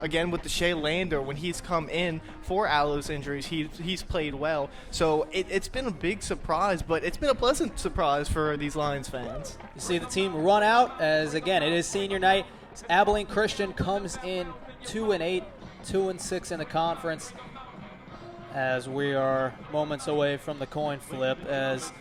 Again, with the Shea Lander, when he's come in for Alo's injuries, he's played well. So it's been a big surprise, but it's been a pleasant surprise for these Lions fans. You see the team run out as, again, it is senior night. Abilene Christian comes in 2-8, 2-6 in the conference, as we are moments away from the coin flip, as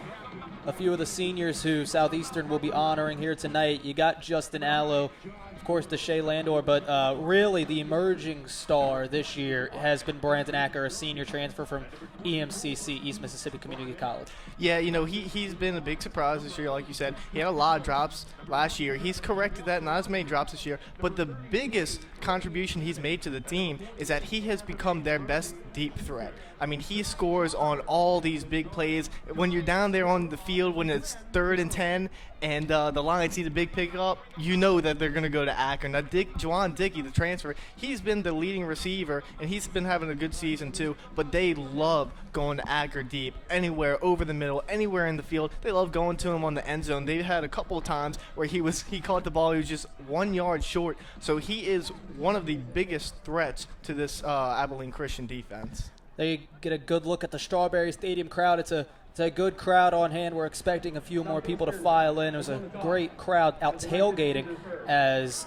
a few of the seniors who Southeastern will be honoring here tonight. You got Justin Allo, of course, Deshae Landor, but really the emerging star this year has been Brandon Acker, a senior transfer from EMCC, East Mississippi Community College. Yeah, he's been a big surprise this year, like you said. He had a lot of drops last year. He's corrected that, not as many drops this year. But the biggest contribution he's made to the team is that he has become their best deep threat. I mean, he scores on all these big plays. When you're down there on the field, when it's 3rd and 10, and the Lions need a big pickup, you know that they're going to go to Acker. Now, Juwan Dickey, the transfer, he's been the leading receiver, and he's been having a good season too. But they love going to Acker deep, anywhere over the middle, anywhere in the field. They love going to him on the end zone. They had a couple of times where he caught the ball. He was just 1 yard short. So he is one of the biggest threats to this Abilene Christian defense. There you get a good look at the Strawberry Stadium crowd. It's a good crowd on hand. We're expecting a few more people to file in. It was a great crowd out tailgating as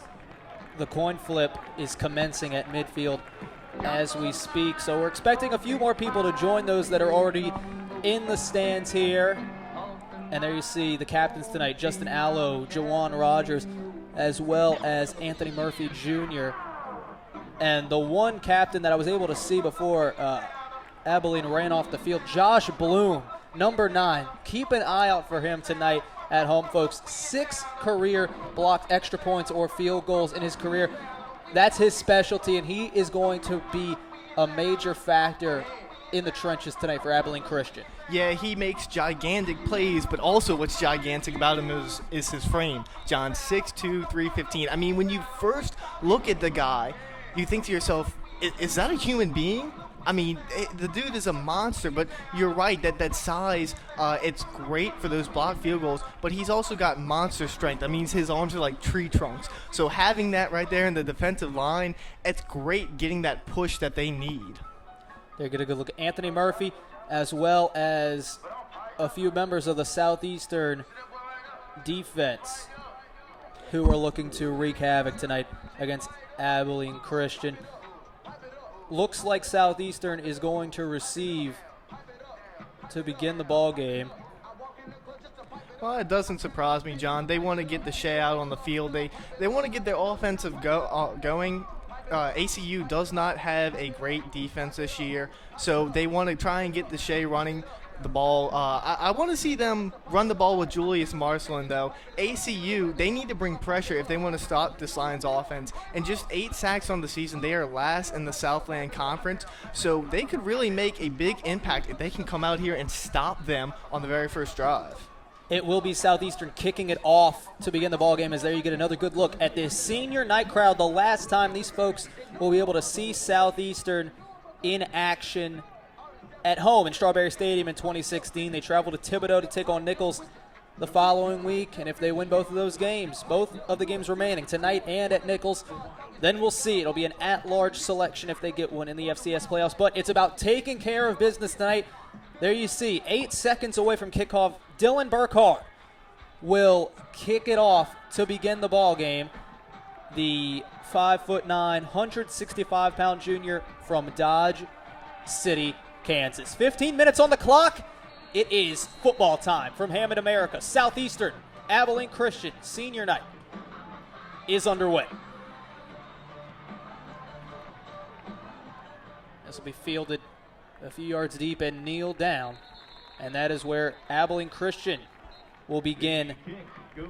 the coin flip is commencing at midfield as we speak. So we're expecting a few more people to join those that are already in the stands here. And there you see the captains tonight, Justin Allo, Jawan Rogers, as well as Anthony Murphy Jr. And the one captain that I was able to see before Abilene ran off the field, Josh Bloom, number 9. Keep an eye out for him tonight at home, folks. 6 career blocked extra points or field goals in his career. That's his specialty, and he is going to be a major factor in the trenches tonight for Abilene Christian. Yeah, he makes gigantic plays, but also what's gigantic about him is his frame. John, 6'2", 315. I mean, when you first look at the guy, you think to yourself, is that a human being? I mean, the dude is a monster, but you're right that size, it's great for those blocked field goals, but he's also got monster strength. That means his arms are like tree trunks. So having that right there in the defensive line, it's great getting that push that they need. They're going to go look at Anthony Murphy, as well as a few members of the Southeastern defense who are looking to wreak havoc tonight against Abilene Christian. Looks like Southeastern is going to receive to begin the ball game. Well, it doesn't surprise me, John. They want to get the Shea out on the field. They want to get their offensive going. ACU does not have a great defense this year, so they want to try and get the Shea running the ball. I want to see them run the ball with Julius Marcelin, though. ACU, they need to bring pressure if they want to stop this Lions offense. And just 8 sacks on the season, they are last in the Southland Conference. So they could really make a big impact if they can come out here and stop them on the very first drive. It will be Southeastern kicking it off to begin the ball game, as there you get another good look at this senior night crowd. The last time these folks will be able to see Southeastern in action at home in Strawberry Stadium in 2016. They travel to Thibodaux to take on Nichols the following week, and if they win both of those games, both of the games remaining, tonight and at Nichols, then we'll see. It'll be an at-large selection if they get one in the FCS playoffs, but it's about taking care of business tonight. There you see, 8 seconds away from kickoff, Dylan Burkhardt will kick it off to begin the ball game. The 5'9", 165-pound junior from Dodge City, Kansas. 15 minutes on the clock. It is football time from Hammond, America. Southeastern, Abilene Christian, senior night is underway. This will be fielded a few yards deep and kneel down. And that is where Abilene Christian will begin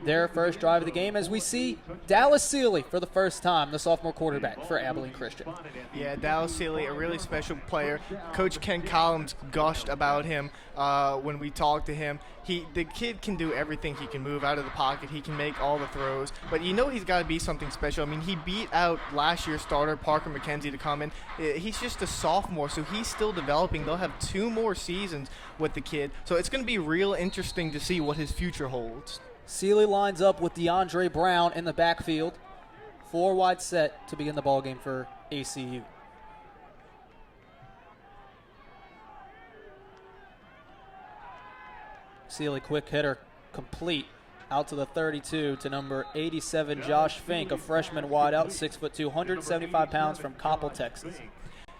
their first drive of the game, as we see Dallas Seeley for the first time, the sophomore quarterback for Abilene Christian. Yeah, Dallas Seeley, a really special player. Coach Ken Collins gushed about him when we talked to him. The kid can do everything. He can move out of the pocket. He can make all the throws. But you know he's got to be something special. I mean, he beat out last year's starter, Parker McKenzie, to come in. He's just a sophomore, so he's still developing. They'll have 2 more seasons with the kid. So it's going to be real interesting to see what his future holds. Seeley lines up with DeAndre Brown in the backfield. 4 wide set to begin the ball game for ACU. Sealy, quick hitter, complete. Out to the 32 to number 87, Josh Fink, a freshman wideout, 6'2", 175 pounds from Coppell, Texas.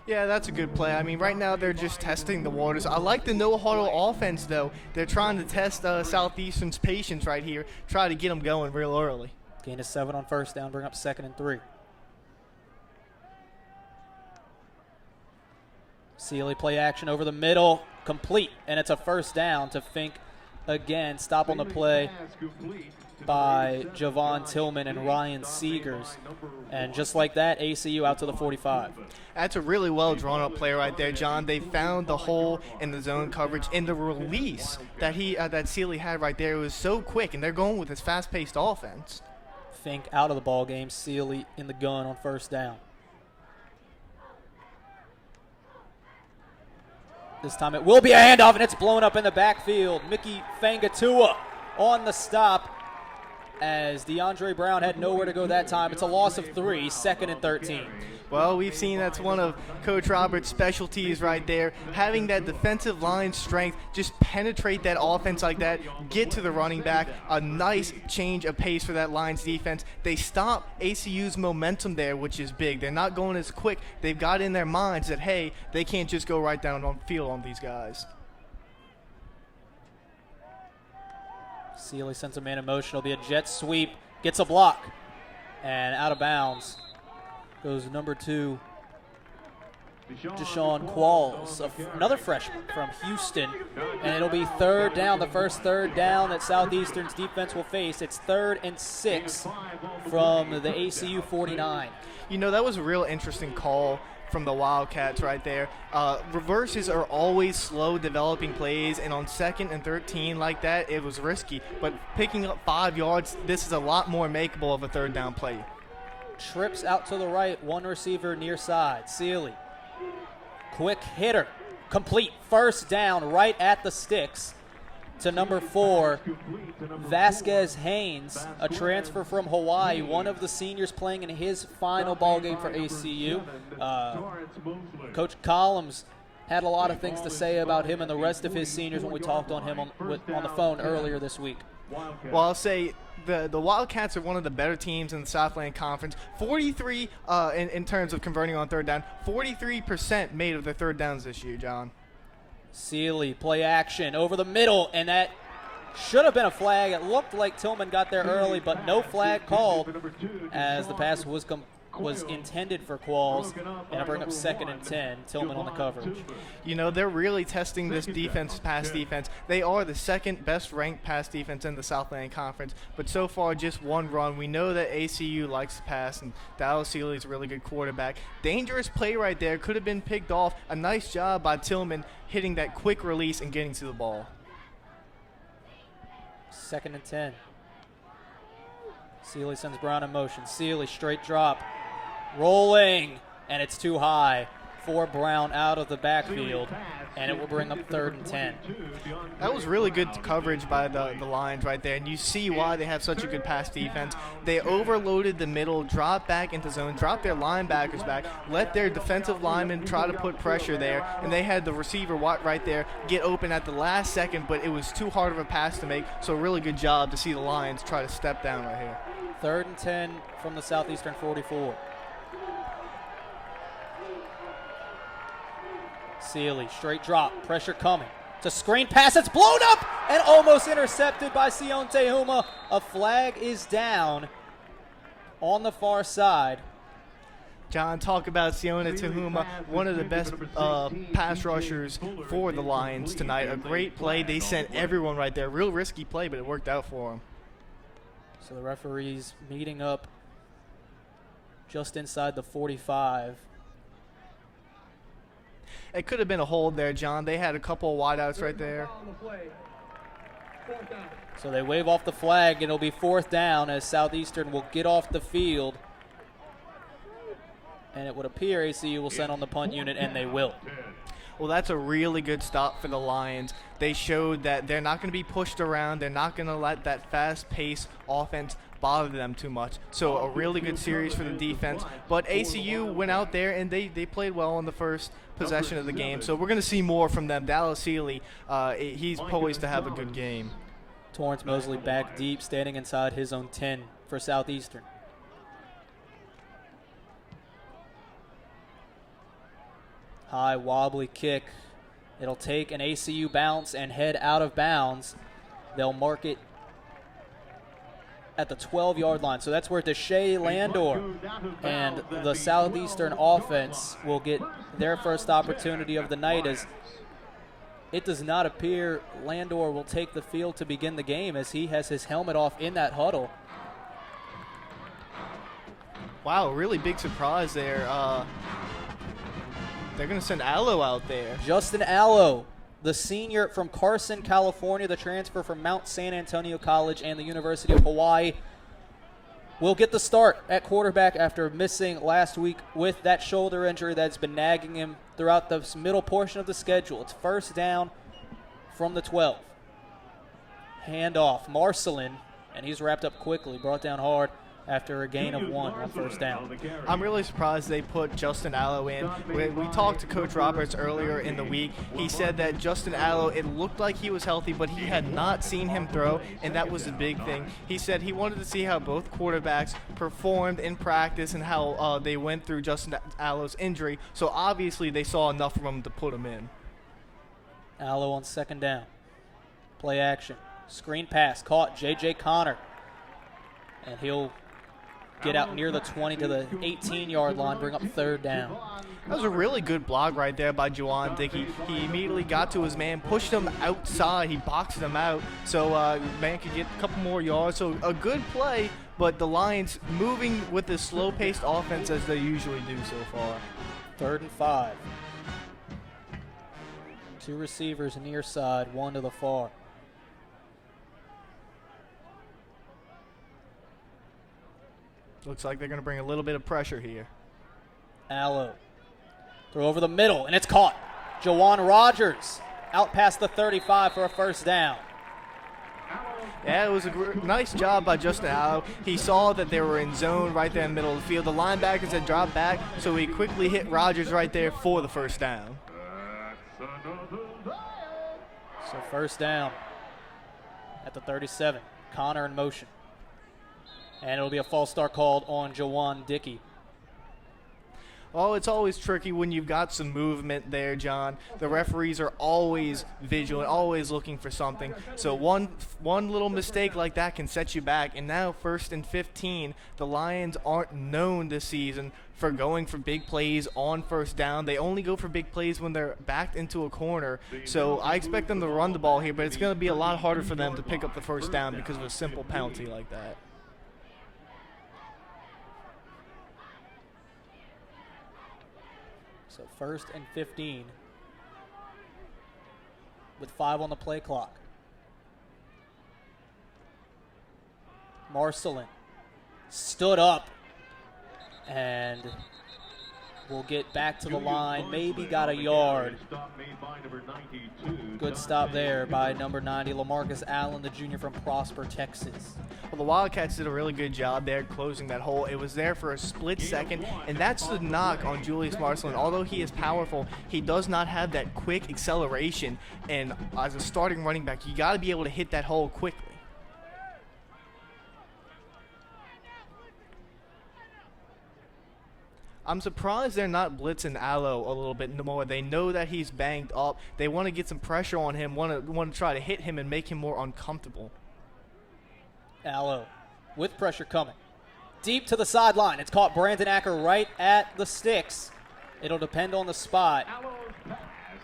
Yeah, that's a good play. I mean, right now they're just testing the waters. I like the no-huddle offense, though. They're trying to test Southeastern's patience right here, try to get them going real early. Gain of 7 on first down, bring up 2nd and 3. Sealy, play action over the middle, complete, and it's a first down to Fink again. Stop on the play by Javon Tillman and Ryan Seegers. And just like that, ACU out to the 45. That's a really well drawn up play right there, John. They found the hole in the zone coverage, and the release that that Sealy had right there was so quick, and they're going with this fast-paced offense. Fink out of the ball game. Sealy in the gun on first down. This time it will be a handoff, and it's blown up in the backfield. Mickey Fangatua on the stop as DeAndre Brown had nowhere to go that time. It's a loss of 3, 2nd and 13. Well, we've seen that's one of Coach Roberts' specialties right there, having that defensive line strength, just penetrate that offense like that, get to the running back, a nice change of pace for that Lions defense. They stop ACU's momentum there, which is big. They're not going as quick. They've got in their minds that, hey, they can't just go right down on field on these guys. Sealy sends a man in motion. It'll be a jet sweep, gets a block, and out of bounds goes number 2, Deshaun Qualls, another freshman from Houston. And it'll be 3rd down, the first 3rd down that Southeastern's defense will face. It's 3rd and 6 from the ACU 49. You know, that was a real interesting call from the Wildcats right there. Reverses are always slow developing plays, and on 2nd and 13 like that, it was risky. But picking up 5 yards, this is a lot more makeable of a 3rd down play. Trips out to the right, one receiver near side. Sealy, quick hitter, complete, first down right at the sticks to number 4, Vasquez Haynes, a transfer from Hawaii, one of the seniors playing in his final ball game for ACU. Coach Collins had a lot of things to say about him and the rest of his seniors when we talked on him on the phone earlier this week. Well, I'll say the Wildcats are one of the better teams in the Southland Conference. 43 in terms of converting on 3rd down, 43% made of their 3rd downs this year, John. Sealy, play action over the middle, and that should have been a flag. It looked like Tillman got there early, but no flag called as the pass was intended for Qualls. And it'll bring up 2nd and 10, Tillman on the coverage. You know, they're really testing this defense, pass defense. They are the 2nd best ranked pass defense in the Southland Conference, but so far just one run. We know that ACU likes to pass, and Dallas Sealy is a really good quarterback. Dangerous play right there, could have been picked off. A nice job by Tillman hitting that quick release and getting to the ball. 2nd and 10. Sealy sends Brown in motion. Sealy, straight drop. Rolling, and it's too high for Brown out of the backfield, and it will bring up 3rd and 10. That was really good coverage by the Lions right there, and you see why they have such a good pass defense. They overloaded the middle, dropped back into zone, dropped their linebackers back, let their defensive linemen try to put pressure there, and they had the receiver right there get open at the last second, but it was too hard of a pass to make, so really good job to see the Lions try to step down right here. 3rd and 10 from the Southeastern 44. Sealy, straight drop, pressure coming. It's a screen pass, it's blown up and almost intercepted by Sion Tehuma. A flag is down on the far side. John, talk about Siona Tehuma, one of the best pass rushers for the Lions tonight. A great play. They sent everyone right there. Real risky play, but it worked out for them. So the referees meeting up just inside the 45. It could have been a hold there, John. They had a couple of wideouts right there. So they wave off the flag, and it'll be 4th down as Southeastern will get off the field. And it would appear ACU will send on the punt unit, and they will. Well, that's a really good stop for the Lions. They showed that they're not going to be pushed around. They're not going to let that fast-paced offense bother them too much. So a really good series for the defense. But ACU went out there and they played well in the first possession of the game. So we're going to see more from them. Dallas Sealy, he's poised to have a good game. Torrance Mosley back deep, standing inside his own 10 for Southeastern. High wobbly kick. It'll take an ACU bounce and head out of bounds. They'll mark it at the 12-yard line. So that's where Deshae Landor and the Southeastern offense will get their first opportunity of the night, as it does not appear Landor will take the field to begin the game, as he has his helmet off in that huddle. Wow, really big surprise there. They're going to send Allo out there. Justin Allo, the senior from Carson, California, the transfer from Mount San Antonio College and the University of Hawaii, will get the start at quarterback after missing last week with that shoulder injury that's been nagging him throughout the middle portion of the schedule. It's first down from the 12. Handoff, Marcelin, and he's wrapped up quickly, brought down hard after a gain of 1 on first down. I'm really surprised they put Justin Allo in. We talked to Coach Roberts earlier in the week. He said that Justin Allo, it looked like he was healthy, but he had not seen him throw, and that was the big thing. He said he wanted to see how both quarterbacks performed in practice and how they went through Justin Allo's injury. So obviously they saw enough from him to put him in. Allo on second down. Play action. Screen pass caught. J.J. Connor. And he'll get out near the 20 to the 18-yard line, bring up third down. That was a really good block right there by Juwan Dickey. He immediately got to his man, pushed him outside. He boxed him out so man could get a couple more yards. So a good play, but the Lions moving with this slow-paced offense as they usually do so far. 3rd and 5. 2 receivers near side, 1 to the far. Looks like they're going to bring a little bit of pressure here. Allo. Throw over the middle, and it's caught. Jawan Rogers out past the 35 for a first down. Yeah, it was a nice job by Justin Allo. He saw that they were in zone right there in the middle of the field. The linebackers had dropped back, so he quickly hit Rogers right there for the first down. So first down at the 37. Connor in motion. And it'll be a false start called on Jawan Dickey. Oh, it's always tricky when you've got some movement there, John. The referees are always vigilant, always looking for something. So one little mistake like that can set you back. And now 1st and 15, the Lions aren't known this season for going for big plays on first down. They only go for big plays when they're backed into a corner. So I expect them to run the ball here, but it's going to be a lot harder for them to pick up the first down because of a simple penalty like that. So 1st and 15 with 5 on the play clock. Marcelin stood up and will get back to the line, maybe got a yard. Good stop there by number 90, LaMarcus Allen, the junior from Prosper, Texas. Well, the Wildcats did a really good job there closing that hole. It was there for a split second, and that's the knock on Julius Marcelin. Although he is powerful, he does not have that quick acceleration, and as a starting running back, you got to be able to hit that hole quickly. I'm surprised they're not blitzing Allo a little bit more. They know that he's banged up. They want to get some pressure on him, want to try to hit him and make him more uncomfortable. Allo with pressure coming. Deep to the sideline. It's caught Brandon Acker right at the sticks. It'll depend on the spot.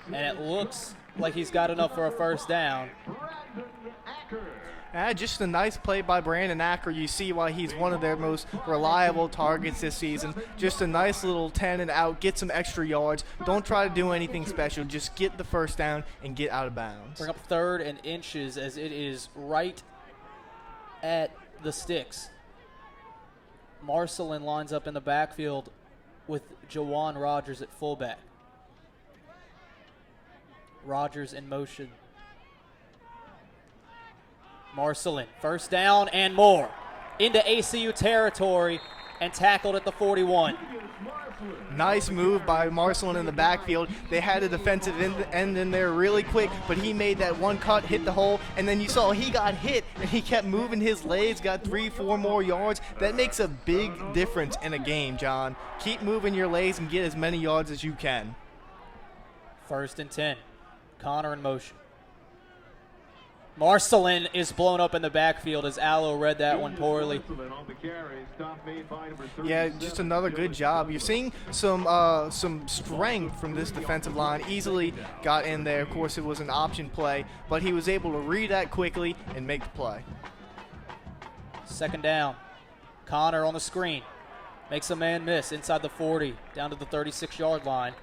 And it looks like he's got enough for a first down. Just a nice play by Brandon Acker. You see why he's one of their most reliable targets this season. Just a nice little 10 and out, get some extra yards. Don't try to do anything special. Just get the first down and get out of bounds. Bring up 3rd and inches as it is right at the sticks. Marcelin lines up in the backfield with Jawan Rogers at fullback. Rogers in motion. Marcelin, first down and more. into ACU territory and tackled at the 41. Nice move by Marcelin in the backfield. They had a defensive end in there really quick, but he made that one cut, hit the hole, and then you saw he got hit, and he kept moving his legs, got 3-4 more yards. That makes a big difference in a game, John. Keep moving your legs and get as many yards as you can. 1st and 10. Connor in motion. Marcelin is blown up in the backfield as Allo read that one poorly. Yeah, just another good job. You're seeing some strength from this defensive line. Easily got in there. Of course, it was an option play, but he was able to read that quickly and make the play. 2nd down. Connor on the screen. Makes a man miss inside the 40, down to the 36-yard line.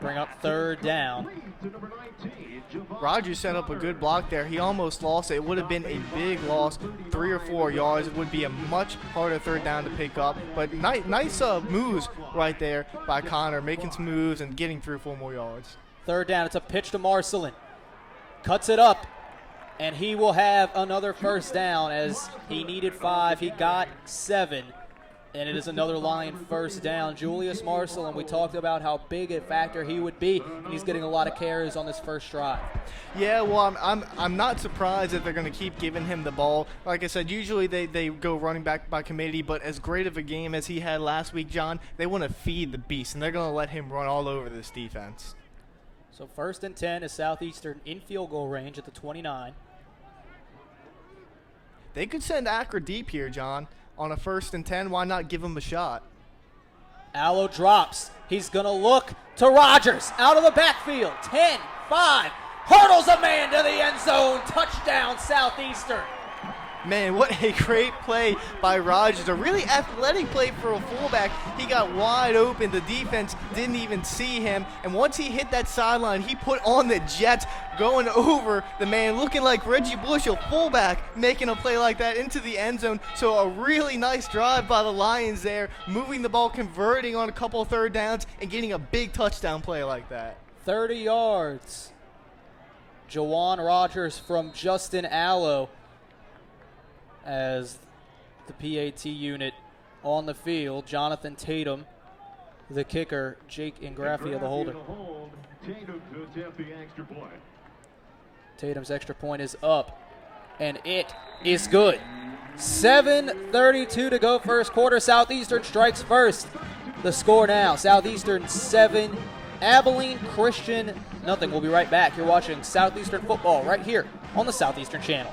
Bring up 3rd down. Rogers set up a good block there. He almost lost it. It would have been a big loss, 3 or 4 yards. It would be a much harder 3rd down to pick up. But nice moves right there by Connor, making some moves and getting 3 or 4 more yards. 3rd down. It's a pitch to Marcelin. Cuts it up, and he will have another 1st down as he needed 5. He got 7. And it is another Lion 1st down. Julius Marcelin, we talked about how big a factor he would be, and he's getting a lot of carries on this first drive. Yeah, well, I'm not surprised that they're going to keep giving him the ball. Like I said, usually they go running back by committee, but as great of a game as he had last week, John, they want to feed the beast, and they're going to let him run all over this defense. So 1st and 10 is Southeastern in field goal range at the 29. They could send Acker deep here, John. On a 1st and 10, why not give him a shot? Allo drops. He's going to look to Rogers out of the backfield. 10, 5, hurdles a man to the end zone. Touchdown, Southeastern. Man, what a great play by Rogers. A really athletic play for a fullback. He got wide open. The defense didn't even see him. And once he hit that sideline, he put on the Jets, going over the man, looking like Reggie Bush, a fullback, making a play like that into the end zone. So a really nice drive by the Lions there, moving the ball, converting on a couple of 3rd downs, and getting a big touchdown play like that. 30 yards. Jawan Rogers from Justin Allo, as the PAT unit on the field. Jonathan Tatum, the kicker. Jake Ingraffia, the holder. Tatum's extra point is up, and it is good. 7:32 to go first quarter. Southeastern strikes first. The score now, Southeastern 7, Abilene Christian nothing. We'll be right back. You're watching Southeastern football right here on the Southeastern channel.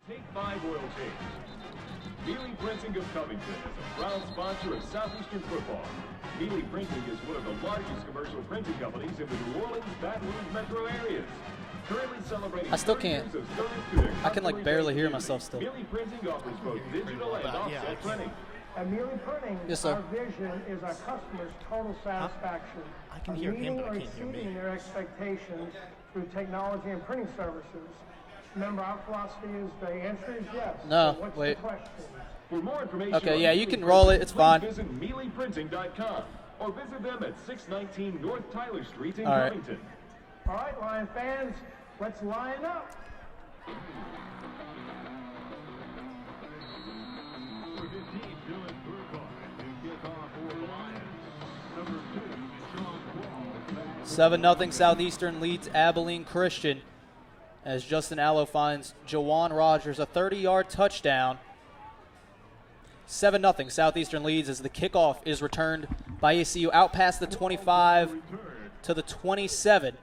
Take 5 oil change. Mealy Printing of Covington is a proud sponsor of Southeastern football. Mealy Printing is one of the largest commercial printing companies in the New Orleans, Baton Rouge metro areas. Currently celebrating I still can't. I can like barely hear myself still. Mealy Printing offers both digital and offset printing. At Mealy Printing, Yes, sir. our vision is our customers' total satisfaction. I can hear him, but I can't hear me. Meeting their expectations through technology and printing services. Remember, our philosophy is the answer is yes. No, so what's wait. the question? For more information Okay, yeah, you can roll it. It's fine. Visit mealyprinting.com or visit them at 619 North Tyler Street in All right. Covington. All right, Lion fans, let's line up. For the team, Dylan Burkhardt to kick off for the Lions. Number 2, Sean Wall. 7-0 Southeastern leads Abilene Christian. as Justin Allo finds Jawan Rogers a 30-yard touchdown. 7-0 Southeastern leads as the kickoff is returned by ECU out past the 25 to the 27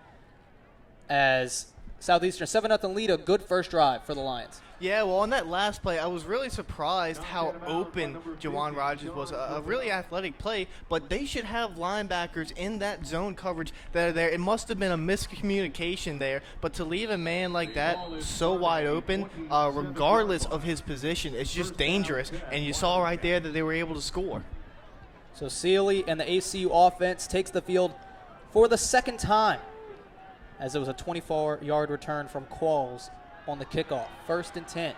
as Southeastern 7-0 lead, a good first drive for the Lions. Yeah, well, on that last play, I was really surprised how open Jawan Rogers was. A really athletic play, but they should have linebackers in that zone coverage that are there. It must have been a miscommunication there, but to leave a man like that so wide open, regardless of his position, it's just dangerous. And you saw right there that they were able to score. So Sealy and the ACU offense takes the field for the second time, as it was a 24-yard return from Qualls on the kickoff. 1st and 10.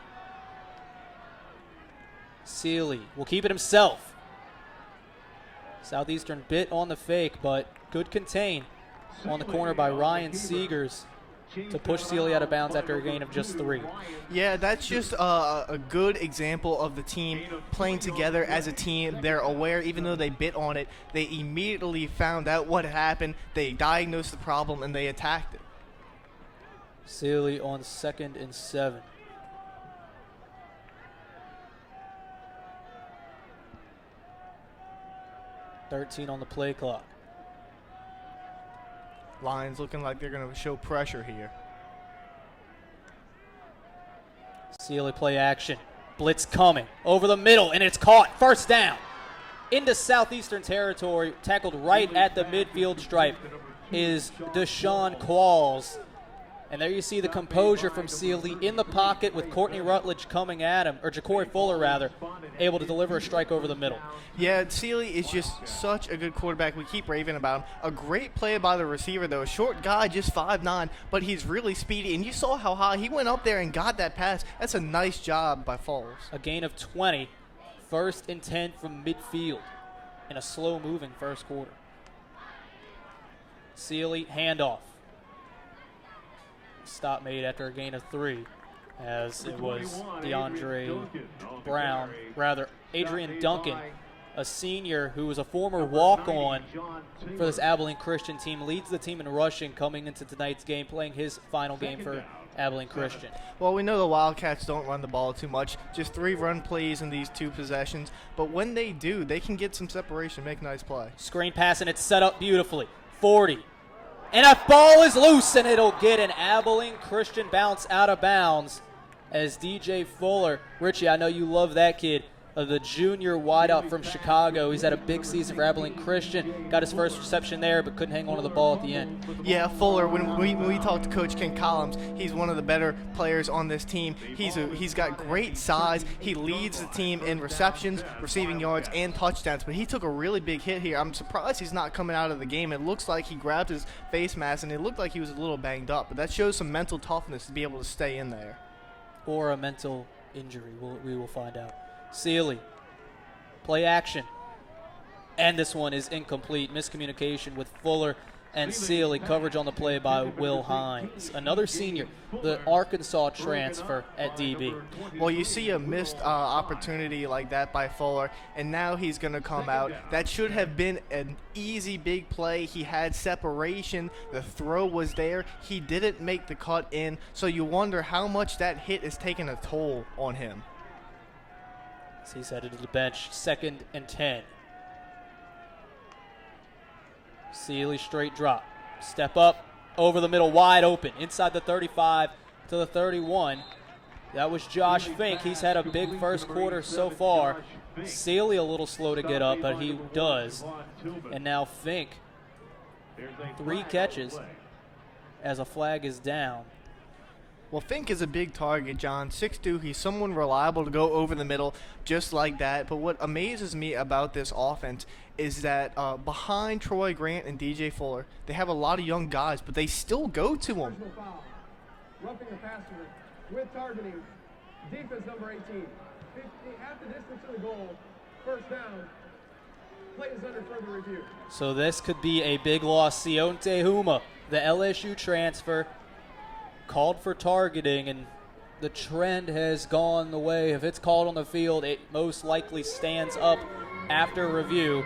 Sealy will keep it himself. Southeastern bit on the fake, but good contain on the corner by Ryan Seegers to push Sealy out of bounds after a gain of just 3. Yeah, that's just a good example of the team playing together as a team. They're aware, even though they bit on it, they immediately found out what happened, they diagnosed the problem, and they attacked it. Sealy on 2nd and 7. $13 on the play clock. Lions looking like they're going to show pressure here. Sealy play action. Blitz coming over the middle, and it's caught. 1st down. Into Southeastern territory, tackled right at the midfield stripe is Deshaun Qualls. And there you see the composure from Sealy in the pocket with Courtney Rutledge coming at him, or Ja'Cory Fuller rather, able to deliver a strike over the middle. Yeah, Sealy is just such a good quarterback. We keep raving about him. A great play by the receiver, though. A short guy, just 5'9", but he's really speedy. And you saw how high he went up there and got that pass. That's a nice job by Falls. A gain of 20. 1st and 10 from midfield in a slow-moving first quarter. Sealy handoff. Stop made after a gain of 3, as it was Adrian Duncan, a senior who was a former walk-on for this Abilene Christian team, leads the team in rushing coming into tonight's game, playing his final game for Abilene Christian. Well, we know the Wildcats don't run the ball too much, just 3 run plays in these 2 possessions, but when they do, they can get some separation, make a nice play. Screen pass, and it's set up beautifully. 40. And a ball is loose, and it'll get an Abilene Christian bounce out of bounds as DJ Fuller. Richie, I know you love that kid, the junior wideout from Chicago. He's had a big season for Abilene Christian. Got his first reception there, but couldn't hang on to the ball at the end. Yeah, Fuller, when we talked to Coach Ken Collins, he's one of the better players on this team. He's got great size. He leads the team in receptions, receiving yards, and touchdowns, but he took a really big hit here. I'm surprised he's not coming out of the game. It looks like he grabbed his face mask, and it looked like he was a little banged up, but that shows some mental toughness to be able to stay in there. Or a mental injury. We will find out. Sealy, play action. And this one is incomplete. Miscommunication with Fuller and Sealy. Coverage on the play by Will Hines. Another senior, the Arkansas transfer at DB. Well, you see a missed opportunity like that by Fuller, and now he's going to come out. That should have been an easy big play. He had separation. The throw was there. He didn't make the cut in, so you wonder how much that hit is taking a toll on him. He's headed to the bench. 2nd and 10. Sealy straight drop. Step up over the middle, wide open. Inside the 35 to the 31. That was Josh Fink. He's had a big first quarter so far. Sealy a little slow to get up, but he does. And now Fink, 3 catches as a flag is down. Well, Fink is a big target, John. 6'2", he's someone reliable to go over the middle just like that. But what amazes me about this offense is that behind Troy Grant and DJ Fuller, they have a lot of young guys, but they still go to them. Roughing the passer with targeting. Defense number 18. 50, half the distance to the goal. 1st down. Play is under further review. So this could be a big loss. Sionte Huma, the LSU transfer, called for targeting, and the trend has gone the way. If it's called on the field, it most likely stands up after review.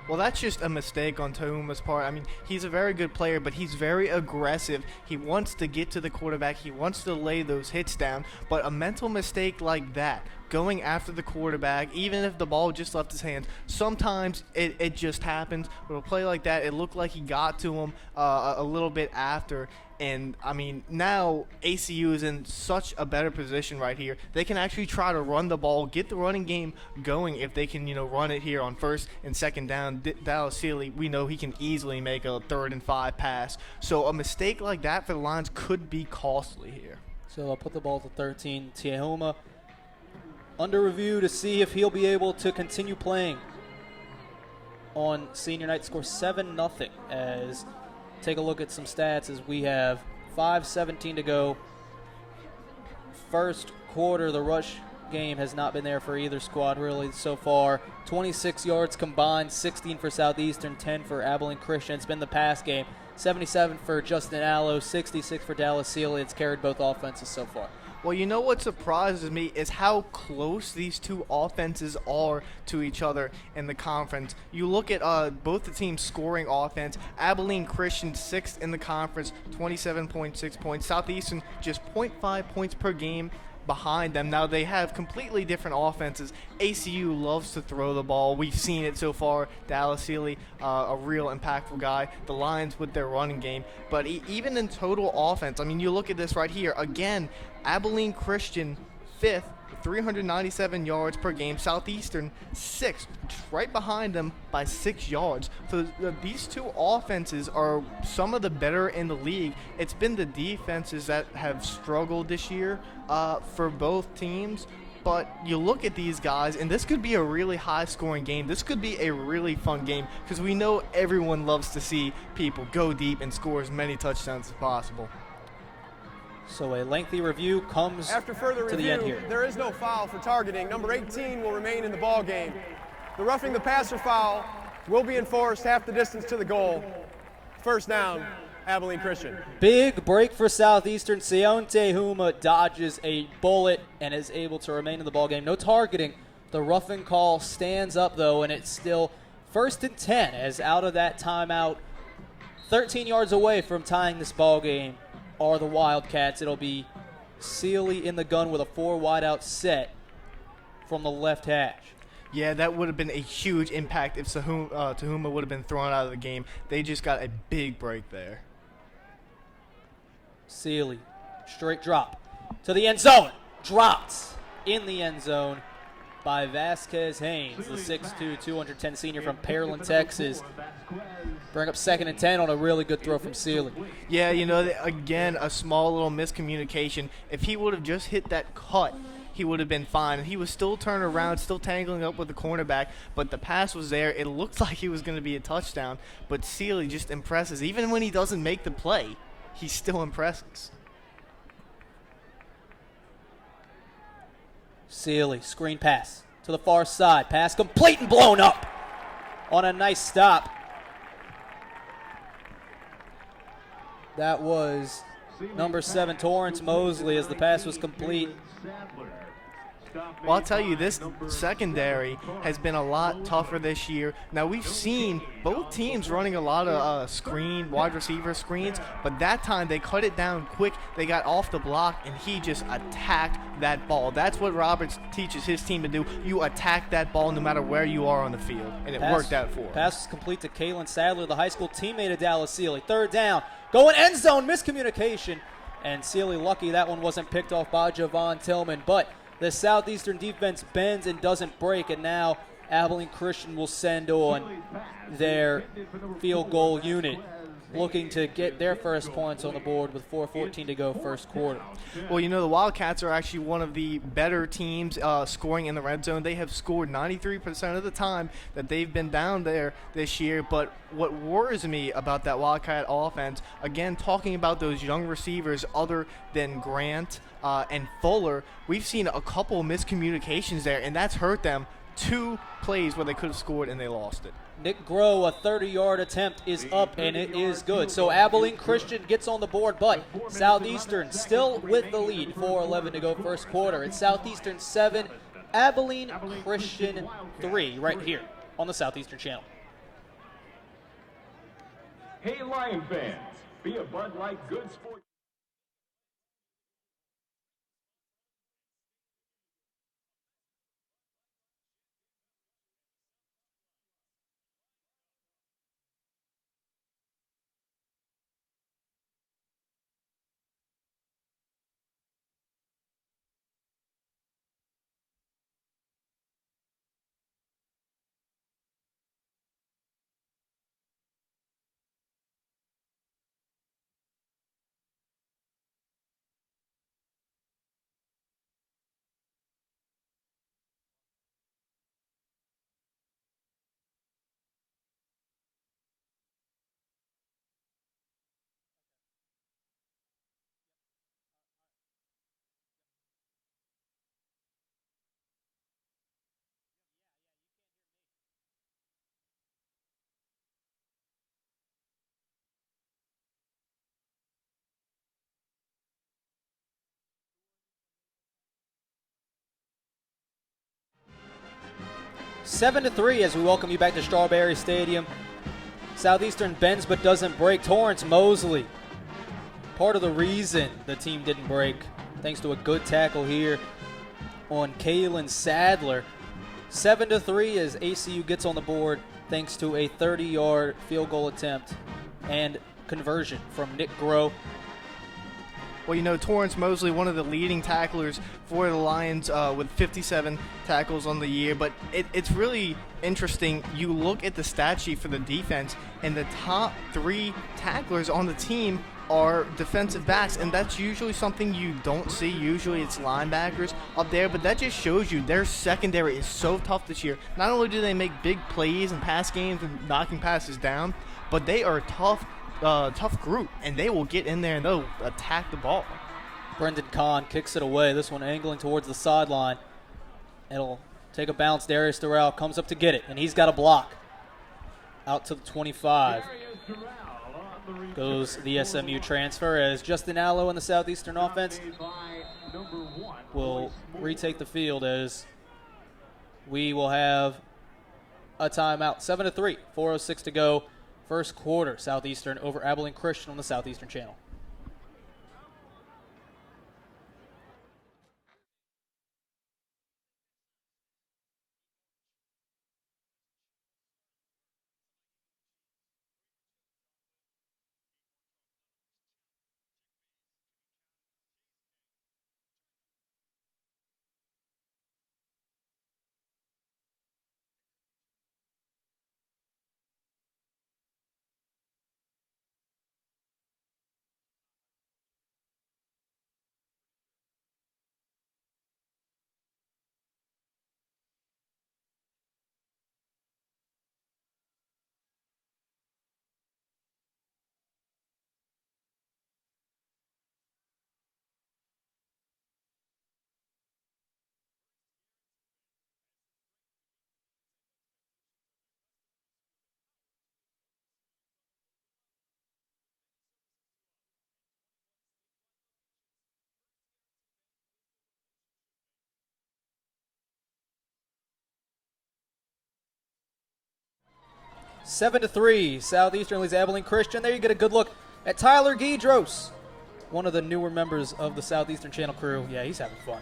Well, that's just a mistake on Tuhuma's part. I mean, he's a very good player, but he's very aggressive. He wants to get to the quarterback. He wants to lay those hits down. But a mental mistake like that, going after the quarterback, even if the ball just left his hands, sometimes it just happens. But a play like that, it looked like he got to him a little bit after. And, I mean, now ACU is in such a better position right here. They can actually try to run the ball, get the running game going if they can, run it here on first and second down. Dallas Sealy, we know he can easily make a 3rd and 5 pass. So a mistake like that for the Lions could be costly here. So I'll put the ball to 13. Tahoma under review to see if he'll be able to continue playing on senior night. Score 7-0 as take a look at some stats as we have 5:17 to go. First quarter, the rush game has not been there for either squad really so far. 26 yards combined, 16 for Southeastern, 10 for Abilene Christian. It's been the pass game. 77 for Justin Allo, 66 for Dallas Sealy. It's carried both offenses so far. Well, you know what surprises me is how close these two offenses are to each other in the conference. You look at both the teams scoring offense. Abilene Christian 6th in the conference, 27.6 points. Southeastern just 0.5 points per game behind them. Now they have completely different offenses. ACU loves to throw the ball. We've seen it so far. Dallas Sealy, a real impactful guy. The Lions with their running game. But even in total offense, I mean, you look at this right here. Again, Abilene Christian 5th, 397 yards per game. Southeastern 6th, right behind them by 6 yards. So these two offenses are some of the better in the league. It's been the defenses that have struggled this year for both teams. But you look at these guys, and this could be a really high-scoring game. This could be a really fun game because we know everyone loves to see people go deep and score as many touchdowns as possible. So a lengthy review comes After further to review, the end here. there is no foul for targeting. Number 18 will remain in the ball game. The roughing the passer foul will be enforced half the distance to the goal. First down, Abilene Christian. Big break for Southeastern. Seonte Huma dodges a bullet and is able to remain in the ball game. No targeting. The roughing call stands up, though, and it's still 1st and 10 as out of that timeout, 13 yards away from tying this ball game are the Wildcats. It'll be Sealy in the gun with a 4 wideout set from the left hash. Yeah, that would have been a huge impact if Tahuma would have been thrown out of the game. They just got a big break there. Sealy, straight drop to the end zone. Dropped in the end zone by Vasquez Haynes, the 6'2", 210 senior from Pearland, Texas. Bring up 2nd and 10 on a really good throw from Sealy. Yeah, again, a small little miscommunication. If he would have just hit that cut, he would have been fine. And he was still turning around, still tangling up with the cornerback, but the pass was there. It looked like he was going to be a touchdown, but Sealy just impresses. Even when he doesn't make the play, he still impresses. Sealy, screen pass to the far side. Pass complete and blown up on a nice stop. That was number 7, Torrance Mosley, as the pass was complete. Well, I'll tell you, this secondary has been a lot tougher this year. Now, we've seen both teams running a lot of wide receiver screens, but that time they cut it down quick. They got off the block, and he just attacked that ball. That's what Roberts teaches his team to do. You attack that ball no matter where you are on the field, and it worked out for him. Pass was complete to Kalen Sadler, the high school teammate of Dallas Sealy. 3rd down, going end zone, miscommunication, and Sealy lucky that one wasn't picked off by Javon Tillman, but the Southeastern defense bends and doesn't break, and now Abilene Christian will send on their field goal unit, looking to get their first points on the board with 4:14 to go first quarter. Well, the Wildcats are actually one of the better teams scoring in the red zone. They have scored 93% of the time that they've been down there this year. But what worries me about that Wildcat offense, again, talking about those young receivers other than Grant and Fuller, we've seen a couple of miscommunications there, and that's hurt them. 2 plays where they could have scored and they lost it. Nick Groh, a 30-yard attempt is up, and it is good. So Abilene Christian gets on the board, but Southeastern still with the lead. 4:11 to go first quarter. It's Southeastern 7, Abilene Christian 3 right here on the Southeastern Channel. Hey, Lion fans, be a Bud Light good sport. Seven to 3 as we welcome you back to Strawberry Stadium. Southeastern bends but doesn't break. Torrance Mosley, part of the reason the team didn't break, thanks to a good tackle here on Kalen Sadler. 7 to 3 as ACU gets on the board thanks to a 30-yard field goal attempt and conversion from Nick Groh. Well, you know, Torrance Mosley, one of the leading tacklers for the Lions with 57 tackles on the year. But it's really interesting. You look at the stat sheet for the defense, and the top 3 tacklers on the team are defensive backs, and that's usually something you don't see. Usually it's linebackers up there, but that just shows you their secondary is so tough this year. Not only do they make big plays and pass games and knocking passes down, but they are tough group, and they will get in there and they'll attack the ball. Brendan Kahn kicks it away. This one angling towards the sideline. It'll take a bounce. Darius Durrell comes up to get it, and he's got a block. Out to the 25. Goes the SMU transfer as Justin Allo in the Southeastern offense will retake the field as we will have a timeout. 7 to 3, 4:06 to go. First quarter, Southeastern over Abilene Christian on the Southeastern Channel. Seven to 3, Southeastern leads Abilene Christian. There you get a good look at Tyler Guidros, one of the newer members of the Southeastern Channel crew. Yeah, he's having fun.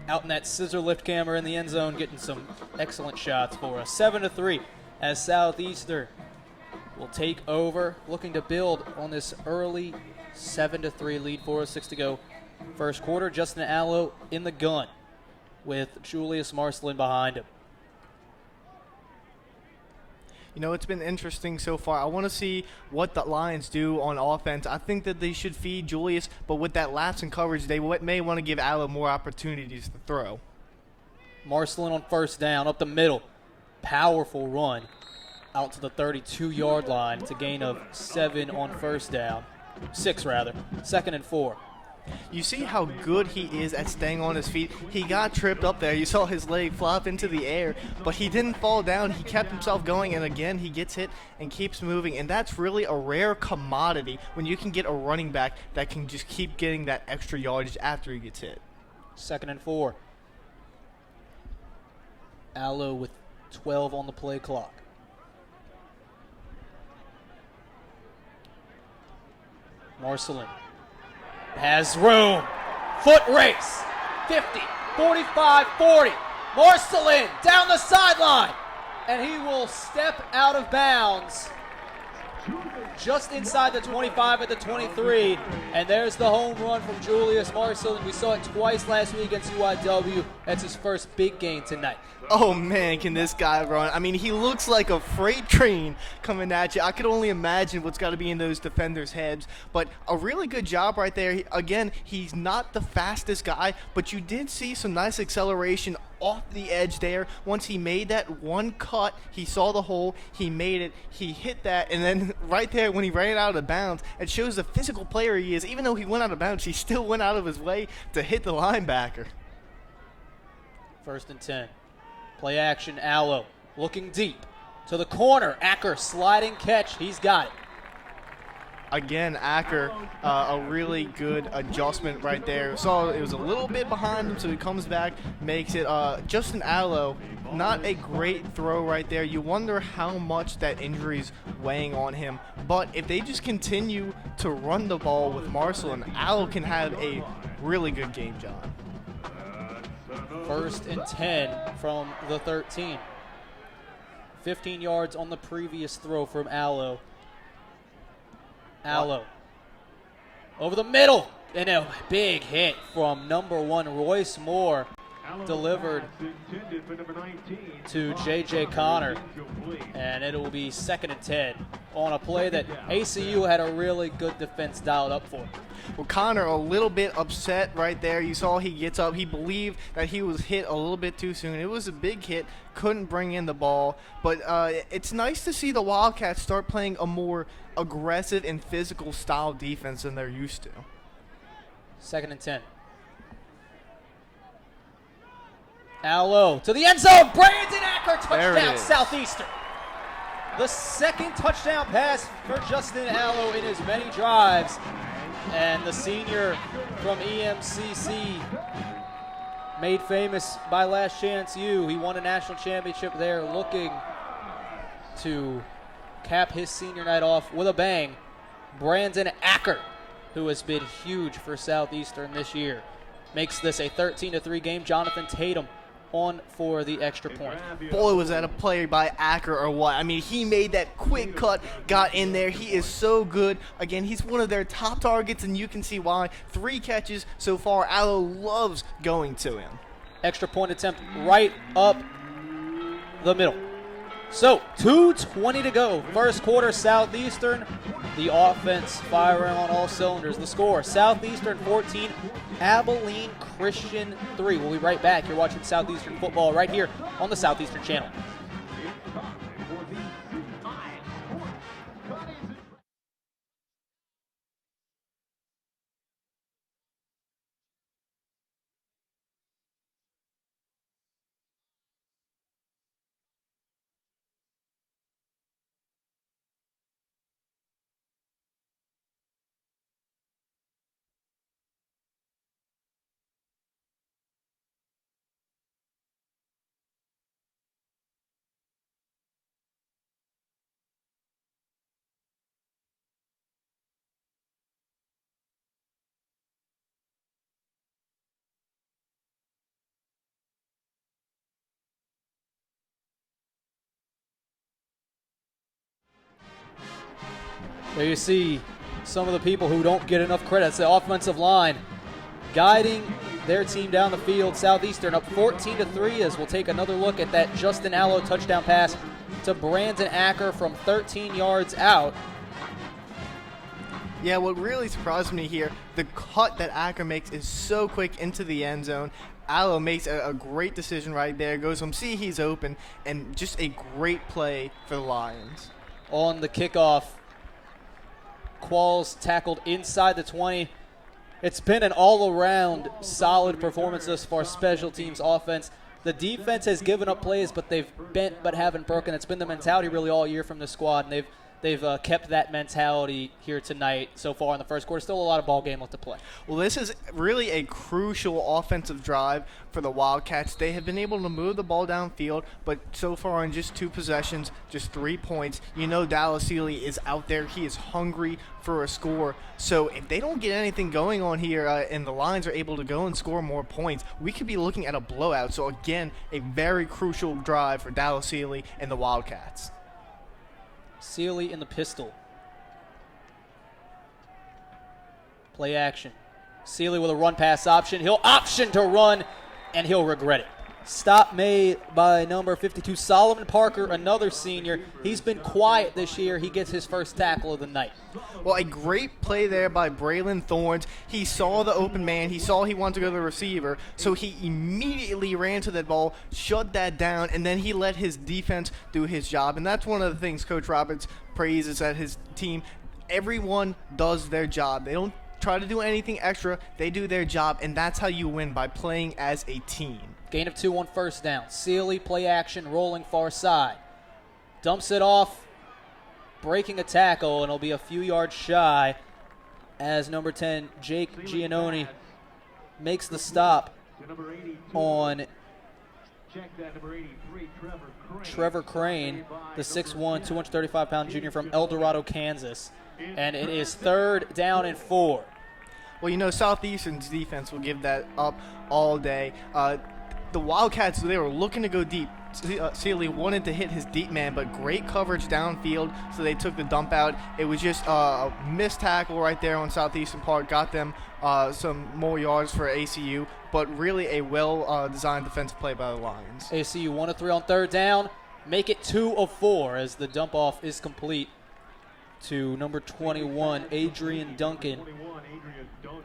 Out in that scissor lift camera in the end zone, getting some excellent shots for us. 7 to 3, as Southeastern will take over, looking to build on this early 7 to 3 lead. 4:06 to go. First quarter. Justin Allo in the gun with Julius Marcelin behind him. You know, it's been interesting so far. I want to see what the Lions do on offense. I think that they should feed Julius, but with that lapse in coverage, they may want to give Allo more opportunities to throw. Marcelin on first down, up the middle. Powerful run out to the 32-yard line. It's a gain of 7 on first down. 6, rather. 2nd and 4. You see how good he is at staying on his feet. He got tripped up there. You saw his leg flop into the air, but he didn't fall down. He kept himself going, and again, he gets hit and keeps moving, and that's really a rare commodity when you can get a running back that can just keep getting that extra yardage after he gets hit. 2nd and 4. Allo with 12 on the play clock. Marcelin has room. Foot race. 50, 45, 40. Marcelin down the sideline. And he will step out of bounds just inside the 25 at the 23. And there's the home run from Julius Marcelin. We saw it twice last week against UIW. That's his first big game tonight. Oh, man, can this guy run. I mean, he looks like a freight train coming at you. I could only imagine what's got to be in those defenders' heads. But a really good job right there. Again, he's not the fastest guy, but you did see some nice acceleration off the edge there. Once he made that one cut, he saw the hole, he made it, he hit that, and then right there when he ran out of bounds, it shows the physical player he is. Even though he went out of bounds, he still went out of his way to hit the linebacker. 1st and 10. Play action, Allo looking deep to the corner. Acker sliding catch. He's got it. Again, Acker, a really good adjustment right there. Saw it was a little bit behind him, so he comes back, makes it. Justin Allo, not a great throw right there. You wonder how much that injury's weighing on him. But if they just continue to run the ball with Marcelin, Allo can have a really good game, John. 1st and 10 from the 13. 15 yards on the previous throw from Allo. Allo over the middle, and a big hit from number 1 Royce Moore, delivered to J.J. Connor, and it will be 2nd and 10 on a play that ACU had a really good defense dialed up for. Well, Connor a little bit upset right there. You saw he gets up. He believed that he was hit a little bit too soon. It was a big hit. Couldn't bring in the ball. But it's nice to see the Wildcats start playing a more aggressive and physical style defense than they're used to. 2nd and 10. Allo to the end zone. Brandon Acker, touchdown Southeastern. The 2nd touchdown pass for Justin Allo in his many drives. And the senior from EMCC, made famous by Last Chance U. He won a national championship there, looking to cap his senior night off with a bang. Brandon Acker, who has been huge for Southeastern this year, makes this a 13-3 game. Jonathan Tatum on for the extra point. Boy, was that a play by Acker or what. I mean, he made that quick cut, got in there. He is so good. Again, he's one of their top targets, and you can see why. 3 catches so far. Allo loves going to him. Extra point attempt right up the middle. So, 2:20 to go. First quarter, Southeastern. The offense firing on all cylinders. The score, Southeastern 14, Abilene Christian 3. We'll be right back. You're watching Southeastern football right here on the Southeastern Channel. There you see some of the people who don't get enough credit. It's the offensive line guiding their team down the field. Southeastern up 14-3 as we'll take another look at that Justin Allo touchdown pass to Brandon Acker from 13 yards out. Yeah, what really surprised me here, the cut that Acker makes is so quick into the end zone. Allo makes a great decision right there, goes from see he's open, and just a great play for the Lions. On the kickoff, Qualls tackled inside the 20. It's been an all-around solid performance thus far, special teams, offense. The defense has given up plays, but they've bent but haven't broken. It's been the mentality really all year from the squad, and they've they've kept that mentality here tonight so far in the first quarter. Still a lot of ball game left to play. Well, this is really a crucial offensive drive for the Wildcats. They have been able to move the ball downfield, but so far in just 2 possessions, just 3 points. You know Dallas Sealy is out there. He is hungry for a score. So if they don't get anything going on here and the Lions are able to go and score more points, we could be looking at a blowout. So again, a very crucial drive for Dallas Sealy and the Wildcats. Sealy in the pistol. Play action. Sealy with a run pass option. He'll option to run, and he'll regret it. Stop made by number 52, Solomon Parker, another senior. He's been quiet this year. He gets his first tackle of the night. Well, a great play there by Braylon Thorns. He saw the open man. He saw he wanted to go to the receiver, so he immediately ran to that ball, shut that down, and then he let his defense do his job. And that's one of the things Coach Roberts praises at his team. Everyone does their job. They don't try to do anything extra. They do their job, and that's how you win, by playing as a team. Gain of 2 on first down. Sealy, play action, rolling far side. Dumps it off, breaking a tackle, and it'll be a few yards shy as number 10, Jake Giannone, makes the stop on Trevor Crane, the 6'1", 235-pound junior from El Dorado, Kansas. And it is 3rd down and 4. Well, you know, Southeastern's defense will give that up all day. The Wildcats, they were looking to go deep. Sealy wanted to hit his deep man, but great coverage downfield, so they took the dump out. It was just a missed tackle right there on Southeastern part, got them some more yards for ACU, but really a well-designed defensive play by the Lions. ACU 1 of 3 on 3rd down, make it 2 of 4 as the dump off is complete to number 21, Adrian Duncan,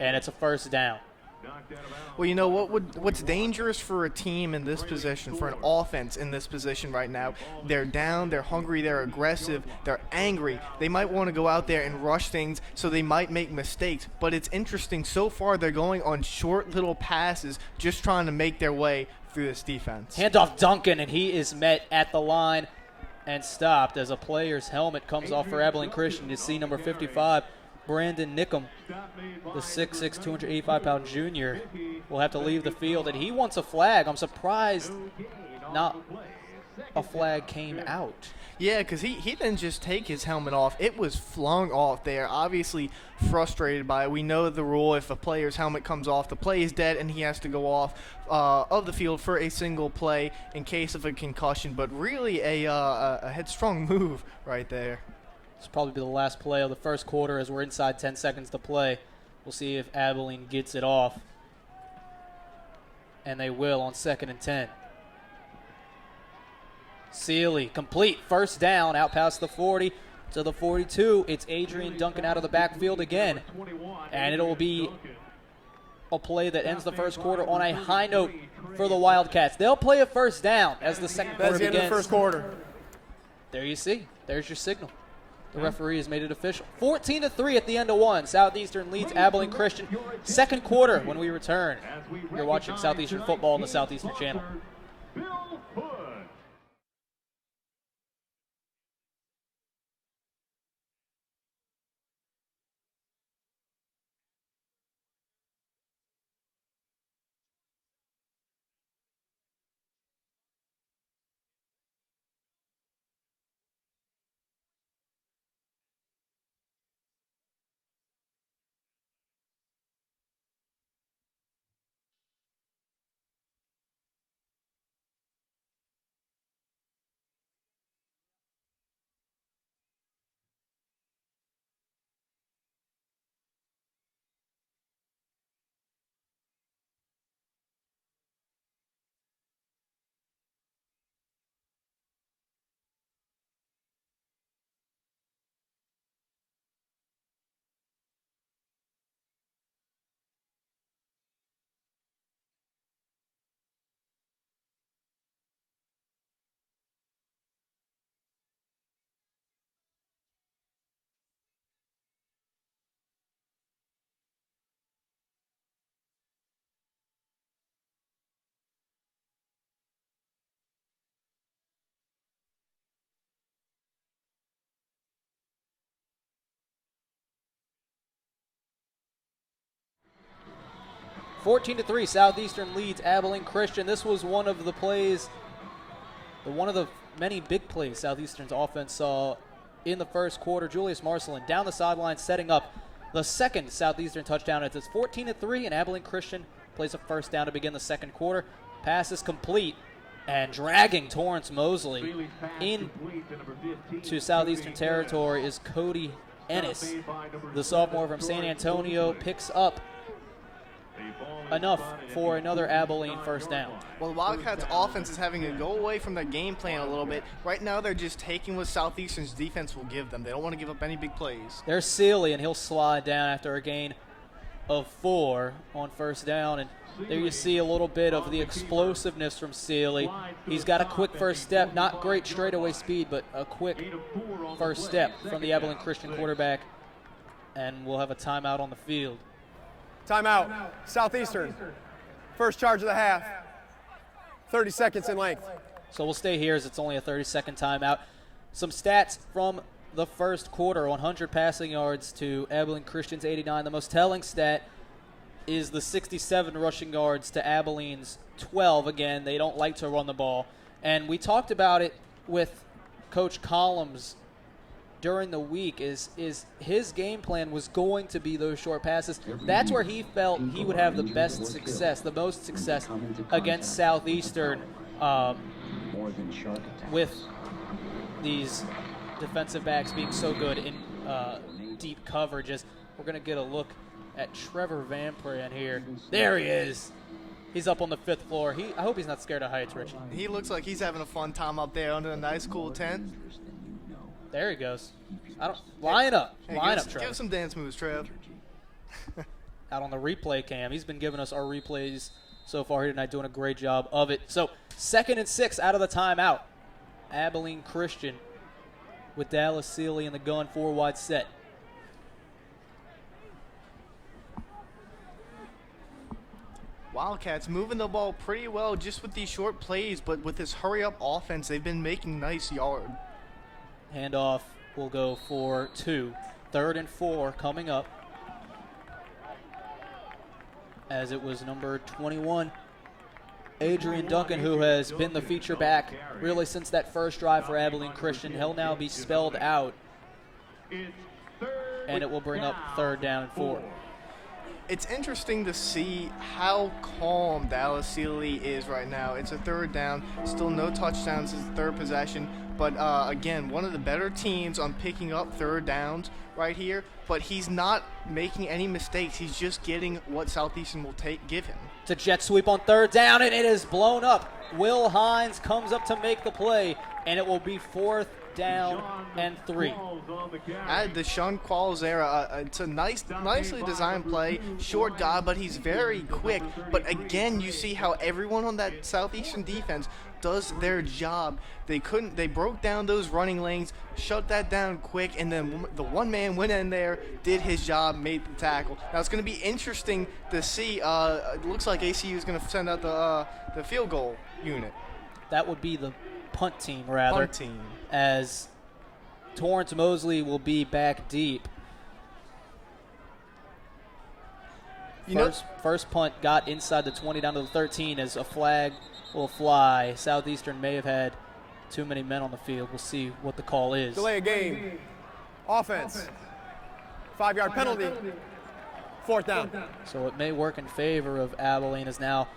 and it's a 1st down. Well, you know what's dangerous for a team in this position, for an offense in this position right now, they're down, they're hungry, they're aggressive, they're angry. They might want to go out there and rush things, so they might make mistakes. But it's interesting, so far they're going on short little passes, just trying to make their way through this defense. Handoff Duncan, and he is met at the line and stopped as a player's helmet comes off for Abilene Christian. You see number 55, Brandon Nickham, the 6'6", 285-pound junior, will have to leave the field, and he wants a flag. I'm surprised not a flag came out. Yeah, because he didn't just take his helmet off. It was flung off there, obviously frustrated by it. We know the rule, if a player's helmet comes off, the play is dead, and he has to go off of the field for a single play in case of a concussion. But really a headstrong move right there. This will probably be the last play of the first quarter as we're inside 10 seconds to play. We'll see if Abilene gets it off. And they will on 2nd and 10. Sealy, complete. 1st down, out past the 40 to the 42. It's Adrian Duncan out of the backfield again. And it'll be a play that ends the first quarter on a high note for the Wildcats. They'll play a 1st down as the second quarter begins. That's the end of the first quarter. There you see. There's your signal. The referee has made it official. 14-3 at the end of 1. Southeastern leads Abilene Christian. Second quarter when we return. You're watching Southeastern football on the Southeastern Channel. 14-3, Southeastern leads Abilene Christian. This was one of the plays, one of the many big plays Southeastern's offense saw in the first quarter. Julius Marcelin down the sideline setting up the second Southeastern touchdown. It's 14-3, and Abilene Christian plays a first down to begin the second quarter. Pass is complete, and dragging Torrance Mosley into Southeastern territory is Cody Ennis. The sophomore from San Antonio picks up enough for another Abilene first down. Well, the Wildcats offense is having to go away from their game plan a little bit. Right now they're just taking what Southeastern's defense will give them. They don't want to give up any big plays. There's Sealy, and he'll slide down after a gain of 4 on first down. And there you see a little bit of the explosiveness from Sealy. He's got a quick first step, not great straightaway speed, but a quick first step from the Abilene Christian quarterback. And we'll have a timeout on the field. Timeout. Southeastern. First charge of the half. 30 seconds in length. So we'll stay here as it's only a 30-second timeout. Some stats from the first quarter: 100 passing yards to Abilene Christian's 89. The most telling stat is the 67 rushing yards to Abilene's 12. Again, they don't like to run the ball. And we talked about it with Coach Collins during the week, is his game plan was going to be those short passes. That's where he felt he would have the best success, the most success against Southeastern with these defensive backs being so good in deep coverages. We're going to get a look at Trevor Van Pran here. There he is. He's up on the 5th floor. I hope he's not scared of heights, Richie. He looks like he's having a fun time up there under a nice cool tent. There he goes. Line up. Hey, Line up, give Trevor. some dance moves, Trev. Out on the replay cam. He's been giving us our replays so far here tonight, doing a great job of it. So 2nd and 6 out of the timeout. Abilene Christian with Dallas Sealy in the gun, 4 wide set. Wildcats moving the ball pretty well just with these short plays, but with this hurry-up offense, they've been making nice yard. Handoff will go for 2. 3rd and 4 coming up, as it was number 21, Adrian Duncan, who has been the feature back really since that first drive for Abilene Christian. He'll now be spelled out, and it will bring up 3rd down and 4. It's interesting to see how calm Dallas Sealy is right now. It's a 3rd down, still no touchdowns. It's the 3rd possession. But, again, one of the better teams on picking up 3rd downs right here. But he's not making any mistakes. He's just getting what Southeastern will give him. It's a jet sweep on 3rd down, and it is blown up. Will Hines comes up to make the play, and it will be 4th down and 3. Add the Sean Qualls era. It's a nicely designed play. Short guy, but he's very quick. But again, you see how everyone on that Southeastern defense does their job. They broke down those running lanes, shut that down quick, and then the one man went in there, did his job, made the tackle. Now it's going to be interesting to see. It looks like ACU is going to send out the field goal unit. That would be the punt team, rather. Punt team. As Torrance Mosley will be back deep. First punt got inside the 20 down to the 13 as a flag will fly. Southeastern may have had too many men on the field. We'll see what the call is. Delay a game. Offense. 5-yard penalty. 4th down. So it may work in favor of Abilene, as now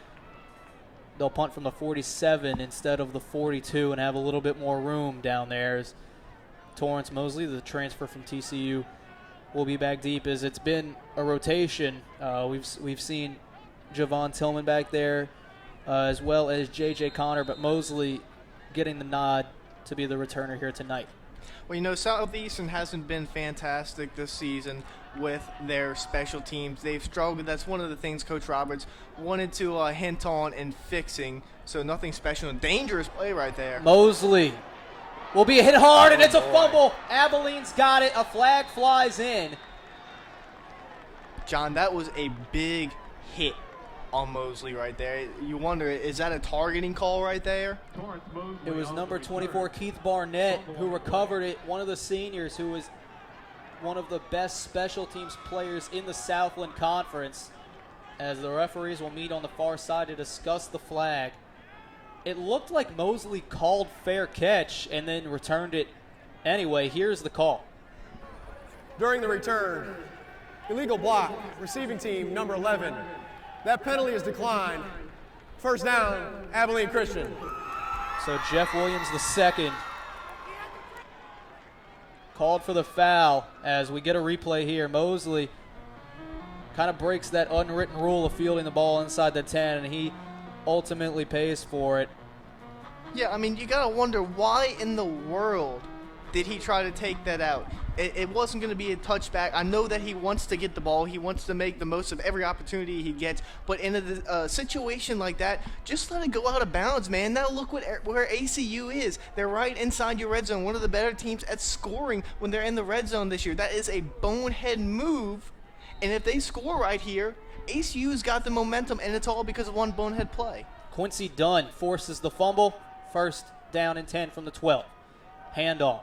they'll punt from the 47 instead of the 42 and have a little bit more room down there, as Torrance Mosley, the transfer from TCU, will be back deep. As it's been a rotation. We've seen Javon Tillman back there, as well as J.J. Connor, but Mosley getting the nod to be the returner here tonight. Well, Southeastern hasn't been fantastic this season with their special teams. They've struggled. That's one of the things Coach Roberts wanted to hint on and fixing. So nothing special. Dangerous play right there. Mosley will be hit hard, and it's a fumble. Abilene's got it. A flag flies in. John, that was a big hit on Mosley right there. You wonder, is that a targeting call right there? It was number 24, Keith Barnett, who recovered it. One of the seniors who was one of the best special teams players in the Southland Conference. as the referees will meet on the far side to discuss the flag. It looked like Mosley called fair catch and then returned it anyway. Here's the call. During the return, illegal block, receiving team number 11. That penalty is declined. First down, Abilene Christian. So Jeff Williams, the second, called for the foul as we get a replay here. Mosley kind of breaks that unwritten rule of fielding the ball inside the 10, and he ultimately pays for it. Yeah, I mean, you got to wonder why in the world did he try to take that out? It wasn't going to be a touchback. I know that he wants to get the ball. He wants to make the most of every opportunity he gets. But in a situation like that, just let it go out of bounds, man. Now look where ACU is. They're right inside your red zone. One of the better teams at scoring when they're in the red zone this year. That is a bonehead move. And if they score right here, ACU's got the momentum, and it's all because of one bonehead play. Quincy Dunn forces the fumble. First down and 10 from the 12. Handoff.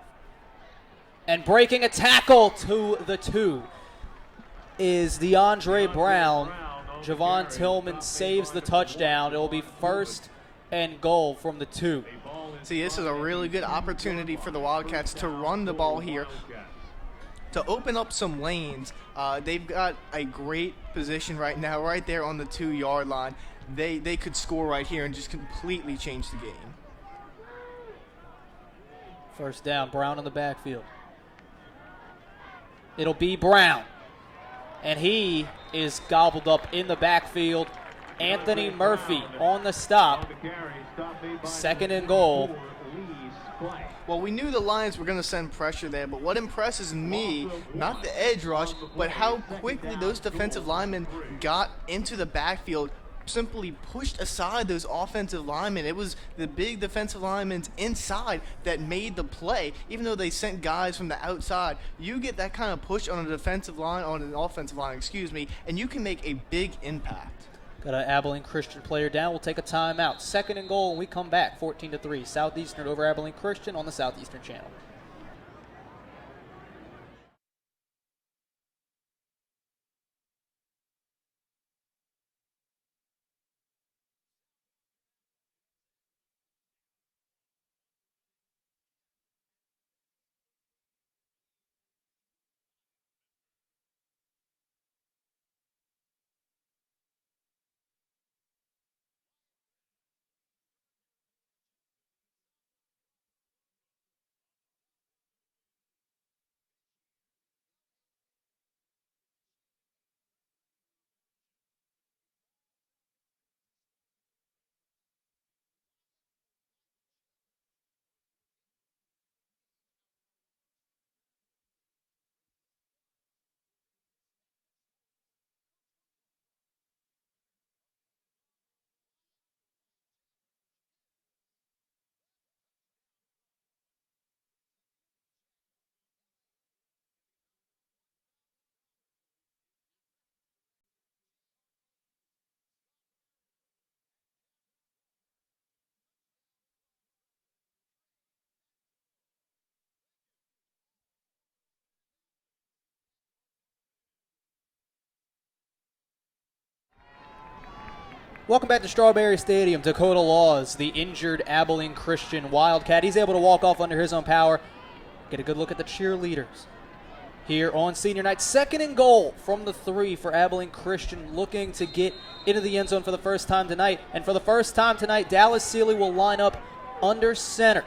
And breaking a tackle to the 2 is DeAndre Brown. Javon Tillman saves the touchdown. It will be first and goal from the 2. See, this is a really good opportunity for the Wildcats to run the ball here, to open up some lanes. They've got a great position right now, right there on the 2-yard line. They could score right here and just completely change the game. First down, Brown in the backfield. It'll be Brown. And he is gobbled up in the backfield. Anthony Murphy on the stop. Second and goal. Well, we knew the Lions were going to send pressure there, but what impresses me, not the edge rush, but how quickly those defensive linemen got into the backfield, simply pushed aside those offensive linemen. It was the big defensive linemen inside that made the play, even though they sent guys from the outside. You get that kind of push on a defensive line, on an offensive line, and you can make a big impact. Got an Abilene Christian player down. We'll take a timeout. Second and goal, and we come back 14-3. Southeastern over Abilene Christian on the Southeastern Channel. Welcome back to Strawberry Stadium. Dakota Laws, the injured Abilene Christian Wildcat. He's able to walk off under his own power. Get a good look at the cheerleaders here on senior night. Second and goal from the 3 for Abilene Christian, looking to get into the end zone for the first time tonight. And for the first time tonight, Dallas Sealy will line up under center.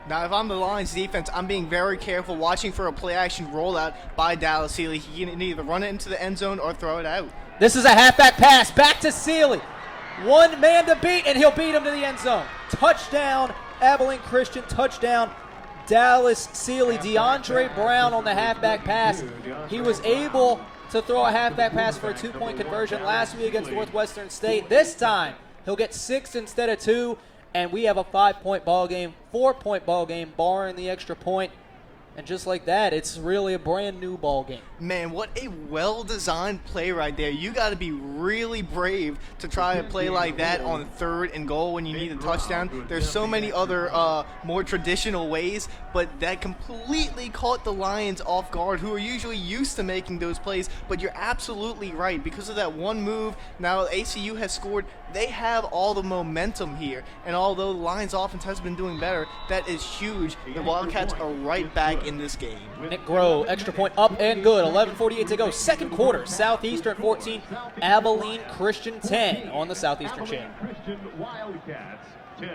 Now, if I'm the Lions defense, I'm being very careful, watching for a play-action rollout by Dallas Sealy. He can either run it into the end zone or throw it out. This is a halfback pass back to Sealy. One man to beat, and he'll beat him to the end zone. Touchdown, Abilene Christian. Touchdown, Dallas Sealy. DeAndre Brown on the halfback pass. He was able to throw a halfback pass for a 2-point conversion last week against Northwestern State. This time, he'll get 6 instead of 2, and we have a 5-point ball game, 4-point ball game, barring the extra point. And just like that, it's really a brand new ball game. Man, what a well-designed play right there. You got to be really brave to try a play like that on 3rd and goal when you need a touchdown. There's so many other more traditional ways, but that completely caught the Lions off guard, who are usually used to making those plays. But you're absolutely right. Because of that one move, now ACU has scored. They have all the momentum here. And although the Lions offense has been doing better, that is huge. The Wildcats are right back in this game. Nick Groh, extra point up and good. 11:48 to go. Second quarter. Southeastern 14, Abilene Christian 10 on the Southeastern channel. Christian Wildcats 10.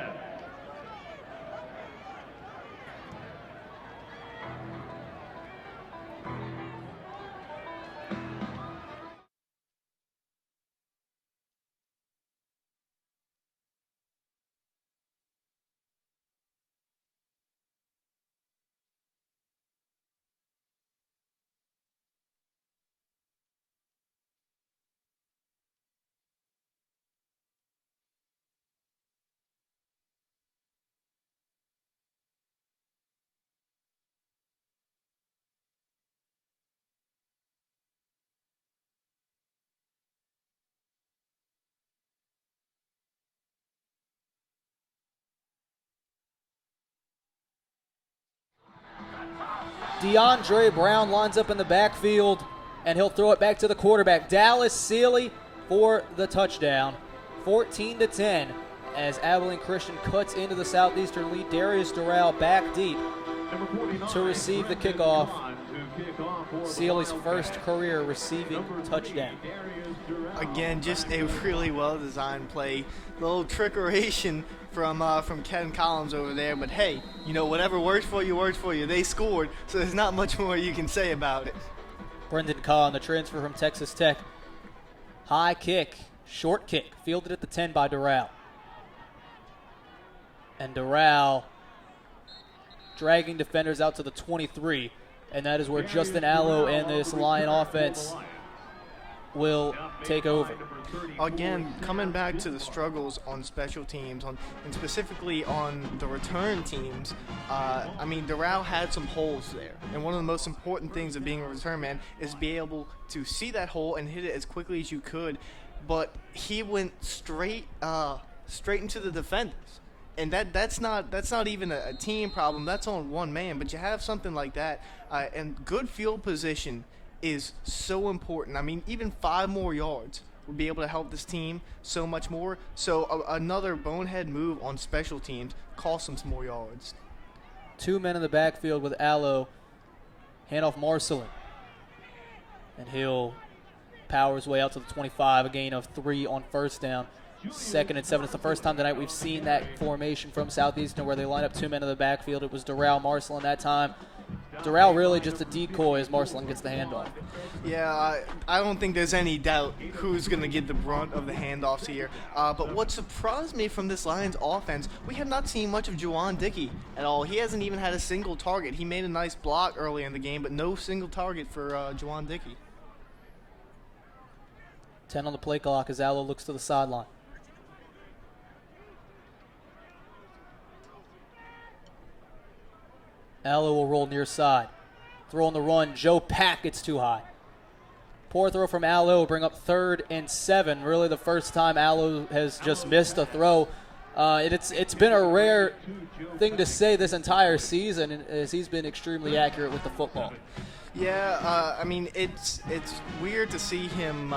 DeAndre Brown lines up in the backfield, and he'll throw it back to the quarterback, Dallas Sealy, for the touchdown. 14-10 as Abilene Christian cuts into the Southeastern lead. Darius Doral back deep to receive the kickoff. Sealy's first career receiving touchdown. Again, just a really well-designed play. Little trickeration from Ken Collins over there, but hey, you know, whatever works for you works for you. They scored, so there's not much more you can say about it. Brendan Kahn, the transfer from Texas Tech. High kick, short kick, fielded at the 10 by Doral. And Doral dragging defenders out to the 23, and that is where Justin Allo and this Lion offense will take over. Again, coming back to the struggles on special teams, and specifically on the return teams, I mean, Doral had some holes there. And one of the most important things of being a return man is be able to see that hole and hit it as quickly as you could. But he went straight into the defenders. And that's not even a team problem. That's on one man. But you have something like that, and good field position is so important. I mean, even 5 more yards would be able to help this team so much more. So another bonehead move on special teams costs them some more yards. 2 men in the backfield with Allo. Handoff Marcelin. And he'll power his way out to the 25, a gain of 3 on first down. 2nd and 7. It's the first time tonight we've seen that formation from Southeastern where they line up 2 men in the backfield. It was Doral Marcelin that time. Doral really just a decoy as Marcelin gets the handoff. Yeah, I don't think there's any doubt who's going to get the brunt of the handoffs here. But what surprised me from this Lions offense, we have not seen much of Juwan Dickey at all. He hasn't even had a single target. He made a nice block early in the game, but no single target for Juwan Dickey. 10 on the play clock as Allo looks to the sideline. Allo will roll near side. Throw on the run. Joe Pack gets too high. Poor throw from Allo. Bring up 3rd and 7. Really the first time Allo has just missed a throw. It's been a rare thing to say this entire season as he's been extremely accurate with the football. Yeah, I mean, it's weird to see him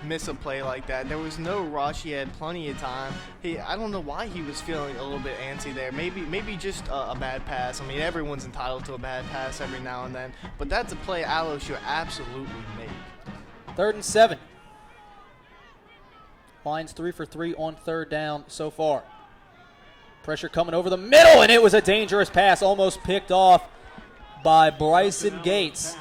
miss a play like that. There was no rush. He had plenty of time. I don't know why he was feeling a little bit antsy there. Maybe just a bad pass. I mean, everyone's entitled to a bad pass every now and then. But that's a play Allo should absolutely make. 3rd and 7. Lions 3 for 3 on 3rd down so far. Pressure coming over the middle, and it was a dangerous pass, almost picked off by Bryson Gates.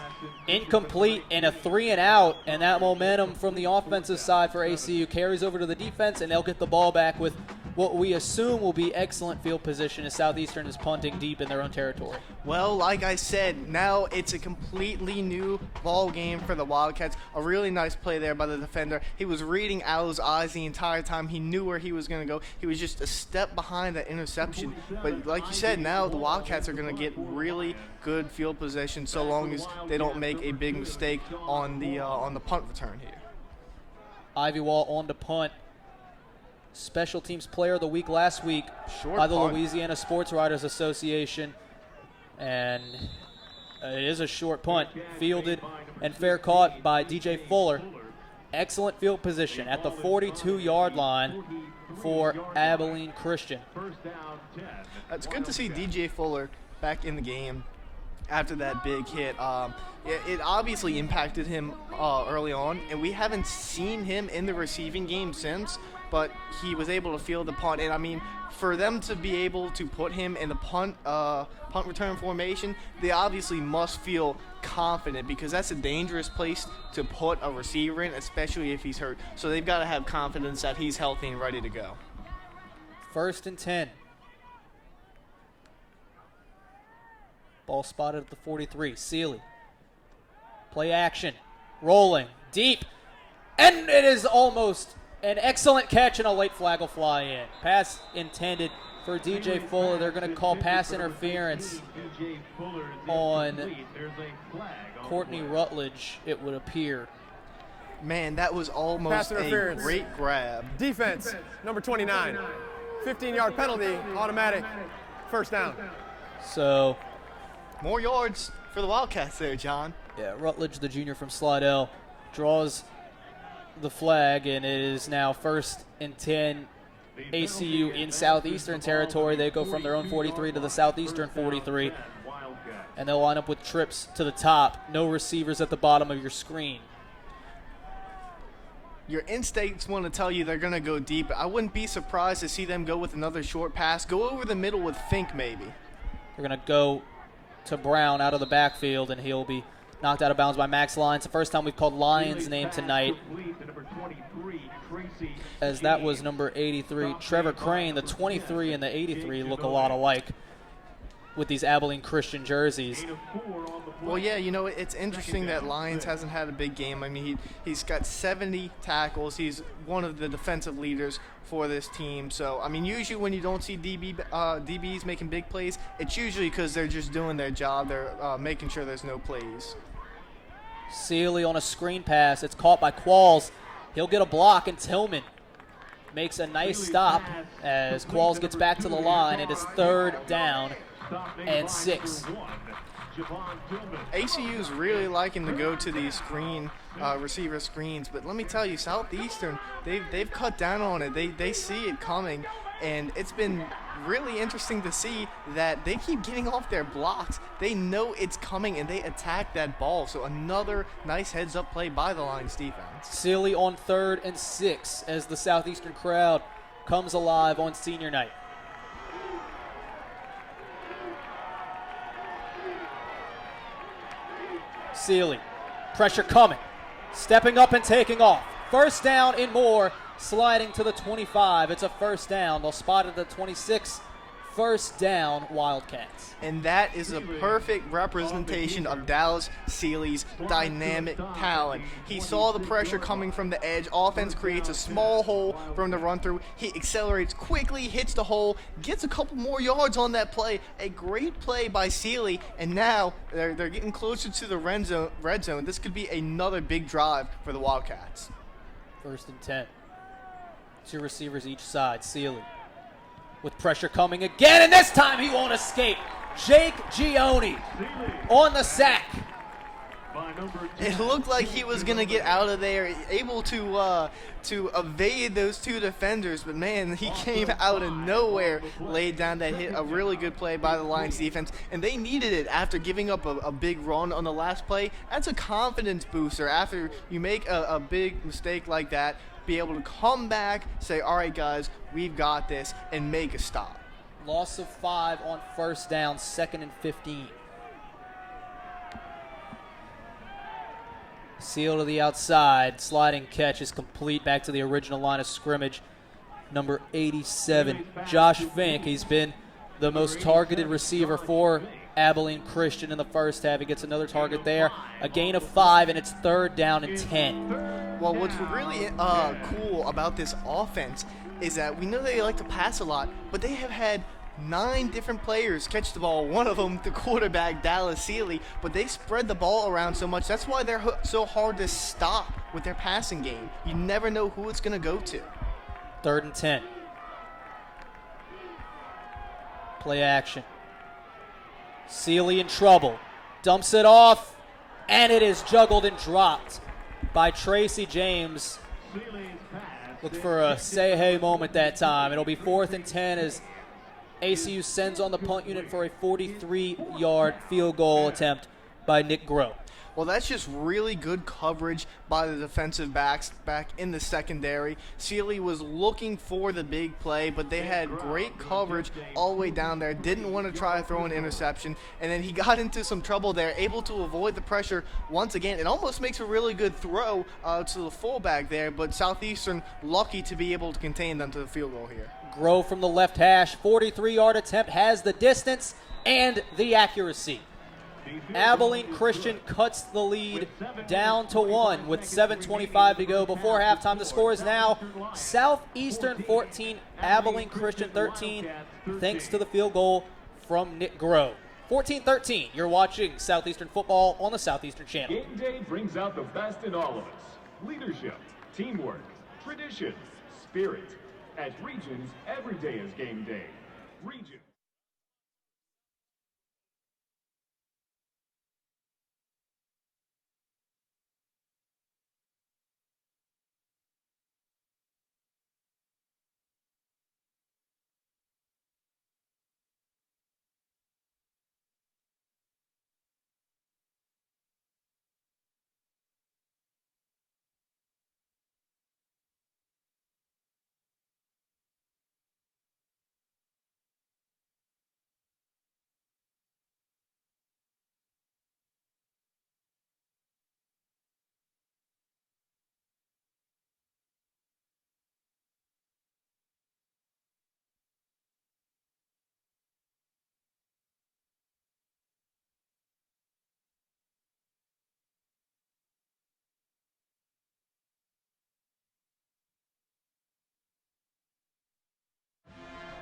Incomplete and a 3 and out, and that momentum from the offensive side for ACU carries over to the defense, and they'll get the ball back with what we assume will be excellent field position as Southeastern is punting deep in their own territory. Well, like I said, now it's a completely new ball game for the Wildcats. A really nice play there by the defender. He was reading Al's eyes the entire time. He knew where he was going to go. He was just a step behind that interception. But like you said, now the Wildcats are going to get really good field position so long as they don't make a big mistake on the punt return here. Ivy Wall on to punt. Special Teams Player of the Week last week Short by the punt. Louisiana Sports Writers Association. And it is a short punt, fielded and fair caught by DJ Fuller. Excellent field position at the 42-yard line for Abilene Christian. It's good to see DJ Fuller back in the game after that big hit. It obviously impacted him early on, and we haven't seen him in the receiving game since, but he was able to field the punt. And, I mean, for them to be able to put him in the punt return formation, they obviously must feel confident because that's a dangerous place to put a receiver in, especially if he's hurt. So they've got to have confidence that he's healthy and ready to go. 1st and 10. Ball spotted at the 43. Sealy. Play action. Rolling. Deep. And it is almost an excellent catch, and a late flag will fly in. Pass intended for DJ Fuller. They're going to call pass interference on Courtney Rutledge, it would appear. Man, that was almost a great grab. Defense, number 29. 15-yard penalty, automatic, first down. So, More yards for the Wildcats there, John. yeah, Rutledge, the junior from Slidell, draws the flag, and it is now 1st and 10. ACU in Southeastern territory. They go from their own 43 to the Southeastern 43, and they'll line up with trips to the top. No receivers at the bottom of your screen. Your instincts want to tell you they're going to go deep. I wouldn't be surprised to see them go with another short pass. Go over the middle with Fink, maybe. They're going to go to Brown out of the backfield, and he'll be knocked out of bounds by Max Lyons. The first time we've called Lyons' name tonight, as that was number 83. Trevor Crane, the 23 and the 83 look a lot alike with these Abilene Christian jerseys. Well, yeah, you know, it's interesting that Lyons hasn't had a big game. I mean, he's got 70 tackles. He's one of the defensive leaders for this team. So, I mean, usually when you don't see DBs making big plays, it's usually because they're just doing their job. They're making sure there's no plays. Sealy on a screen pass. It's caught by Qualls. He'll get a block, and Tillman makes a nice stop as Qualls gets back to the line. It is 3rd down and 6. ACU's really liking to go to these receiver screens, but let me tell you, Southeastern, they've cut down on it. They see it coming, and it's been really interesting to see that they keep getting off their blocks. They know it's coming, and they attack that ball. So another nice heads-up play by the Lions defense. Sealy on 3rd and 6 as the Southeastern crowd comes alive on senior night. Sealy, pressure coming, stepping up and taking off. 1st down and more, sliding to the 25. It's a 1st down. They'll spot it at the 26. 1st down, Wildcats. And that is a perfect representation of Dallas Sealy's dynamic talent. He saw the pressure coming from the edge. Offense creates a small hole from the run through. He accelerates quickly, hits the hole, gets a couple more yards on that play. A great play by Sealy, and now they're getting closer to the red zone. This could be another big drive for the Wildcats. 1st and 10. 2 receivers each side. Sealy with pressure coming again, and this time he won't escape. Jake Gioni on the sack. It looked like he was going to get out of there, able to evade those 2 defenders, but man, he came out of nowhere, laid down that hit. A really good play by the Lions defense, and they needed it after giving up a big run on the last play. That's a confidence booster. After you make a big mistake like that, be able to come back, say, all right, guys, we've got this, and make a stop. Loss of 5 on 1st down, 2nd and 15. Seal to the outside. Sliding catch is complete back to the original line of scrimmage. number 87, Josh Fink. He's been the most targeted receiver for Abilene Christian in the first half. He gets another target there, a gain of 5, and it's 3rd down and 10. Well, what's really cool about this offense is that we know they like to pass a lot, but they have had 9 different players catch the ball. One of them, the quarterback, Dallas Sealy, but they spread the ball around so much. That's why they're so hard to stop with their passing game. You never know who it's going to go to. 3rd and 10. Play action. Sealy in trouble. Dumps it off, and it is juggled and dropped by Tracy James. Looked for a say-hey moment that time. It'll be 4th and 10 as ACU sends on the punt unit for a 43-yard field goal attempt by Nick Groh. Well, that's just really good coverage by the defensive backs back in the secondary. Sealy was looking for the big play, but they had great coverage all the way down there. Didn't want to try to throw an interception, and then he got into some trouble there, able to avoid the pressure once again. It almost makes a really good throw to the fullback there, but Southeastern lucky to be able to contain them to the field goal here. Groh from the left hash, 43-yard attempt, has the distance and the accuracy. Abilene Christian cuts the lead down to 1 with 7:25 to go before halftime. The score is now Southeastern 14, Abilene Christian 13, thanks to the field goal from Nick Groh. 14-13, you're watching Southeastern football on the Southeastern Channel. Game day brings out the best in all of us. Leadership, teamwork, tradition, spirit. At Regions, every day is game day. Regions.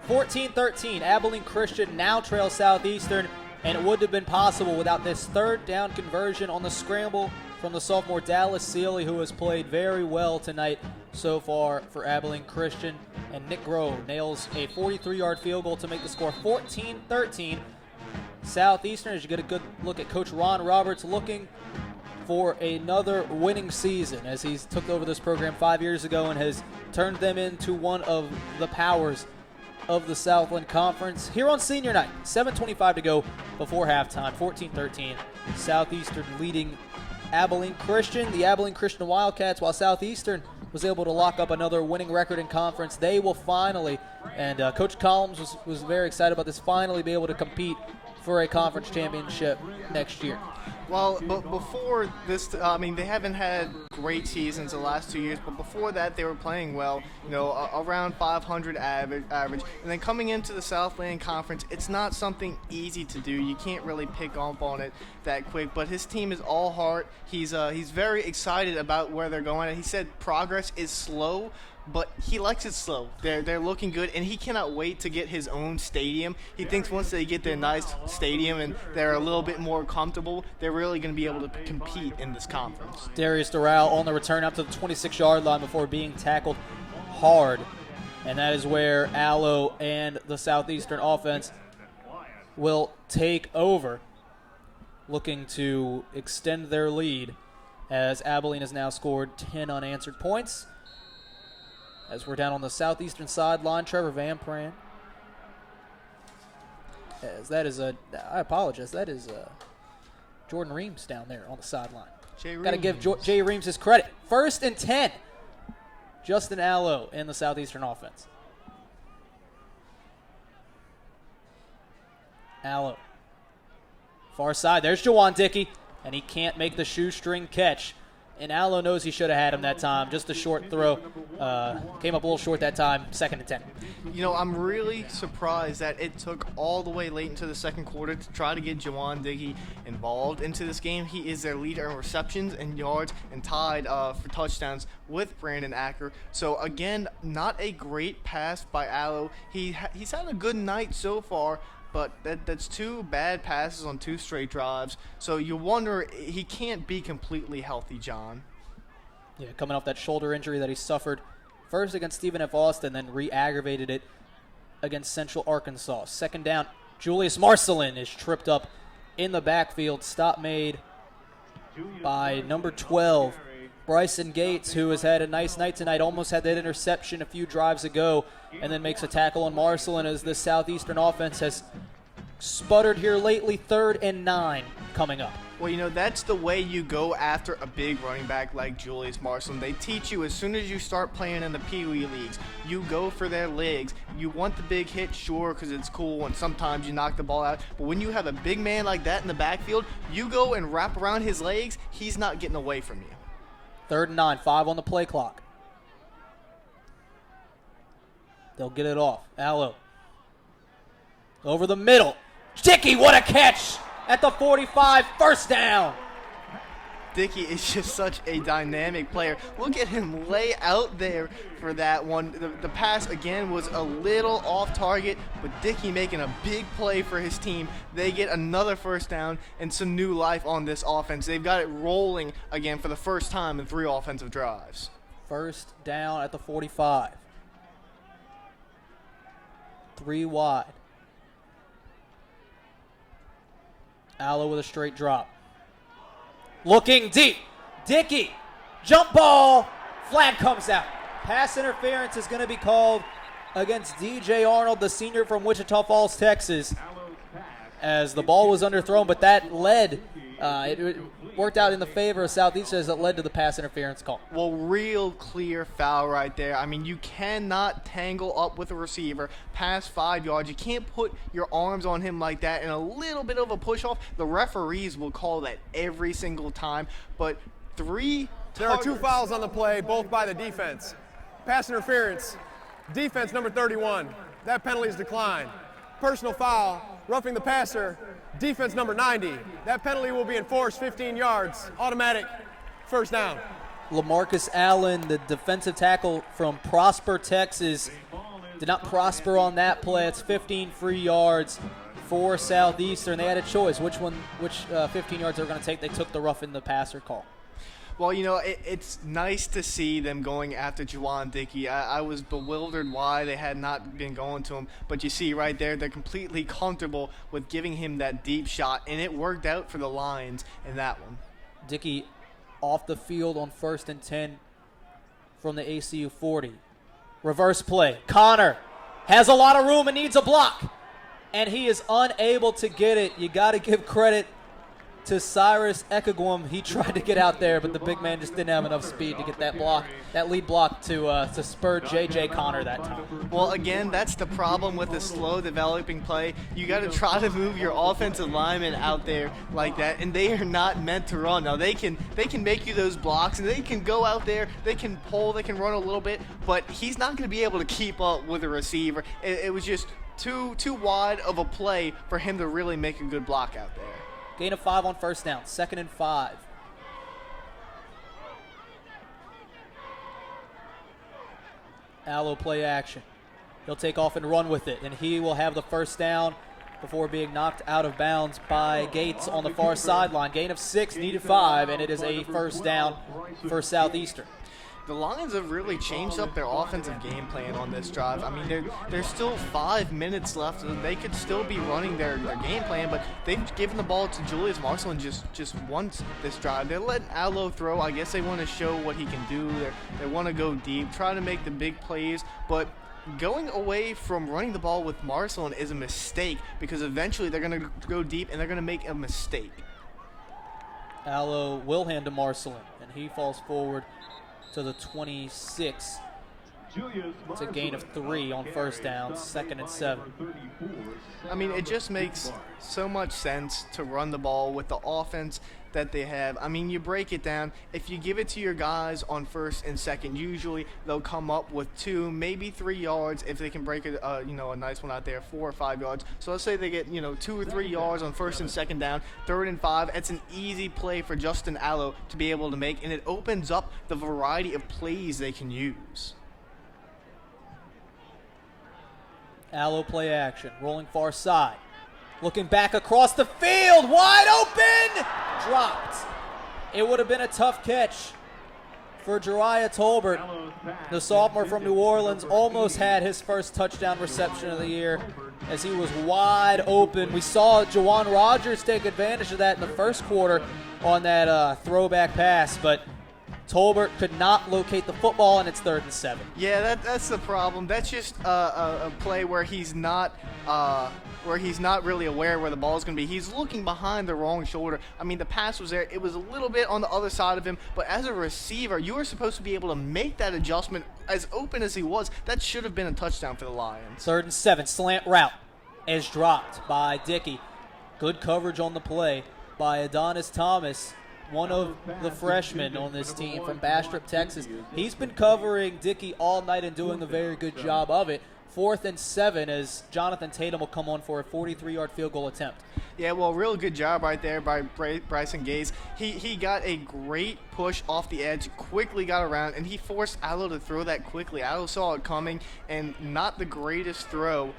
(14-13), Abilene Christian now trails Southeastern, and it wouldn't have been possible without this 3rd down conversion on the scramble from the sophomore Dallas Sealy, who has played very well tonight so far for Abilene Christian. And Nick Groh nails a 43-yard field goal to make the score 14-13. Southeastern, as you get a good look at Coach Ron Roberts, looking for another winning season as he's took over this program 5 years ago and has turned them into one of the powers of the Southland Conference. Here on senior night, 7:25 to go before halftime, 14-13. Southeastern leading Abilene Christian. The Abilene Christian Wildcats, while Southeastern was able to lock up another winning record in conference, they will finally, and Coach Collins was very excited about this, finally be able to compete for a conference championship next year. Well, but before this, they haven't had great seasons the last 2 years, but before that they were playing well, around 500 average. And then coming into the Southland Conference, it's not something easy to do. You can't really pick up on it that quick, but his team is all heart. He's very excited about where they're going. He said progress is slow, but he likes it slow. They're looking good, and he cannot wait to get his own stadium. He thinks once they get their nice stadium and they're a little bit more comfortable, they're really going to be able to compete in this conference. Darius Doral on the return up to the 26-yard line before being tackled hard, and that is where Allo and the Southeastern offense will take over, looking to extend their lead as Abilene has now scored 10 unanswered points. As we're down on the Southeastern sideline, Trevor Van Pran. As that is I apologize, that is Jordan Reams down there on the sideline. Got to give Jay Reams his credit. 1st and 10. Justin Allo in the Southeastern offense. Allo. Far side, there's Jawan Dickey, and he can't make the shoestring catch And Allo knows he should have had him that time. Just a short throw. Came up a little short that time, 2nd and 10. You know, I'm really surprised that it took all the way late into the second quarter to try to get Juwan Dickey involved into this game. He is their leader in receptions and yards and tied for touchdowns with Brandon Acker. So, again, not a great pass by Allo. He's had a good night so far, but that's 2 bad passes on 2 straight drives. So you wonder, he can't be completely healthy, John. Yeah, coming off that shoulder injury that he suffered first against Stephen F. Austin, then re-aggravated it against Central Arkansas. 2nd down, Julius Marcelin is tripped up in the backfield. Stop made by number 12, Bryson Gates, who has had a nice night tonight. Almost had that interception a few drives ago, and then makes a tackle on Marcelin as the Southeastern offense has sputtered here lately. 3rd and 9 coming up. Well, you know, that's the way you go after a big running back like Julius Marcelin. They teach you as soon as you start playing in the Pee Wee leagues, you go for their legs. You want the big hit, sure, because it's cool, and sometimes you knock the ball out. But when you have a big man like that in the backfield, you go and wrap around his legs, he's not getting away from you. 3rd and 9, 5 on the play clock. They'll get it off. Allo. Over the middle. Dickey, what a catch at the 45, 1st down. Dickey is just such a dynamic player. Look at him lay out there for that one. The pass, again, was a little off target, but Dickey making a big play for his team. They get another 1st down and some new life on this offense. They've got it rolling again for the first time in 3 offensive drives. 1st down at the 45. 3 wide. Allo with a straight drop. Looking deep. Dickey. Jump ball. Flag comes out. Pass interference is going to be called against DJ Arnold, the senior from Wichita Falls, Texas, as the ball was underthrown, but that led, it worked out in the favor of Southeastern as it led to the pass interference call. Well, real clear foul right there. I mean, you cannot tangle up with a receiver past 5 yards. You can't put your arms on him like that and a little bit of a push-off. The referees will call that every single time, but 3 There are 2 fouls on the play, both by the defense. Pass interference, defense number 31. That penalty is declined. Personal foul, roughing the passer, defense number 90. That penalty will be enforced 15 yards, automatic, 1st down. LaMarcus Allen, the defensive tackle from Prosper, Texas, did not prosper on that play. It's 15 free yards for Southeastern. They had a choice which 15 yards they were going to take. They took the roughing the passer call. Well, you know, it's nice to see them going after Juwan Dickey. I was bewildered why they had not been going to him. But you see right there, they're completely comfortable with giving him that deep shot, and it worked out for the Lions in that one. Dickey off the field on 1st and 10 from the ACU 40. Reverse play. Connor has a lot of room and needs a block, and he is unable to get it. You got to give credit to Cyrus Ekagwum. He tried to get out there, but the big man just didn't have enough speed to get that block, that lead block to spur J.J. Connor that time. Well, again, that's the problem with a slow developing play. You got to try to move your offensive linemen out there like that, and they are not meant to run. Now, they can make you those blocks, and they can go out there, they can pull, they can run a little bit, but he's not going to be able to keep up with a receiver. It was just too wide of a play for him to really make a good block out there. Gain of 5 on 1st down, 2nd and 5. Allo play action. He'll take off and run with it, and he will have the 1st down before being knocked out of bounds by Gates on the far sideline. Gain of 6, needed 5, and it is a 1st down for Southeastern. The Lions have really changed up their offensive game plan on this drive. I mean, there's still 5 minutes left. They could still be running their game plan, but they've given the ball to Julius Marcelin just once this drive. They're letting Allo throw. I guess they want to show what he can do. They want to go deep, try to make the big plays, but going away from running the ball with Marcelin is a mistake because eventually they're going to go deep and they're going to make a mistake. Allo will hand to Marcelin, and he falls forward to the 26. It's a gain of 3 on first down, 2nd and 7. I mean, it just makes so much sense to run the ball with the offense that they have. I mean, you break it down. If you give it to your guys on 1st and 2nd, usually they'll come up with 2, maybe 3 yards if they can break it, a nice one out there, 4 or 5 yards. So let's say they get 2 or 3 yards on 1st and 2nd down, 3rd and 5. It's an easy play for Justin Allo to be able to make, and it opens up the variety of plays they can use. Allo play action, rolling far side. Looking back across the field, wide open! Dropped. It would have been a tough catch for Jariah Tolbert. The sophomore from New Orleans almost had his first touchdown reception of the year as he was wide open. We saw Jawan Rogers take advantage of that in the first quarter on that throwback pass, but Tolbert could not locate the football, and it's 3rd and 7. Yeah, that's the problem. That's just a play where he's not really aware where the ball is going to be. He's looking behind the wrong shoulder. I mean, the pass was there. It was a little bit on the other side of him, but as a receiver, you were supposed to be able to make that adjustment as open as he was. That should have been a touchdown for the Lions. 3rd and 7, slant route is dropped by Dickey. Good coverage on the play by Adonis Thomas, one of the freshmen on this team from Bastrop, Texas. He's been covering Dickey all night and doing a very good job of it. 4th and 7 as Jonathan Tatum will come on for a 43-yard field goal attempt. Yeah, well, real good job right there by Bryson Gaze. He got a great push off the edge, quickly got around, and he forced Allo to throw that quickly. Allo saw it coming, and not the greatest throw.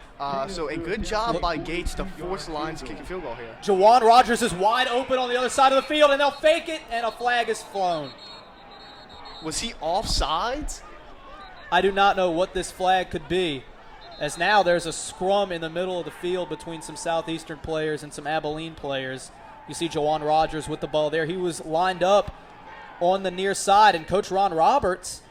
So a good job by Gates to force the Lions to kick a field goal here. Jawan Rogers is wide open on the other side of the field, and they'll fake it, and a flag is flown. Was he offsides? I do not know what this flag could be, as now there's a scrum in the middle of the field between some Southeastern players and some Abilene players. You see Jawan Rogers with the ball there. He was lined up on the near side, and Coach Ron Roberts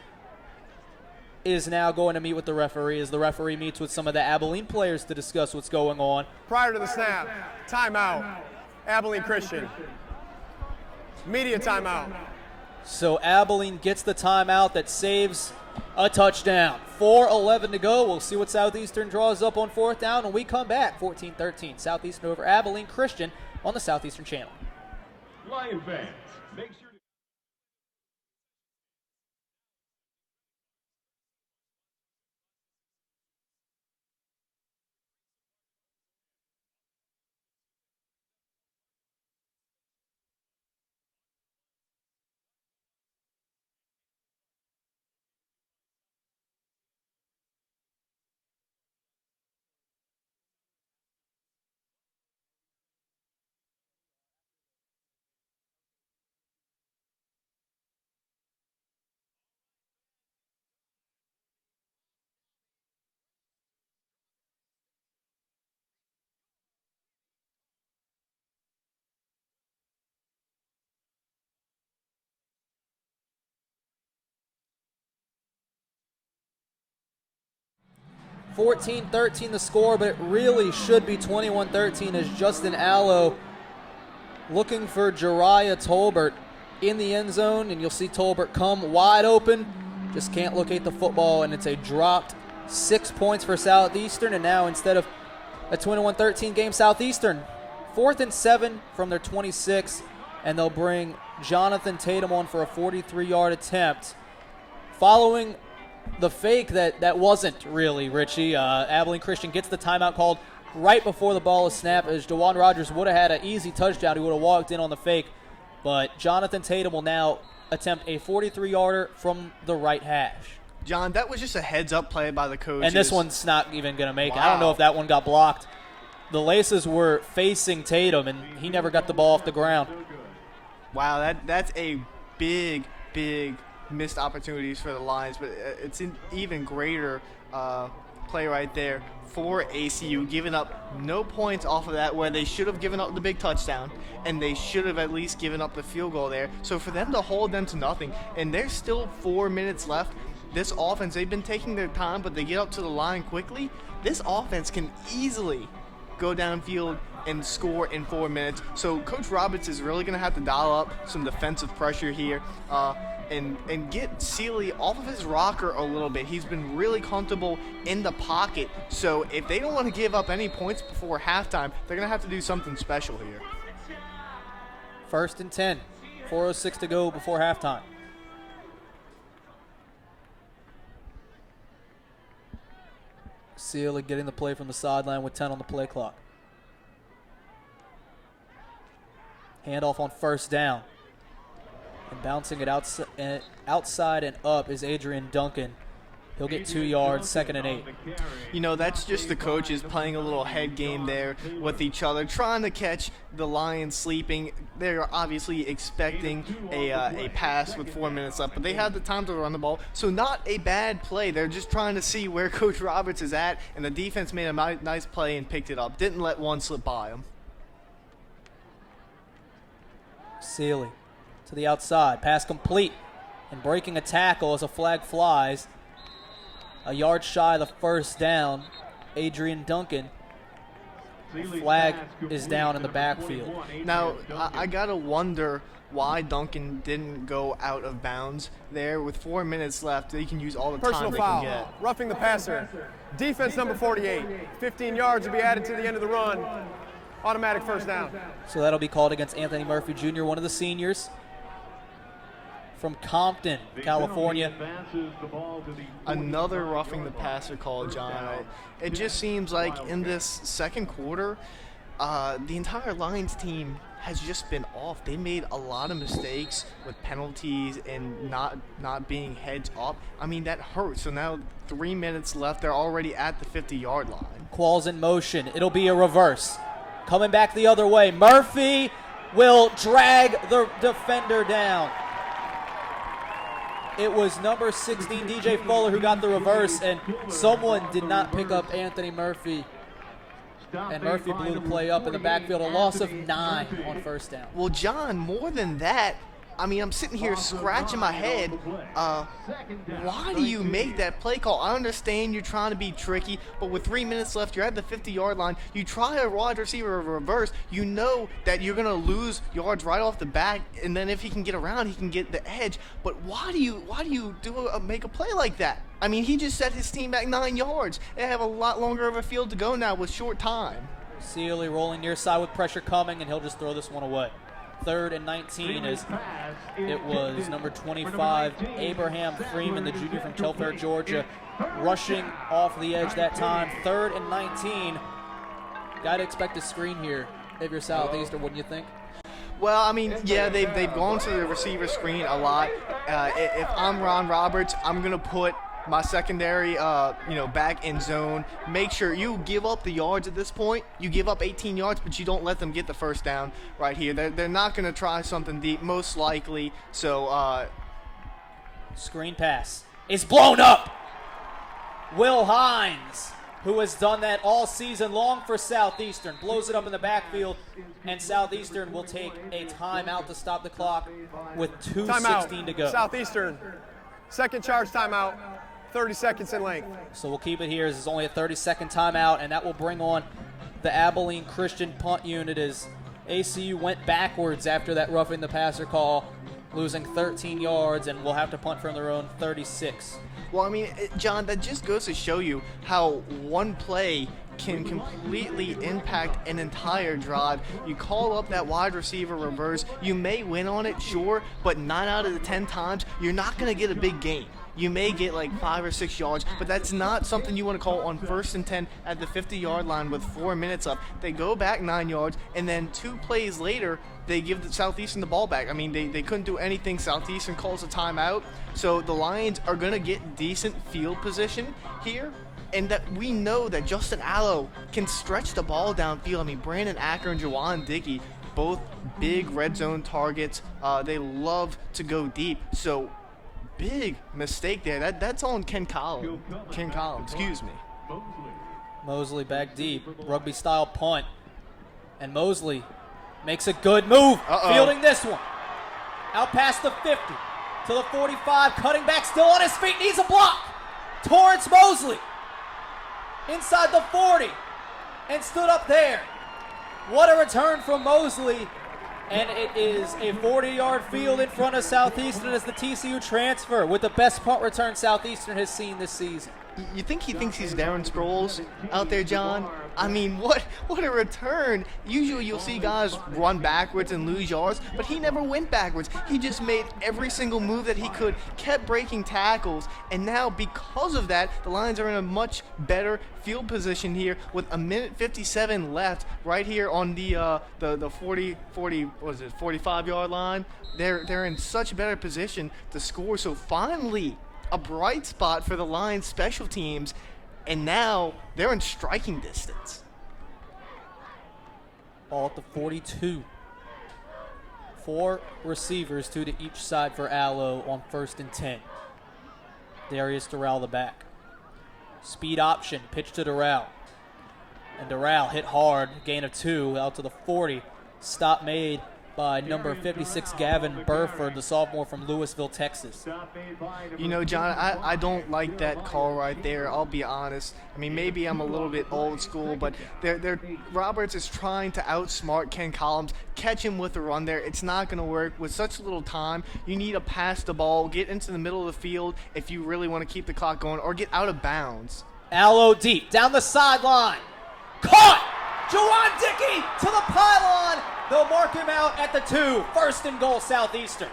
is now going to meet with the referee as the referee meets with some of the Abilene players to discuss what's going on. Prior to the snap, timeout, Abilene Christian. Media timeout. So Abilene gets the timeout that saves a touchdown. 4:11 to go. We'll see what Southeastern draws up on 4th down when we come back. 14-13. Southeastern over Abilene Christian on the Southeastern Channel. Lion fans, make sure to... (14-13) the score, but it really should be 21-13 as Justin Allo looking for Jariah Tolbert in the end zone, and you'll see Tolbert come wide open, just can't locate the football, and it's a dropped 6 points for Southeastern, and now instead of a 21-13 game, Southeastern 4th and 7 from their 26, and they'll bring Jonathan Tatum on for a 43-yard attempt. Following the fake that wasn't really, Richie, Abilene Christian gets the timeout called right before the ball is snapped, as Jawan Rogers would have had an easy touchdown. He would have walked in on the fake, but Jonathan Tatum will now attempt a 43-yarder from the right hash. John, that was just a heads-up play by the coaches. And this one's not even going to make it. Wow. I don't know if that one got blocked. The laces were facing Tatum, and he never got the ball off the ground. Wow, that's a big missed opportunities for the Lions, but it's an even greater play right there for ACU, giving up no points off of that, where they should have given up the big touchdown, and they should have at least given up the field goal there. So for them to hold them to nothing, and there's still 4 minutes left, this offense, they've been taking their time, but they get up to the line quickly. This offense can easily go downfield and score in 4 minutes. So Coach Roberts is really going to have to dial up some defensive pressure here and get Sealy off of his rocker a little bit. He's been really comfortable in the pocket. So if they don't want to give up any points before halftime, they're going to have to do something special here. 1st and 10, 4:06 to go before halftime. Sealy getting the play from the sideline with 10 on the play clock. Handoff on 1st down. And bouncing it outside and up is Adrian Duncan. He'll get 2 yards, 2nd and 8. You know, that's just the coaches playing a little head game there with each other, trying to catch the Lions sleeping. They're obviously expecting a pass with 4 minutes left, but they have the time to run the ball. So not a bad play. They're just trying to see where Coach Roberts is at, and the defense made a nice play and picked it up. Didn't let one slip by them. Sealy to the outside. Pass complete. And breaking a tackle as a flag flies. A yard shy of the 1st down, Adrian Duncan. Flag is down in the backfield. Now, I got to wonder why Duncan didn't go out of bounds there. With 4 minutes left, they can use all the Personal time they foul, can get. roughing the passer. Defense number 48. 15 yards will be added to the end of the run. Automatic 1st down. So that'll be called against Anthony Murphy Jr., one of the seniors from Compton, California. Another roughing the passer call, John. It just seems like in this second quarter, the entire Lions team has just been off. They made a lot of mistakes with penalties and not being heads up. I mean, that hurts. So now 3 minutes left. They're already at the 50-yard line. Qualls in motion. It'll be a reverse. Coming back the other way. Murphy will drag the defender down. It was number 16, DJ Fuller, who got the reverse, and someone did not pick up Anthony Murphy. And Murphy blew the play up in the backfield, a loss of 9 on 1st down. Well, John, more than that, I mean, I'm sitting here scratching my head. Why do you make that play call? I understand you're trying to be tricky, but with 3 minutes left, you're at the 50-yard line. You try a wide receiver reverse. You know that you're going to lose yards right off the bat, and then if he can get around, he can get the edge. But why do you make a play like that? I mean, he just set his team back 9 yards. They have a lot longer of a field to go now with short time. Sealy rolling near side with pressure coming, and he'll just throw this one away. 3rd and 19 as it was number 25, Abraham Freeman, the junior from Telfair, Georgia, rushing off the edge that time. 3rd and 19. Got to expect a screen here if you're Southeastern, wouldn't you think? Well, I mean, yeah, they've gone to the receiver screen a lot. If I'm Ron Roberts, I'm going to put my secondary, back in zone. Make sure you give up the yards at this point. You give up 18 yards, but you don't let them get the 1st down right here. They're not going to try something deep, most likely. So, screen pass is blown up. Will Hines, who has done that all season long for Southeastern, blows it up in the backfield, and Southeastern will take a timeout to stop the clock with 2:16 to go. Southeastern, second charge timeout. 30 seconds in length. So we'll keep it here as it's only a 30-second timeout, and that will bring on the Abilene Christian punt unit as ACU went backwards after that roughing the passer call, losing 13 yards, and will have to punt from their own 36. Well, I mean, John, that just goes to show you how one play can completely impact an entire drive. You call up that wide receiver reverse, you may win on it, sure, but 9 out of the 10 times, you're not going to get a big gain. You may get like 5 or 6 yards, but that's not something you want to call on 1st and 10 at the 50-yard line with 4 minutes left. They go back 9 yards, and then 2 plays later, they give the Southeastern the ball back. I mean, they couldn't do anything. Southeastern calls a timeout. So the Lions are going to get decent field position here, and that we know that Justin Allo can stretch the ball downfield. I mean, Brandon Acker and Jawan Dickey, both big red zone targets. They love to go deep. So big mistake there. That's on Ken Collins. Excuse me. Mosley back deep, rugby-style punt. And Mosley makes a good move, fielding this one. Out past the 50 to the 45, cutting back, still on his feet, needs a block. Torrance Mosley inside the 40 and stood up there. What a return from Mosley. And it is a 40-yard field in front of Southeastern as the TCU transfer with the best punt return Southeastern has seen this season. You think he thinks he's Darren Sproles out there, John? I mean, what a return. Usually you'll see guys run backwards and lose yards, but he never went backwards. He just made every single move that he could, kept breaking tackles, and now because of that, the Lions are in a much better field position here with 1:57 left right here on the 45-yard line. They're in such a better position to score, so finally a bright spot for the Lions special teams, and now they're in striking distance. Ball at the 42. 4 receivers, 2 to each side for Allo on 1st and 10. Darius Doral the back. Speed option, pitch to Doral. And Doral hit hard, gain of 2 out to the 40. Stop made by number 56, Gavin Burford, the sophomore from Louisville, Texas. You know, John, I don't like that call right there. I'll be honest. I mean, maybe I'm a little bit old school, but Roberts is trying to outsmart Ken Collins, catch him with a run there. It's not going to work with such little time. You need to pass the ball, get into the middle of the field if you really want to keep the clock going, or get out of bounds. Allo deep, down the sideline. Caught! Juwan Dickey to the pylon. They'll mark him out at the 2. 1st and goal, Southeastern.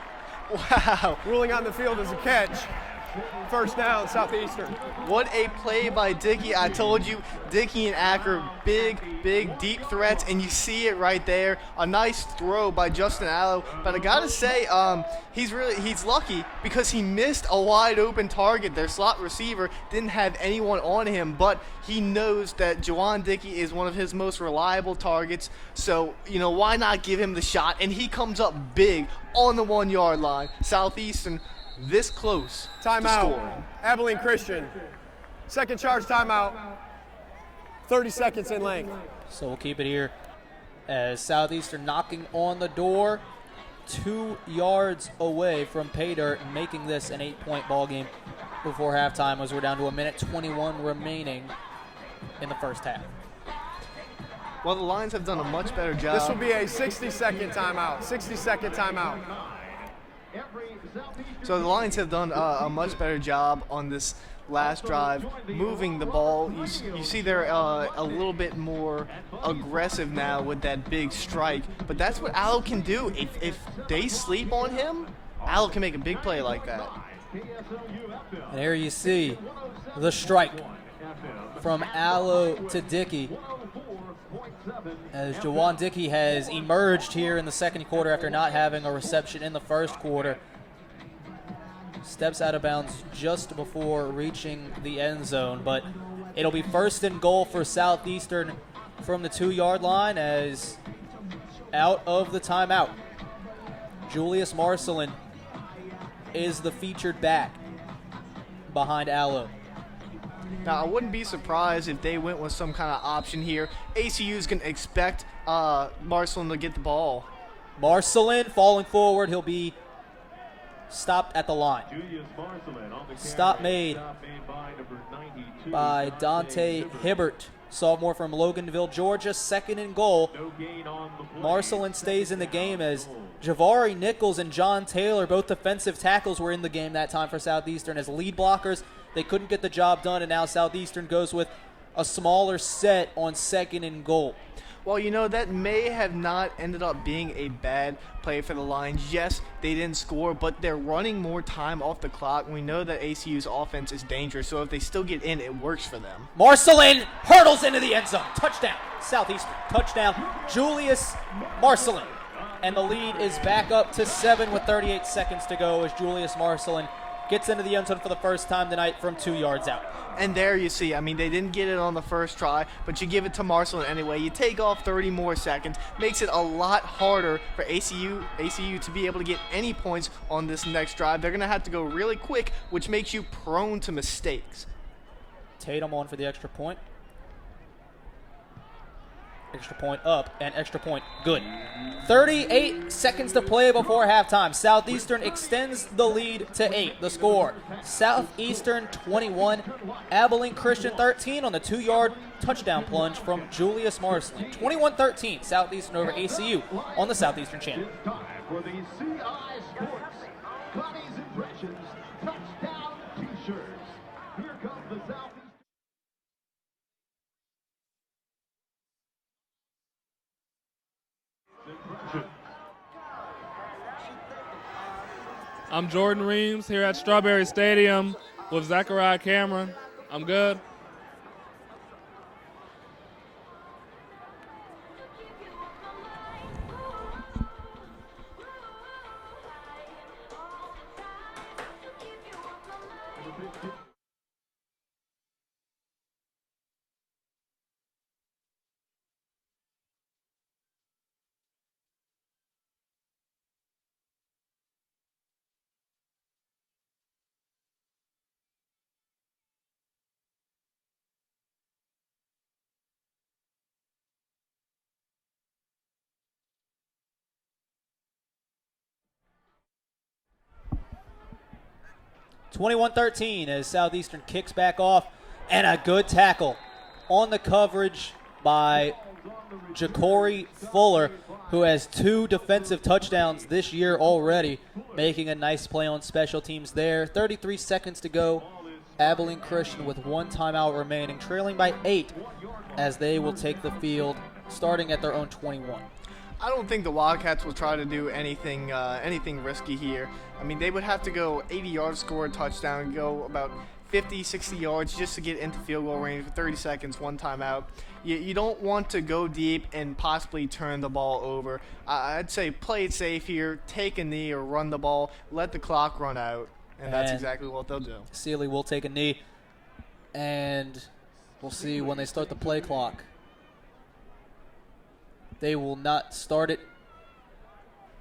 Wow. Ruling on the field as a catch. First down, Southeastern. What a play by Dickey. I told you, Dickey and Acker, big, deep threats, and you see it right there. A nice throw by Justin Allo, but I gotta say, he's lucky because he missed a wide open target. Their slot receiver didn't have anyone on him, but he knows that Juwan Dickey is one of his most reliable targets, so, why not give him the shot? And he comes up big on the 1-yard line. Southeastern this close Timeout. to scoring. Abilene Christian. Second charge timeout. 30 seconds in length. So we'll keep it here as Southeastern knocking on the door 2 yards away from pay dirt and making this an 8-point ball game before halftime as we're down to 1:21 remaining in the first half. Well, the Lions have done a much better job. This will be a 60-second timeout. 60-second timeout. So the Lions have done a much better job on this last drive, moving the ball. You see they're a little bit more aggressive now with that big strike, but that's what Allo can do. If they sleep on him, Allo can make a big play like that. And here you see the strike from Allo to Dickey as Juwan Dickey has emerged here in the second quarter after not having a reception in the first quarter. Steps out of bounds just before reaching the end zone, but it'll be 1st and goal for Southeastern from the 2-yard line as out of the timeout. Julius Marcelin is the featured back behind Allo. Now, I wouldn't be surprised if they went with some kind of option here. ACU's going to expect Marcelin to get the ball. Marcelin falling forward. He'll be stopped at the line. Stop made by Dante Hibbert, sophomore from Loganville, Georgia. 2nd and goal. Marcelin stays in the game as Javari Nichols and John Taylor, both defensive tackles, were in the game that time for Southeastern as lead blockers. They couldn't get the job done, and now Southeastern goes with a smaller set on 2nd and goal. Well, that may have not ended up being a bad play for the Lions. Yes, they didn't score, but they're running more time off the clock. We know that ACU's offense is dangerous, so if they still get in, it works for them. Marcelin hurdles into the end zone. Touchdown, Southeastern. Touchdown, Julius Marcelin. And the lead is back up to 7 with 38 seconds to go as Julius Marcelin gets into the end zone for the first time tonight from 2 yards out. And there you see, they didn't get it on the first try, but you give it to Marcelin anyway. You take off 30 more seconds. Makes it a lot harder for ACU to be able to get any points on this next drive. They're going to have to go really quick, which makes you prone to mistakes. Tatum on for the extra point. Extra point up and extra point good. 38 seconds to play before halftime. Southeastern extends the lead to 8. The score, Southeastern 21, Abilene Christian 13 on the 2-yard touchdown plunge from Julius Marston. 21-13, Southeastern over ACU on the Southeastern Channel. Time for the CI Sports Connie's Impressions touchdown T-shirts. Here comes the Southeastern. I'm Jordan Reams here at Strawberry Stadium with Zachariah Cameron. I'm good. (21-13) as Southeastern kicks back off, and a good tackle on the coverage by Ja'Cory Fuller, who has 2 defensive touchdowns this year already, making a nice play on special teams there. 33 seconds to go. Abilene Christian with 1 timeout remaining, trailing by 8 as they will take the field starting at their own 21. I don't think the Wildcats will try to do anything risky here. I mean, they would have to go 80 yards, score a touchdown, go about 50, 60 yards just to get into field goal range for 30 seconds, 1 timeout. You don't want to go deep and possibly turn the ball over. I'd say play it safe here, take a knee or run the ball, let the clock run out, and that's exactly what they'll do. Sealy will take a knee, and we'll see when they start the play clock. They will not start it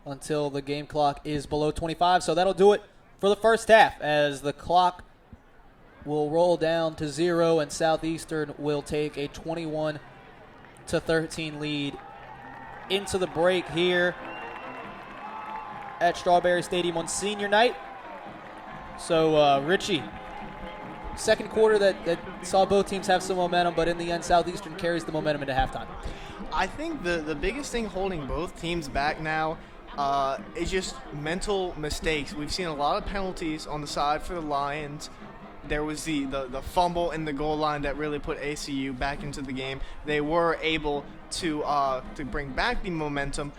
until the game clock is below 25. So that'll do it for the first half as the clock will roll down to 0 and Southeastern will take a 21-13 lead into the break here at Strawberry Stadium on senior night. So, Richie, second quarter that saw both teams have some momentum, but in the end, Southeastern carries the momentum into halftime. I think the biggest thing holding both teams back now is just mental mistakes. We've seen a lot of penalties on the side for the Lions. There was the fumble in the goal line that really put ACU back into the game. They were able to bring back the momentum,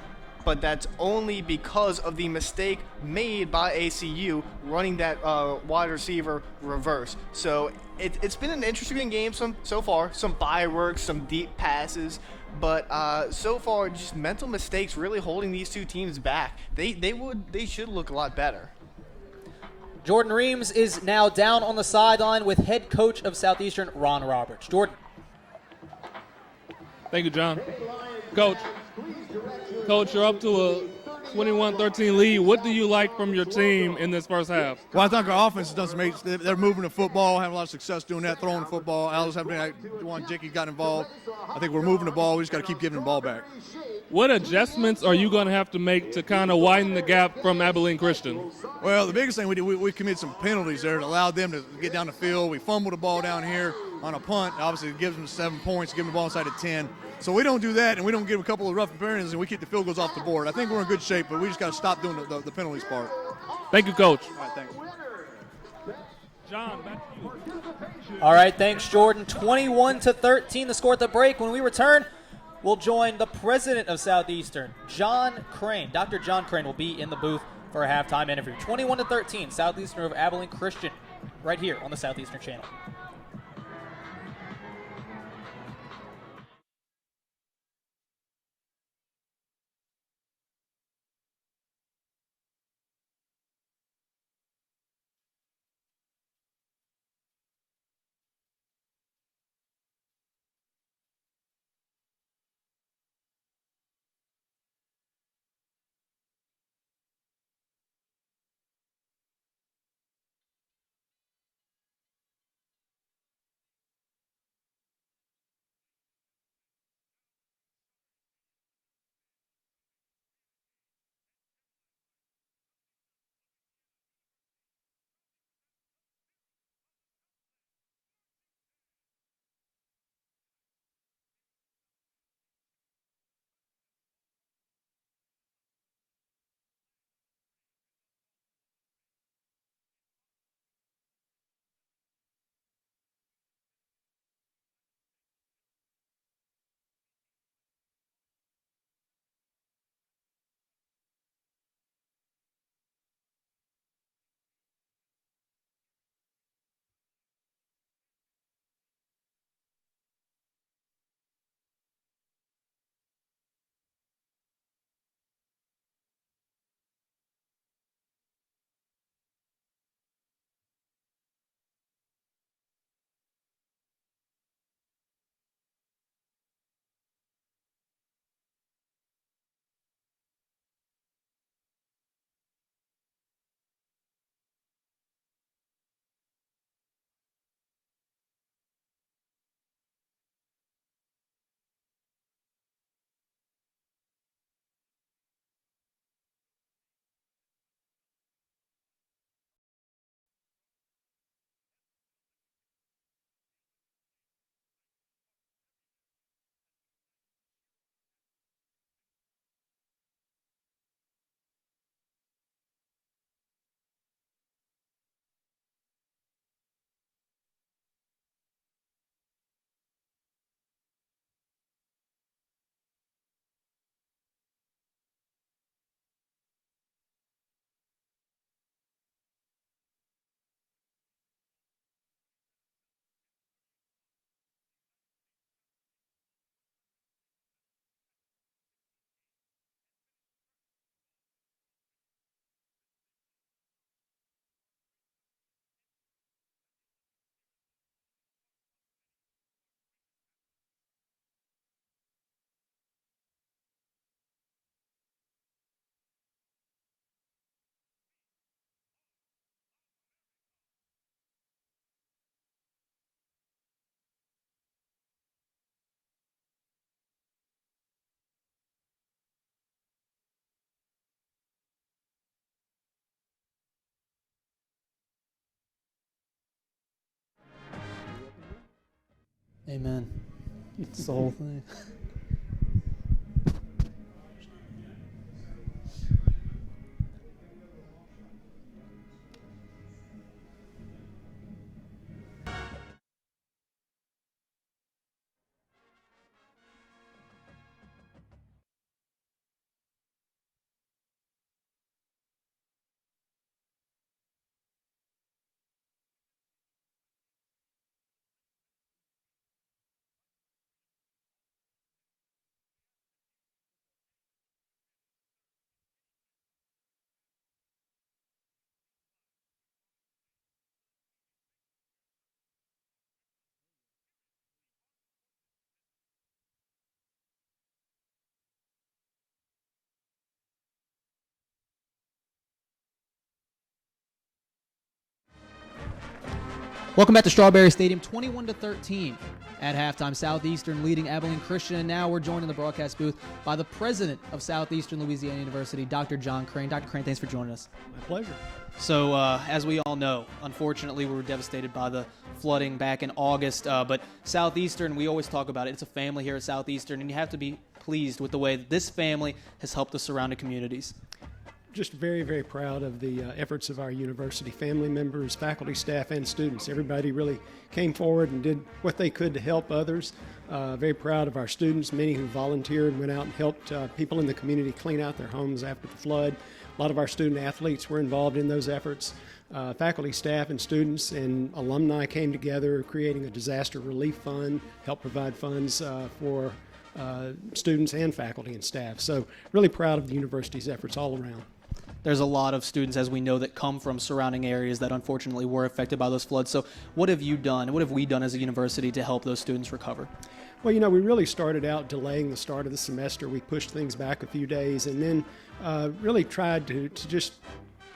but that's only because of the mistake made by ACU running that wide receiver reverse. So it's been an interesting game so far. Some fireworks, some deep passes, but so far just mental mistakes really holding these two teams back. They should look a lot better. Jordan Reams is now down on the sideline with head coach of Southeastern, Ron Roberts. Jordan. Thank you, John. Coach, you're up to a 21-13 lead. What do you like from your team in this first half? Well, I think our offense does they're moving the football, having a lot of success doing that, throwing the football. Alice, Jicky got involved. I think we're moving the ball. We just got to keep giving the ball back. What adjustments are you going to have to make to kind of widen the gap from Abilene Christian? Well, the biggest thing we did, we committed some penalties there that allowed them to get down the field. We fumbled the ball down here on a punt. Obviously, it gives them 7 points, give them the ball inside of 10. So we don't do that, and we don't give a couple of rough appearances, and we keep the field goals off the board. I think we're in good shape, but we just got to stop doing the penalties part. Thank you, Coach. All right, thanks. John, back to you. All right, thanks, Jordan. 21-13, the score at the break. When we return, we'll join the president of Southeastern, John Crane. Dr. John Crane will be in the booth for a halftime interview. 21-13, Southeastern over Abilene Christian, right here on the Southeastern Channel. Amen. It's the whole thing. Welcome back to Strawberry Stadium, 21-13 at halftime. Southeastern leading Abilene Christian, and now we're joined in the broadcast booth by the president of Southeastern Louisiana University, Dr. John Crane. Dr. Crane, thanks for joining us. My pleasure. So, as we all know, unfortunately, we were devastated by the flooding back in August. But Southeastern, we always talk about it. It's a family here at Southeastern, and you have to be pleased with the way that this family has helped the surrounding communities. Just very, very proud of the efforts of our university family members, faculty, staff, and students. Everybody really came forward and did what they could to help others. Very proud of our students, many who volunteered, went out and helped people in the community clean out their homes after the flood. A lot of our student athletes were involved in those efforts. Faculty, staff, and students and alumni came together, creating a disaster relief fund, helped provide funds for students and faculty and staff. So really proud of the university's efforts all around. There's a lot of students, as we know, that come from surrounding areas that unfortunately were affected by those floods. So what have you done, what have we done as a university to help those students recover? Well, we really started out delaying the start of the semester. We pushed things back a few days and then really tried to just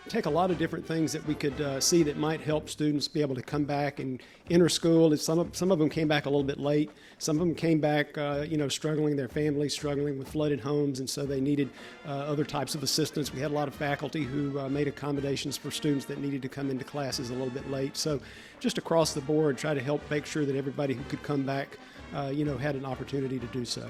take a lot of different things that we could see that might help students be able to come back and enter school. Some of them came back a little bit late. Some of them came back, struggling, their families struggling with flooded homes, and so they needed other types of assistance. We had a lot of faculty who made accommodations for students that needed to come into classes a little bit late. So just across the board, try to help make sure that everybody who could come back, had an opportunity to do so.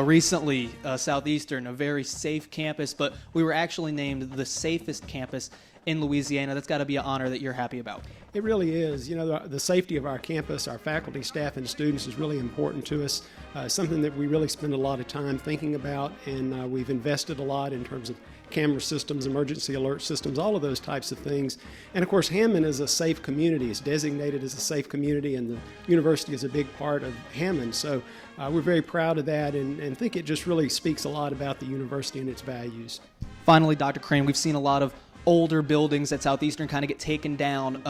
Recently, Southeastern, a very safe campus, but we were actually named the safest campus in Louisiana. That's got to be an honor that you're happy about. It really is. The safety of our campus, our faculty, staff, and students is really important to us. Something that we really spend a lot of time thinking about, and we've invested a lot in terms of camera systems, emergency alert systems, all of those types of things. And of course, Hammond is a safe community. It's designated as a safe community, and the university is a big part of Hammond. So we're very proud of that, and think it just really speaks a lot about the university and its values. Finally, Dr. Crane, we've seen a lot of older buildings at Southeastern kind of get taken down,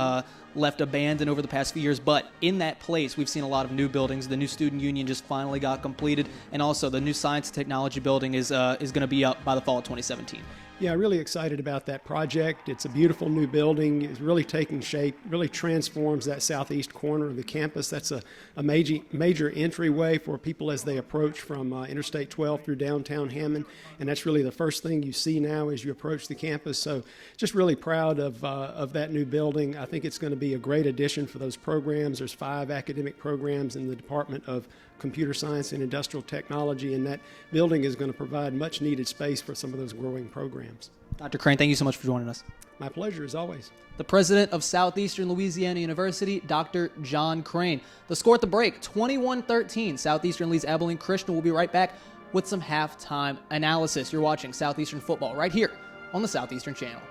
left abandoned over the past few years. But in that place, we've seen a lot of new buildings. The new student union just finally got completed, and also the new science and technology building is going to be up by the fall of 2017. Yeah, really excited about that project. It's a beautiful new building. It's really taking shape, really transforms that southeast corner of the campus. That's a major entryway for people as they approach from Interstate 12 through downtown Hammond, and that's really the first thing you see now as you approach the campus. So just really proud of that new building. I think it's going to be a great addition for those programs. There's 5 academic programs in the Department of Computer Science and Industrial Technology, and that building is going to provide much needed space for some of those growing programs. Dr. Crane, thank you so much for joining us. My pleasure, as always. The president of Southeastern Louisiana University, Dr. John Crane. The score at the break, 21-13. Southeastern leads Abilene Christian. We'll be right back with some halftime analysis. You're watching Southeastern football right here on the Southeastern Channel.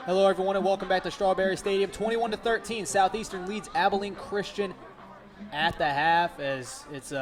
Hello, everyone, and welcome back to Strawberry Stadium. 21-13, Southeastern leads Abilene Christian at the half, as it's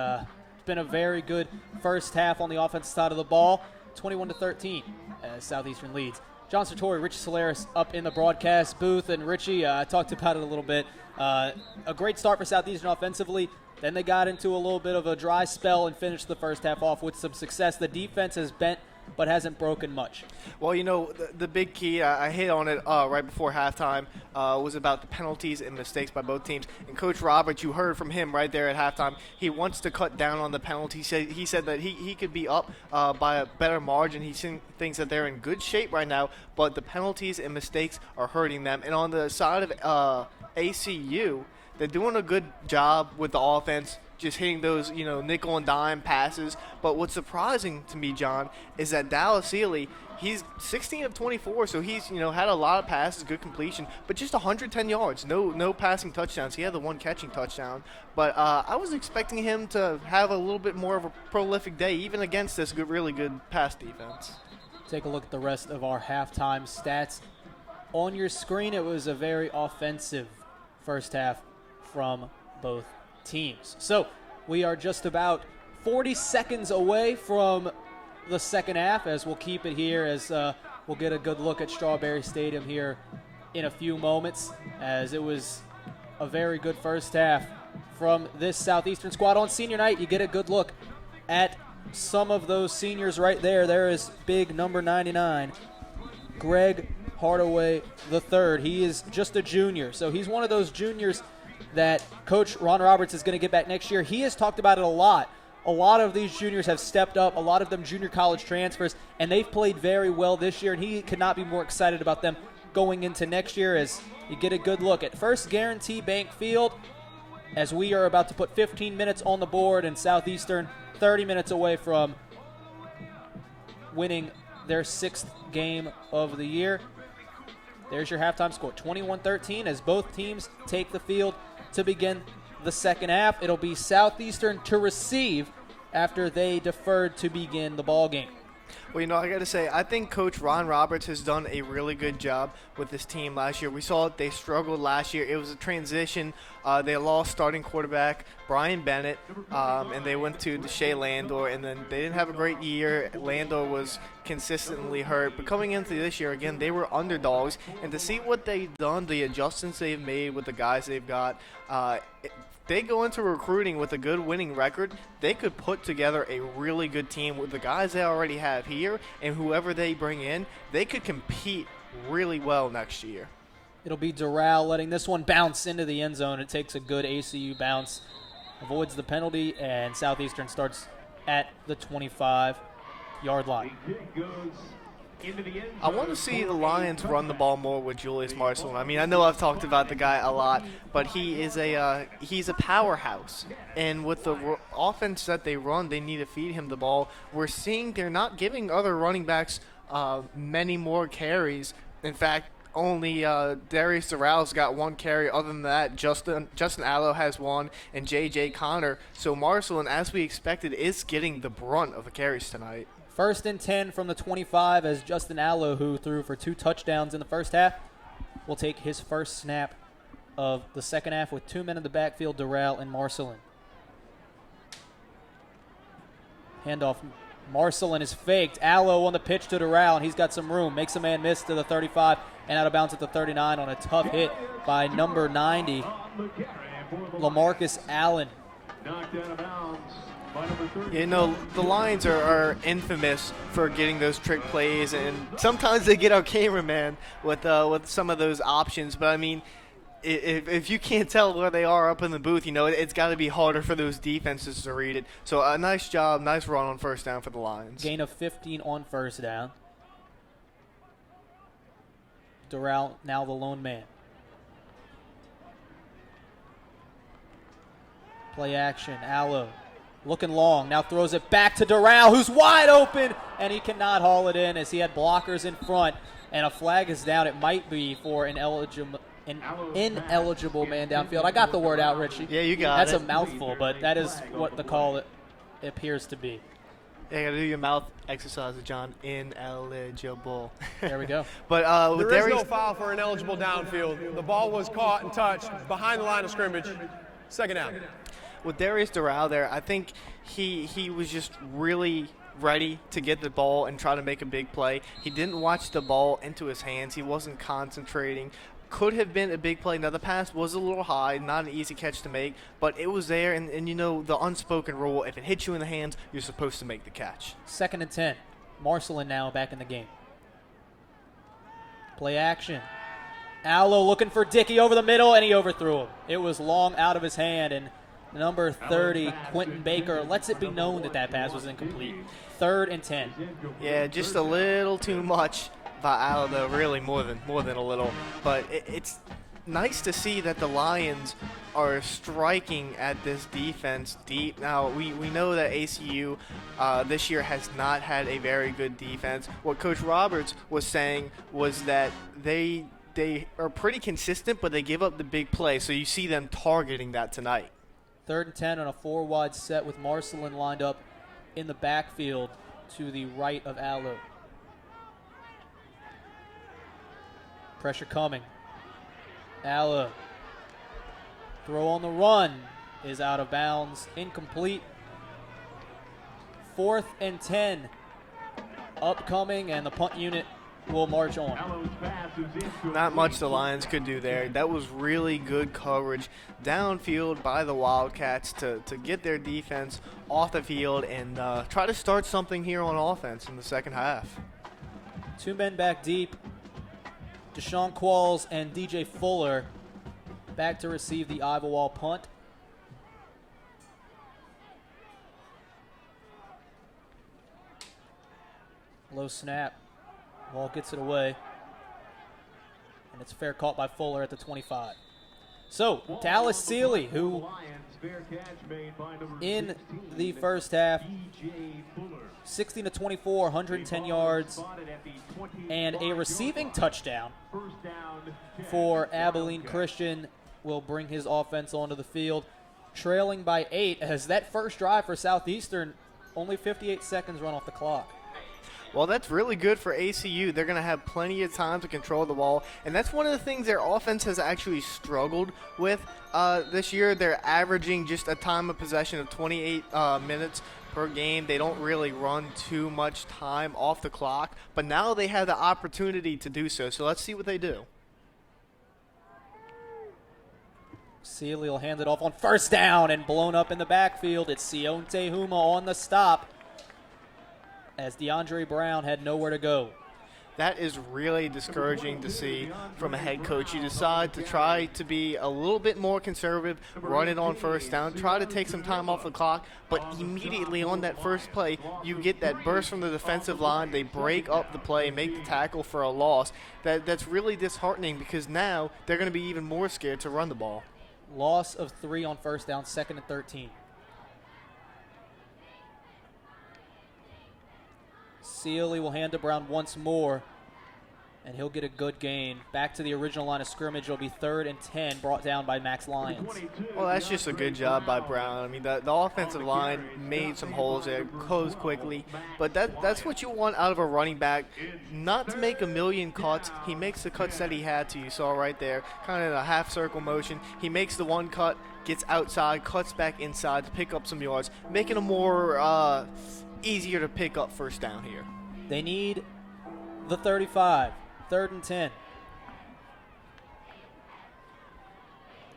been a very good first half on the offensive side of the ball. 21-13 as Southeastern leads. John Sartori, Richie Solaris up in the broadcast booth, and Richie, I talked about it a little bit. A great start for Southeastern offensively. Then they got into a little bit of a dry spell and finished the first half off with some success. The defense has bent but hasn't broken much. Well, you know, the big key, I hit on it right before halftime, was about the penalties and mistakes by both teams. And Coach Roberts, you heard from him right there at halftime, he wants to cut down on the penalties. He said that he could be up by a better margin. He thinks that they're in good shape right now, but the penalties and mistakes are hurting them. And on the side of ACU, they're doing a good job with the offense, just hitting those, nickel and dime passes. But what's surprising to me, John, is that Dallas Ely, he's 16 of 24, so he's, had a lot of passes, good completion, but just 110 yards, no passing touchdowns. He had the one catching touchdown. But I was expecting him to have a little bit more of a prolific day, even against this really good pass defense. Take a look at the rest of our halftime stats. On your screen, it was a very offensive first half from both teams. So we are just about 40 seconds away from the second half, as we'll keep it here, as we'll get a good look at Strawberry Stadium here in a few moments, as it was a very good first half from this Southeastern squad. On senior night, you get a good look at some of those seniors right there. There is big number 99, Greg Hardaway III. He is just a junior, so he's one of those juniors that Coach Ron Roberts is going to get back next year. He has talked about it a lot. A lot of these juniors have stepped up, a lot of them junior college transfers, and they've played very well this year, and he could not be more excited about them going into next year, as you get a good look at First Guarantee Bank Field, as we are about to put 15 minutes on the board, and Southeastern 30 minutes away from winning their 6th game of the year. There's your halftime score, 21-13, as both teams take the field to begin the second half. It'll be Southeastern to receive after they deferred to begin the ball game. Well, I got to say, I think Coach Ron Roberts has done a really good job with this team last year. We saw they struggled last year. It was a transition. They lost starting quarterback Brian Bennett, and they went to Deshae Landor, and then they didn't have a great year. Landor was consistently hurt. But coming into this year, again, they were underdogs. And to see what they've done, the adjustments they've made with the guys they've got, they go into recruiting with a good winning record, they could put together a really good team with the guys they already have here, and whoever they bring in, they could compete really well next year. It'll be Doral letting this one bounce into the end zone. It takes a good ACU bounce, avoids the penalty, and Southeastern starts at the 25-yard line. I want to see the Lions run the ball more with Julius Marshall. I mean, I know I've talked about the guy a lot, but he's a powerhouse. And with the offense that they run, they need to feed him the ball. We're seeing they're not giving other running backs many more carries. In fact, only Darius Dural's got one carry. Other than that, Justin Allo has one, and J.J. Connor. So Marshall, as we expected, is getting the brunt of the carries tonight. 1st and 10 from the 25, as Justin Allo, who threw for 2 touchdowns in the first half, will take his first snap of the second half with 2 men in the backfield, Doral and Marcelin. Handoff. Marcelin is faked. Allo on the pitch to Doral, and he's got some room. Makes a man miss to the 35 and out of bounds at the 39 on a tough hit by number 90, LaMarcus Allen. Knocked out of bounds. The Lions are infamous for getting those trick plays, and sometimes they get our cameraman with some of those options. But, I mean, if you can't tell where they are up in the booth, it's got to be harder for those defenses to read it. So, a nice job, nice run on first down for the Lions. Gain of 15 on first down. Doral now the lone man. Play action, Allo. Looking long, now throws it back to Doral, who's wide open, and he cannot haul it in as he had blockers in front, and a flag is down. It might be for an ineligible man downfield. I got the word out, Richie. Yeah, you got That's it. That's a mouthful, but that is what the call appears to be. Yeah, you got to do your mouth exercises, John. Ineligible. There we go. But with There is Darius, no foul for ineligible downfield. The ball was caught and touched behind the line of scrimmage. Second down. with Darius Doral there, I think he was just really ready to get the ball and try to make a big play. He didn't watch the ball into his hands. He wasn't concentrating. Could have been a big play. Now, the pass was a little high, not an easy catch to make, but it was there, and you know the unspoken rule, if it hits you in the hands, you're supposed to make the catch. 2nd and 10. Marcelin now back in the game. Play action. Allo looking for Dickey over the middle, and he overthrew him. It was long out of his hand, and number 30, Quentin Baker, lets it be known that that pass was incomplete. 3rd and 10. Yeah, just a little too much by Allo, though, really more than a little. But it's nice to see that the Lions are striking at this defense deep. Now, we know that ACU this year has not had a very good defense. What Coach Roberts was saying was that they are pretty consistent, but they give up the big play. So you see them targeting that tonight. 3rd and 10 on a 4-wide set with Marcelin lined up in the backfield to the right of Allo. Pressure coming. Allo. Throw on the run is out of bounds. Incomplete. 4th and 10 upcoming, and the punt unit will march on. Not much the Lions could do there. That was really good coverage downfield by the Wildcats to get their defense off the field and try to start something here on offense in the second half. 2 men back deep. Deshaun Qualls and DJ Fuller back to receive the Ivawall punt. Low snap. Ball gets it away. And it's fair caught by Fuller at the 25. So, Dallas Sealy, who in the first half, 16-24, 110 yards, and a receiving touchdown for Abilene Christian, will bring his offense onto the field, trailing by 8 as that first drive for Southeastern, only 58 seconds run off the clock. Well, that's really good for ACU. They're going to have plenty of time to control the ball, and that's one of the things their offense has actually struggled with this year. They're averaging just a time of possession of 28 minutes per game. They don't really run too much time off the clock, but now they have the opportunity to do so. So let's see what they do. Sealy will hand it off on first down and blown up in the backfield. It's Sionte Huma on the stop as DeAndre Brown had nowhere to go. That is really discouraging to see from a head coach. You decide to try to be a little bit more conservative, run it on first down, try to take some time off the clock, but immediately on that first play, you get that burst from the defensive line. They break up the play, make the tackle for a loss. That's really disheartening because now they're going to be even more scared to run the ball. Loss of 3 on first down, 2nd and 13. Sealy will hand to Brown once more, and he'll get a good gain. Back to the original line of scrimmage. It'll be 3rd and 10, brought down by Max Lyons. Well, that's just a good job by Brown. I mean, the offensive line made some holes there, closed quickly, but that's what you want out of a running back, not to make a million cuts. He makes the cuts that he had to. You saw right there, kind of a half-circle motion. He makes the one cut, gets outside, cuts back inside to pick up some yards, making a more easier to pick up first down here. They need the 35, 3rd and 10.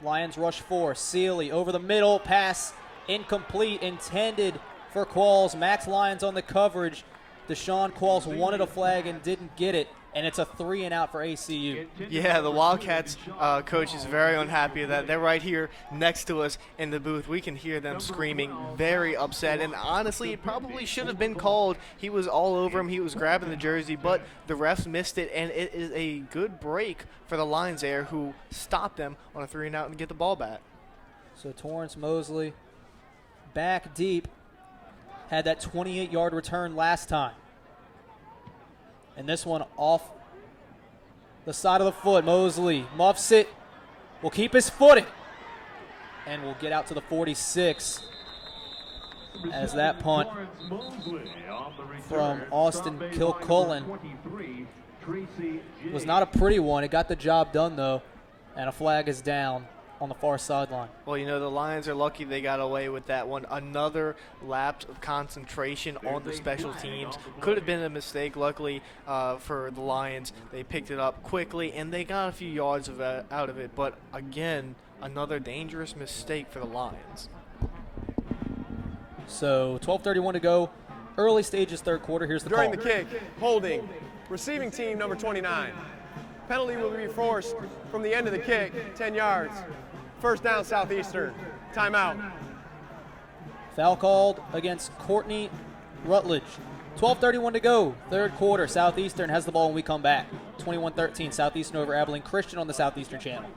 Lions rush 4. Sealy over the middle, pass incomplete, intended for Qualls. Max Lyons on the coverage. Deshaun Qualls wanted a flag and didn't get it, and it's a 3 and out for ACU. Yeah, the Wildcats coach is very unhappy with that. They're right here next to us in the booth. We can hear them screaming, very upset. And honestly, it probably should have been called. He was all over him. He was grabbing the jersey, but the refs missed it. And it is a good break for the Lions there, who stopped them on a 3 and out and get the ball back. So Torrance Mosley back deep. Had that 28-yard return last time. And this one off the side of the foot. Mosley muffs it, will keep his footing, and will get out to the 46. as that punt from Austin Kilcullen was not a pretty one. It got the job done, though, and a flag is down on the far sideline. Well, you know, the Lions are lucky they got away with that one. Another lapse of concentration on the special teams. Could have been a mistake. Luckily for the Lions, they picked it up quickly, and they got a few yards out of it. But, again, another dangerous mistake for the Lions. So 12:31 to go. Early stages, third quarter. Here's the During call. the kick, holding, receiving team number 29. Penalty will be forced from the end of the kick, 10 yards. First down, Southeastern. Timeout. Foul called against Courtney Rutledge. 12:31 to go. Third quarter. Southeastern has the ball when we come back. 21-13. Southeastern over Abilene Christian on the Southeastern channel.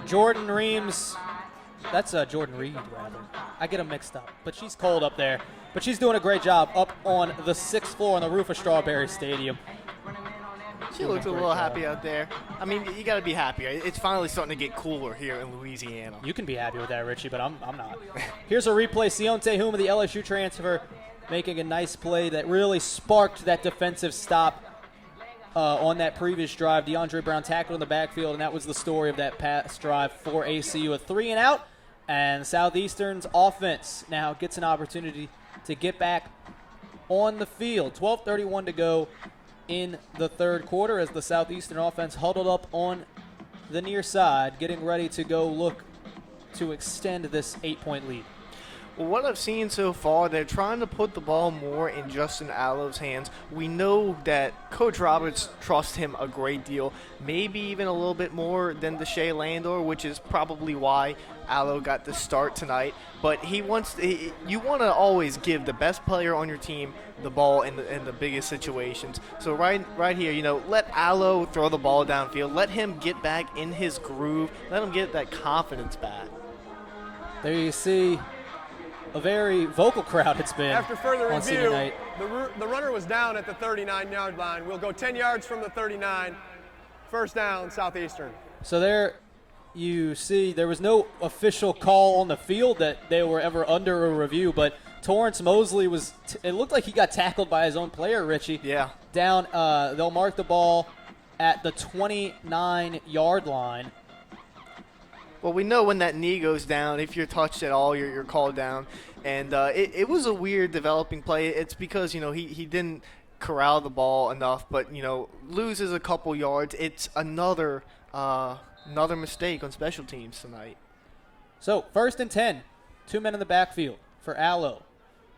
Jordan Reams, that's Jordan Reed, rather. I get them mixed up, but she's cold up there. But she's doing a great job up on the 6th floor on the roof of Strawberry Stadium. She looks a little happy out there. I mean, you got to be happy. It's finally starting to get cooler here in Louisiana. You can be happy with that, Richie, but I'm not. Here's a replay. Sionte Huma, the LSU transfer, making a nice play that really sparked that defensive stop on that previous drive. DeAndre Brown tackled in the backfield, and that was the story of that pass drive for ACU. A 3 and out, and Southeastern's offense now gets an opportunity to get back on the field. 12:31 to go in the third quarter as the Southeastern offense huddled up on the near side, getting ready to go look to extend this 8-point lead. Well, what I've seen so far, they're trying to put the ball more in Justin Allo's hands. We know that Coach Roberts trusts him a great deal, maybe even a little bit more than Deshae Landor, which is probably why Allo got the start tonight. But you want to always give the best player on your team the ball in the biggest situations. So right here, you know, let Allo throw the ball downfield. Let him get back in his groove. Let him get that confidence back. There you see a very vocal crowd it's been. After further on senior review, night. the runner was down at the 39-yard line. We'll go 10 yards from the 39. First down, Southeastern. So there you see there was no official call on the field that they were ever under a review, but Torrance Mosley was it looked like he got tackled by his own player, Richie. Yeah. Down, they'll mark the ball at the 29-yard line. Well, we know when that knee goes down, if you're touched at all, you're called down. And it was a weird developing play. It's because, you know, he didn't corral the ball enough, but, you know, loses a couple yards. It's another mistake on special teams tonight. So, 1st and 10. 2 men in the backfield for Allo.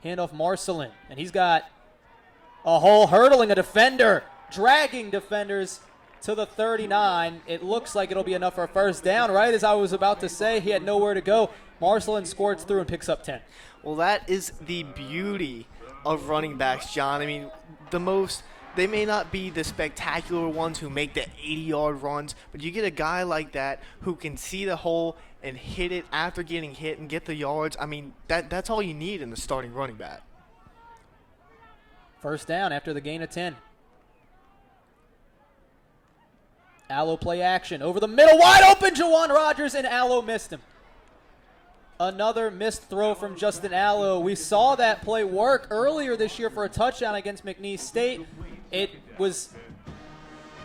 Handoff Marcelin. And he's got a hole hurdling a defender, dragging defenders to the 39. It looks like it'll be enough for a first down. Right as I was about to say, he had nowhere to go. Marcelin squirts through and picks up 10. Well, that is the beauty of running backs, John. I mean, they may not be the spectacular ones who make the 80-yard runs, but you get a guy like that who can see the hole and hit it after getting hit and get the yards. I mean, that's all you need in the starting running back. First down after the gain of 10. Allo play action over the middle, wide open, Jawan Rogers, and Allo missed him. Another missed throw from Justin Allo. We saw that play work earlier this year for a touchdown against McNeese State. It was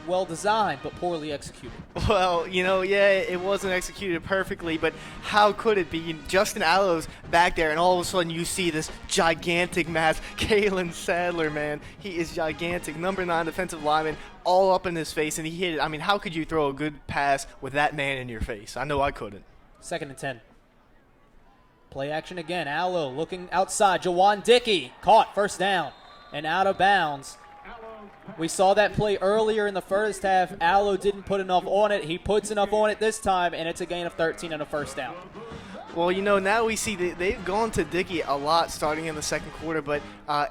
well designed but poorly executed. Well, yeah, it wasn't executed perfectly, but how could it be? Justin Allo's back there, and all of a sudden you see this gigantic mass. Kalen Sadler, man, he is gigantic. Number 9 defensive lineman, all up in his face, and he hit it. I mean, how could you throw a good pass with that man in your face? I know I couldn't. 2nd and 10. Play action again. Allo looking outside. Jawan Dickey caught, first down, and out of bounds. We saw that play earlier in the first half. Allo didn't put enough on it. He puts enough on it this time, and it's a gain of 13 and a first down. Well, now we see that they've gone to Dickey a lot starting in the second quarter, but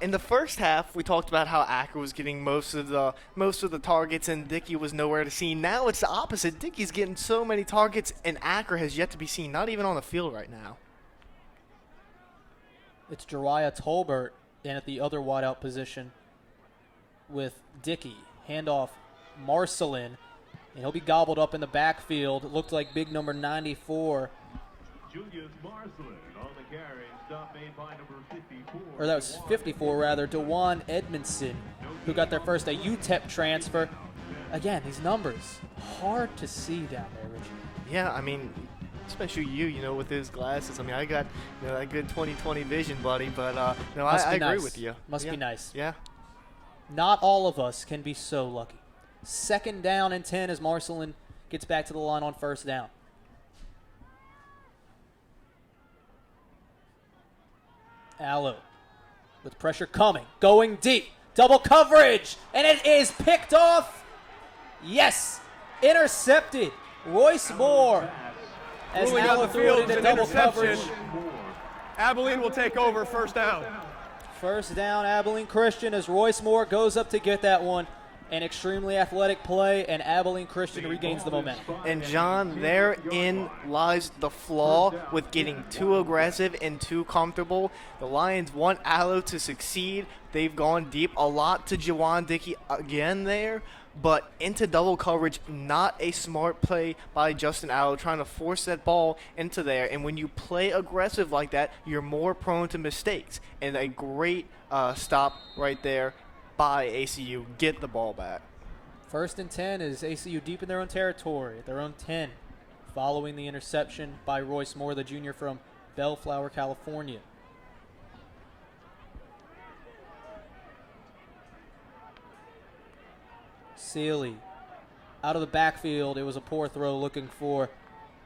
in the first half, we talked about how Acker was getting most of the targets and Dickey was nowhere to see. Now it's the opposite. Dickey's getting so many targets, and Acker has yet to be seen, not even on the field right now. It's Jariah Tolbert in at the other wideout position with Dickey. Handoff Marcelin, and he'll be gobbled up in the backfield. It looked like big number 94. Julius Marcelin on the carry. Stop made by number 54. Or that was 54 rather. DeJuan Edmondson, who got their first UTEP transfer. Again, these numbers, hard to see down there, Richie. Yeah, I mean, especially you, with his glasses. I mean, I got that good 20/20 vision, buddy. But I agree with you. Must be nice. Yeah. Not all of us can be so lucky. 2nd down and 10 as Marcelin gets back to the line on first down. Allo with pressure coming, going deep, double coverage, and it is picked off. Yes, intercepted. Royce Moore as Ruling on Allo the threw field it is into an double coverage. interception. Abilene will take over, first down. First down, Abilene Christian, as Royce Moore goes up to get that one. An extremely athletic play, and Abilene Christian regains the momentum. And, John, therein lies the flaw with getting too aggressive and too comfortable. The Lions want Allo to succeed. They've gone deep a lot to Jawan Dickey again there, but into double coverage, not a smart play by Justin Allo, trying to force that ball into there. And when you play aggressive like that, you're more prone to mistakes. And a great stop right there by ACU. Get the ball back. 1st and 10 is ACU deep in their own territory, at their own 10, following the interception by Royce Moore, the junior from Bellflower, California. Sealy out of the backfield. It was a poor throw looking for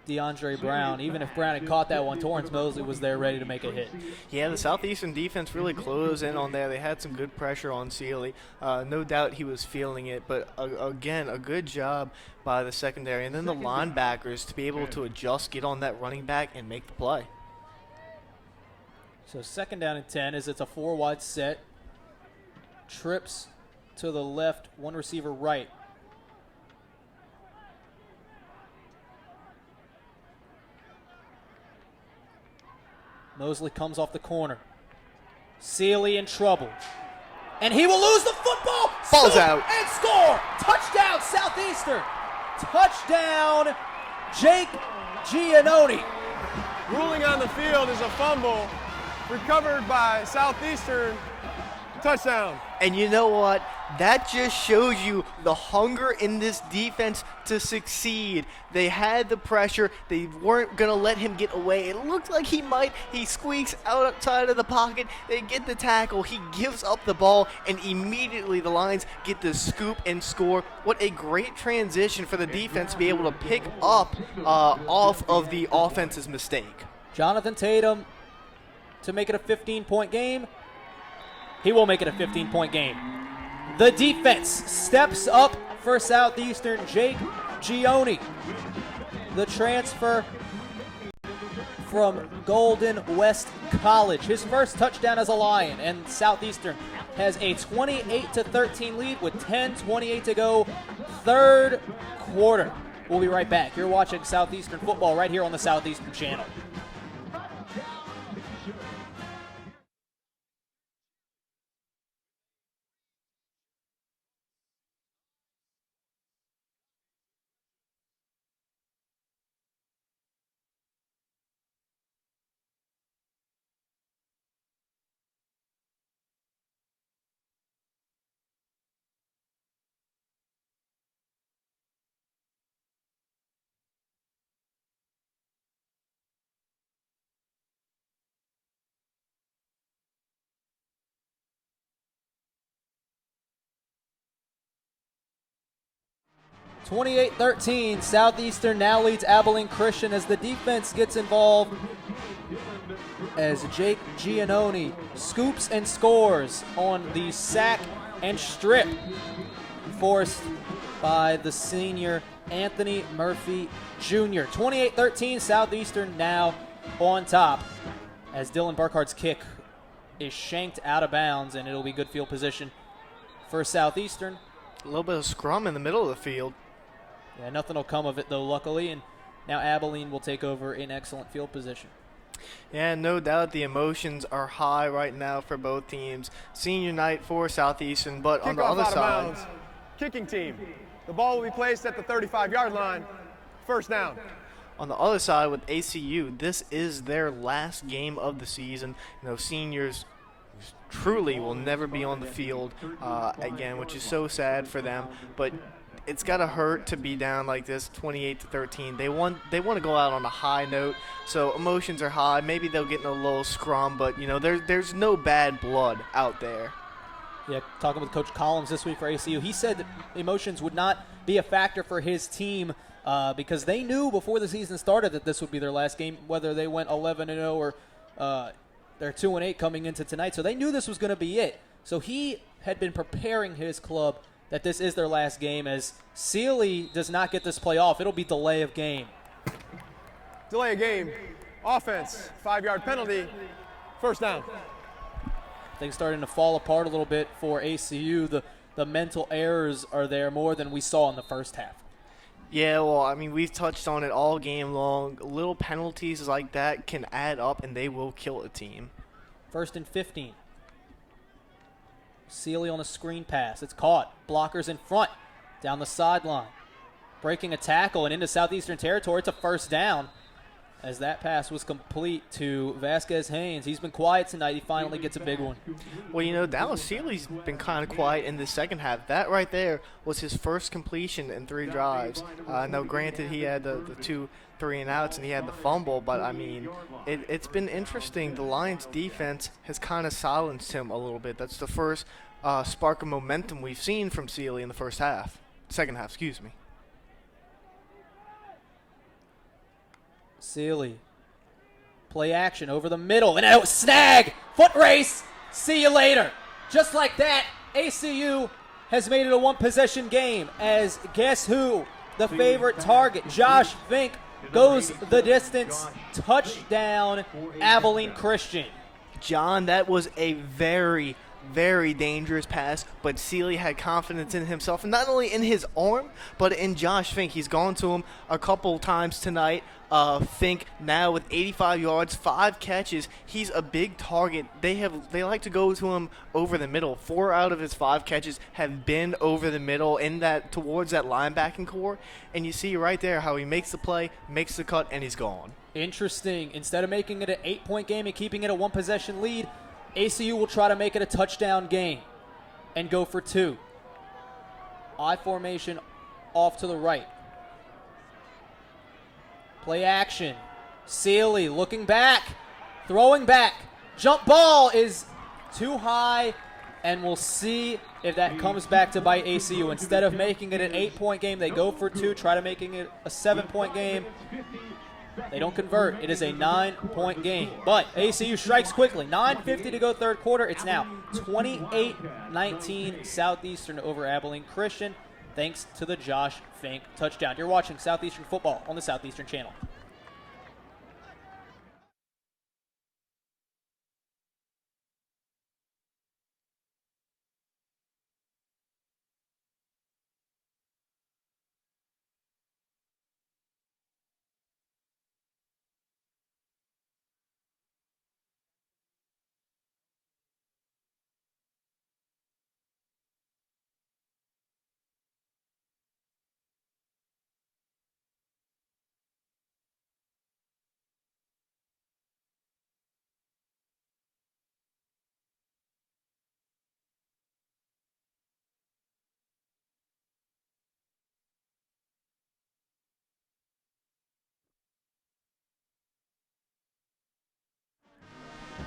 DeAndre Brown. Even if Brown had caught that one, Torrance Mosley was there ready to make a hit. Yeah, the Southeastern defense really closed in on there. They had some good pressure on Sealy. No doubt he was feeling it, but again, a good job by the secondary. And then the linebackers to be able to adjust, get on that running back, and make the play. So 2nd down and 10 as it's a 4-wide set. Trips to the left, one receiver right. Mosley comes off the corner. Sealy in trouble. And he will lose the football. Ball's out. And score. Touchdown, Southeastern. Touchdown, Jake Giannone. Ruling on the field is a fumble recovered by Southeastern. Touchdown. And you know what? That just shows you the hunger in this defense to succeed. They had the pressure. They weren't going to let him get away. It looked like he might. He squeaks outside of the pocket. They get the tackle. He gives up the ball, and immediately the Lions get the scoop and score. What a great transition for the defense to be able to pick up off of the offense's mistake. Jonathan Tatum to make it a 15-point game. He will make it a 15-point game. The defense steps up for Southeastern. Jake Giannone, the transfer from Golden West College. His first touchdown as a Lion, and Southeastern has a 28-13 lead with 10:28 to go, 3rd quarter. We'll be right back. You're watching Southeastern football right here on the Southeastern Channel. 28-13, Southeastern now leads Abilene Christian as the defense gets involved as Jake Giannone scoops and scores on the sack and strip forced by the senior Anthony Murphy Jr. 28-13, Southeastern now on top as Dylan Burkhardt's kick is shanked out of bounds, and it'll be good field position for Southeastern. A little bit of scrum in the middle of the field. Yeah, nothing will come of it, though, luckily, and now Abilene will take over in excellent field position. Yeah, no doubt the emotions are high right now for both teams. Senior night for Southeastern, but on the Kickoff other out of side, bounds. Kicking team. The ball will be placed at the 35-yard line. First down. on the other side with ACU, this is their last game of the season. You know, seniors truly will never be on the field again, which is so sad for them. But it's got to hurt to be down like this, 28-13. They want to go out on a high note, so emotions are high. Maybe they'll get in a little scrum, but you know, there's no bad blood out there. Yeah, talking with Coach Collins this week for ACU, he said that emotions would not be a factor for his team because they knew before the season started that this would be their last game, whether they went 11-0 or they're 2-8 coming into tonight. So they knew this was going to be it. So he had been preparing his club that this is their last game, as Sealy does not get this play off. It'll be delay of game. Delay of game. Offense, 5-yard penalty, first down. Things starting to fall apart a little bit for ACU. The mental errors are there more than we saw in the first half. Yeah, well, I mean, we've touched on it all game long. Little penalties like that can add up, and they will kill a team. 1st and 15. Sealy on a screen pass. It's caught. Blockers in front. Down the sideline. Breaking a tackle and into Southeastern territory. It's a first down as that pass was complete to Vasquez Haynes. He's been quiet tonight. He finally gets a big one. Well, you know, Dallas Sealy's been kind of quiet in the second half. That right there was his first completion in 3 drives. Now, granted, he had the 2 3-and-outs and he had the fumble, but, I mean, it's been interesting. The Lions' defense has kind of silenced him a little bit. That's the first spark of momentum we've seen from Sealy in the second half, excuse me. Sealy. Play action over the middle. And a snag. Foot race. See you later. Just like that, ACU has made it a one-possession game as guess who? The favorite target, Josh Fink, goes the distance. Touchdown, Abilene Christian. John, that was a very, very dangerous pass, but Sealy had confidence in himself, and not only in his arm, but in Josh Fink. He's gone to him a couple times tonight. Fink now with 85 yards, 5 catches. He's a big target. They like to go to him over the middle. 4 out of his 5 catches have been over the middle in that towards that linebacking core. And you see right there how he makes the play, makes the cut, and he's gone. Interesting. Instead of making it an 8-point game and keeping it a one-possession lead, ACU will try to make it a touchdown game and go for 2. I formation off to the right. Play action. Sealy looking back, throwing back. Jump ball is too high, and we'll see if that comes back to bite ACU. Instead of making it an 8-point game, they go for 2, try to making it a 7-point game. They don't convert. It is a 9-point game. But ACU strikes quickly. 9:50 to go third quarter. It's now 28-19 Southeastern over Abilene Christian, thanks to the Josh Fink touchdown. You're watching Southeastern football on the Southeastern Channel.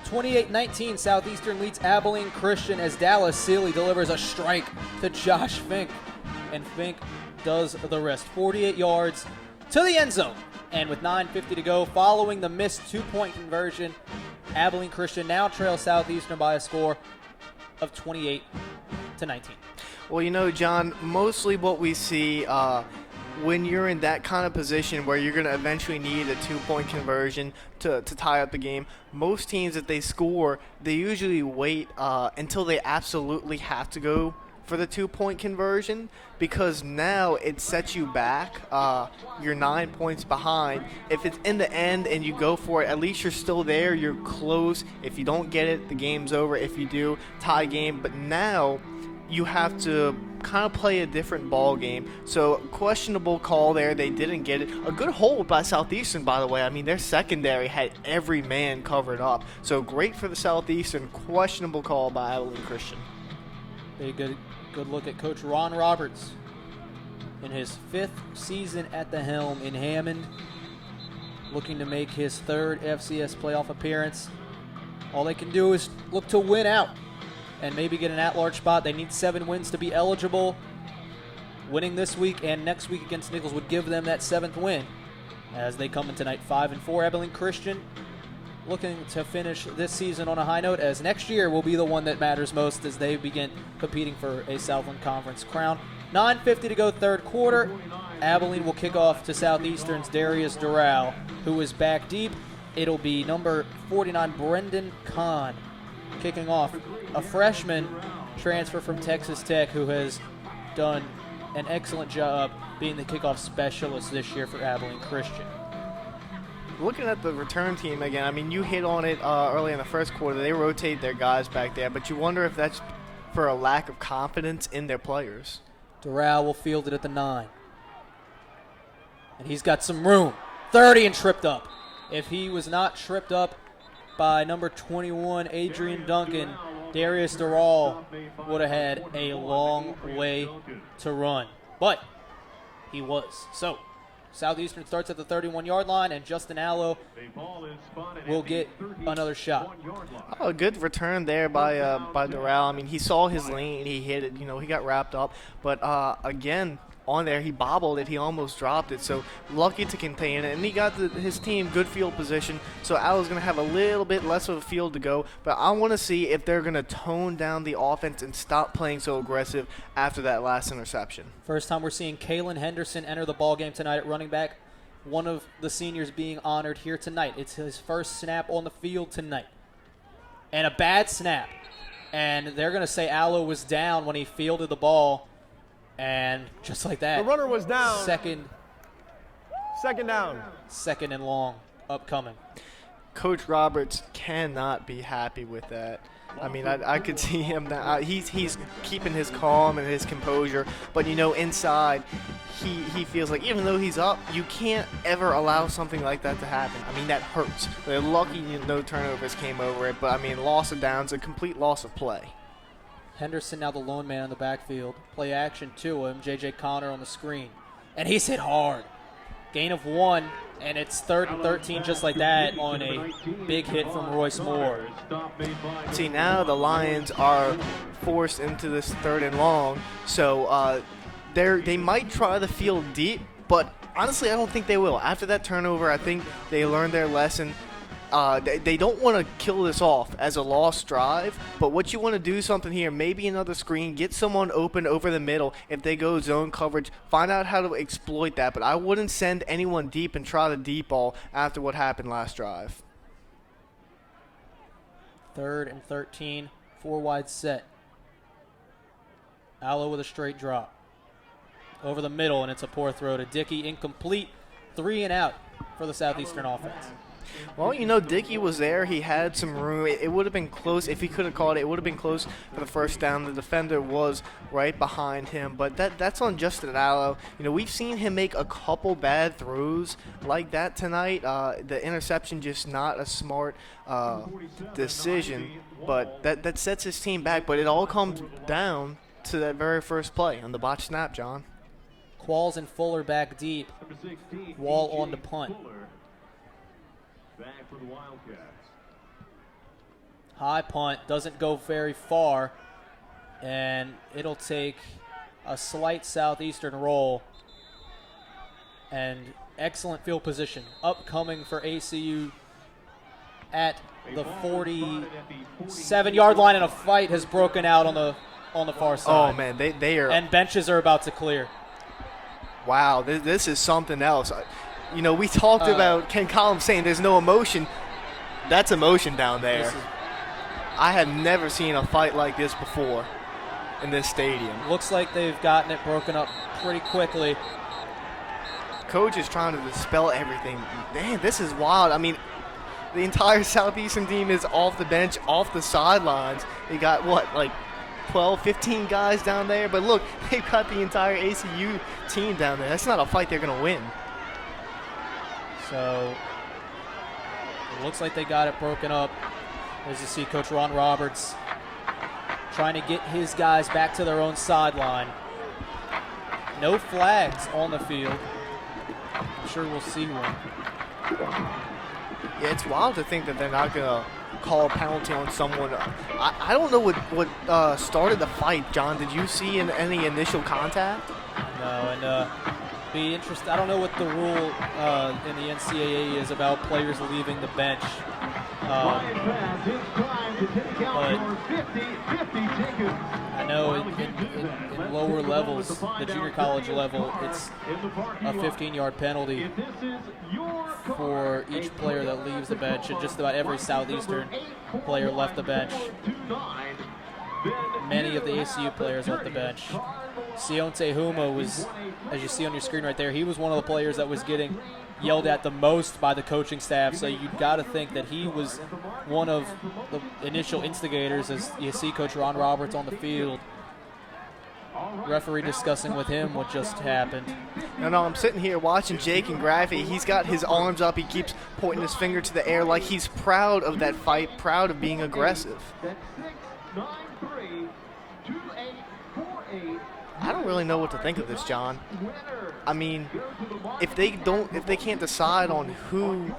(28-19) Southeastern leads Abilene Christian as Dallas Sealy delivers a strike to Josh Fink. And Fink does the rest. 48 yards to the end zone. And with 9:50 to go, following the missed two-point conversion, Abilene Christian now trails Southeastern by a score of 28-19. Well, you know, John, mostly what we see when you're in that kind of position where you're going to eventually need a two-point conversion to tie up the game, most teams, if they score, they usually wait until they absolutely have to go for the two-point conversion, because now it sets you back. You're 9 points behind. If it's in the end and you go for it, at least you're still there. You're close. If you don't get it, the game's over. If you do, tie game. But now you have to kind of play a different ball game. So questionable call there. They didn't get it. A good hold by Southeastern, by the way. I mean, their secondary had every man covered up. So great for the Southeastern. Questionable call by Abilene Christian. Very good look at Coach Ron Roberts in his 5th season at the helm in Hammond, looking to make his 3rd FCS playoff appearance. All they can do is look to win out and maybe get an at-large spot. They need 7 wins to be eligible. Winning this week and next week against Nichols would give them that 7th win as they come in tonight 5-4. Abilene Christian looking to finish this season on a high note, as next year will be the one that matters most as they begin competing for a Southland Conference crown. 9:50 to go, 3rd quarter. Abilene will kick off to Southeastern's Darius Doral, who is back deep. It'll be number 49, Brendan Kahn, kicking off, a freshman transfer from Texas Tech who has done an excellent job being the kickoff specialist this year for Abilene Christian. Looking at the return team again, I mean, you hit on it early in the first quarter. They rotate their guys back there, but you wonder if that's for a lack of confidence in their players. Doral will field it at the 9. And he's got some room. 30 and tripped up. If he was not tripped up by number 21, Adrian Duncan, Darius Doral would have had a long way to run. But he was. So Southeastern starts at the 31-yard line, and Justin Allo will get another shot. Oh, a good return there by Doral. I mean, he saw his lane, he hit it, he got wrapped up. But again, on there, he bobbled it, he almost dropped it. So lucky to contain it, and he got his team good field position. So Allo's going to have a little bit less of a field to go. But I want to see if they're going to tone down the offense and stop playing so aggressive after that last interception. First time we're seeing Kalen Henderson enter the ball game tonight at running back. One of the seniors being honored here tonight. It's his first snap on the field tonight. And a bad snap. And they're going to say Allo was down when he fielded the ball. And just like that, the runner was down. Second down. 2nd and long upcoming. Coach Roberts cannot be happy with that. I mean, I could see him now. He's keeping his calm and his composure, but inside, he feels like even though he's up, you can't ever allow something like that to happen. I mean, that hurts. They're lucky no turnovers came over it, but I mean, loss of downs, a complete loss of play. Henderson now the lone man in the backfield. Play action to him. J.J. Connor on the screen. And he's hit hard. Gain of 1, and it's 3rd and 13 just like that on a big hit from Royce Moore. See, now the Lions are forced into this 3rd and long, so they might try the field deep, but honestly, I don't think they will. After that turnover, I think they learned their lesson. They don't want to kill this off as a lost drive, but what you want to do something here, maybe another screen, get someone open over the middle. If they go zone coverage, find out how to exploit that, but I wouldn't send anyone deep and try the deep ball after what happened last drive. 3rd and 13, 4 wide set. Allo with a straight drop. Over the middle, and it's a poor throw to Dickey, incomplete. 3 and out for the Southeastern offense. Well, Dickey was there. He had some room. It would have been close. If he could have called it, it would have been close for the first down. The defender was right behind him, but that's on Justin Allo. We've seen him make a couple bad throws like that tonight. The interception just not a smart decision, but that sets his team back. But it all comes down to that very first play on the botched snap, John. Qualls and Fuller back deep. Wall on the punt. Back for the Wildcats. High punt, doesn't go very far, and it'll take a slight Southeastern roll. And excellent field position upcoming for ACU at the 47-yard line, and a fight has broken out on the far side. Oh, man, they are. And benches are about to clear. Wow, this is something else. You know, we talked about Ken Collins saying there's no emotion. That's emotion down there. I have never seen a fight like this before in this stadium. Looks like they've gotten it broken up pretty quickly. Coach is trying to dispel everything. Man, this is wild. I mean, the entire Southeastern team is off the bench, off the sidelines. They got, what, like 12, 15 guys down there? But look, they've got the entire ACU team down there. That's not a fight they're going to win. So it looks like they got it broken up. As you see, Coach Ron Roberts trying to get his guys back to their own sideline. No flags on the field. I'm sure we'll see one. Yeah, it's wild to think that they're not going to call a penalty on someone. I don't know what started the fight, John. Did you see any initial contact? No, and be interested. I don't know what the rule in the NCAA is about players leaving the bench. But I know in lower levels, the junior college level, it's a 15-yard penalty for each player that leaves the bench, and just about every Southeastern player left the bench. Many of the ACU players left the bench. Sionte Huma was, as you see on your screen right there, he was one of the players that was getting yelled at the most by the coaching staff, so you've got to think that he was one of the initial instigators. As you see Coach Ron Roberts on the field, referee discussing with him what just happened. No, I'm sitting here watching Jake and Graffy. He's got his arms up. He keeps pointing his finger to the air like he's proud of that fight, proud of being aggressive. I don't really know what to think of this, John. I mean, if they can't decide on who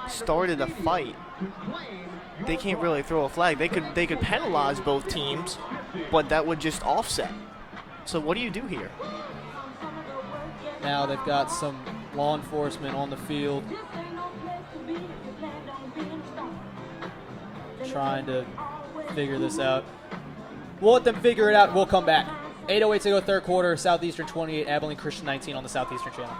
started a fight, they can't really throw a flag. They could penalize both teams, but that would just offset. So what do you do here? Now they've got some law enforcement on the field trying to figure this out. We'll let them figure it out. We'll come back. 8:08 to go, third quarter. Southeastern 28, Abilene Christian 19 on the Southeastern channel.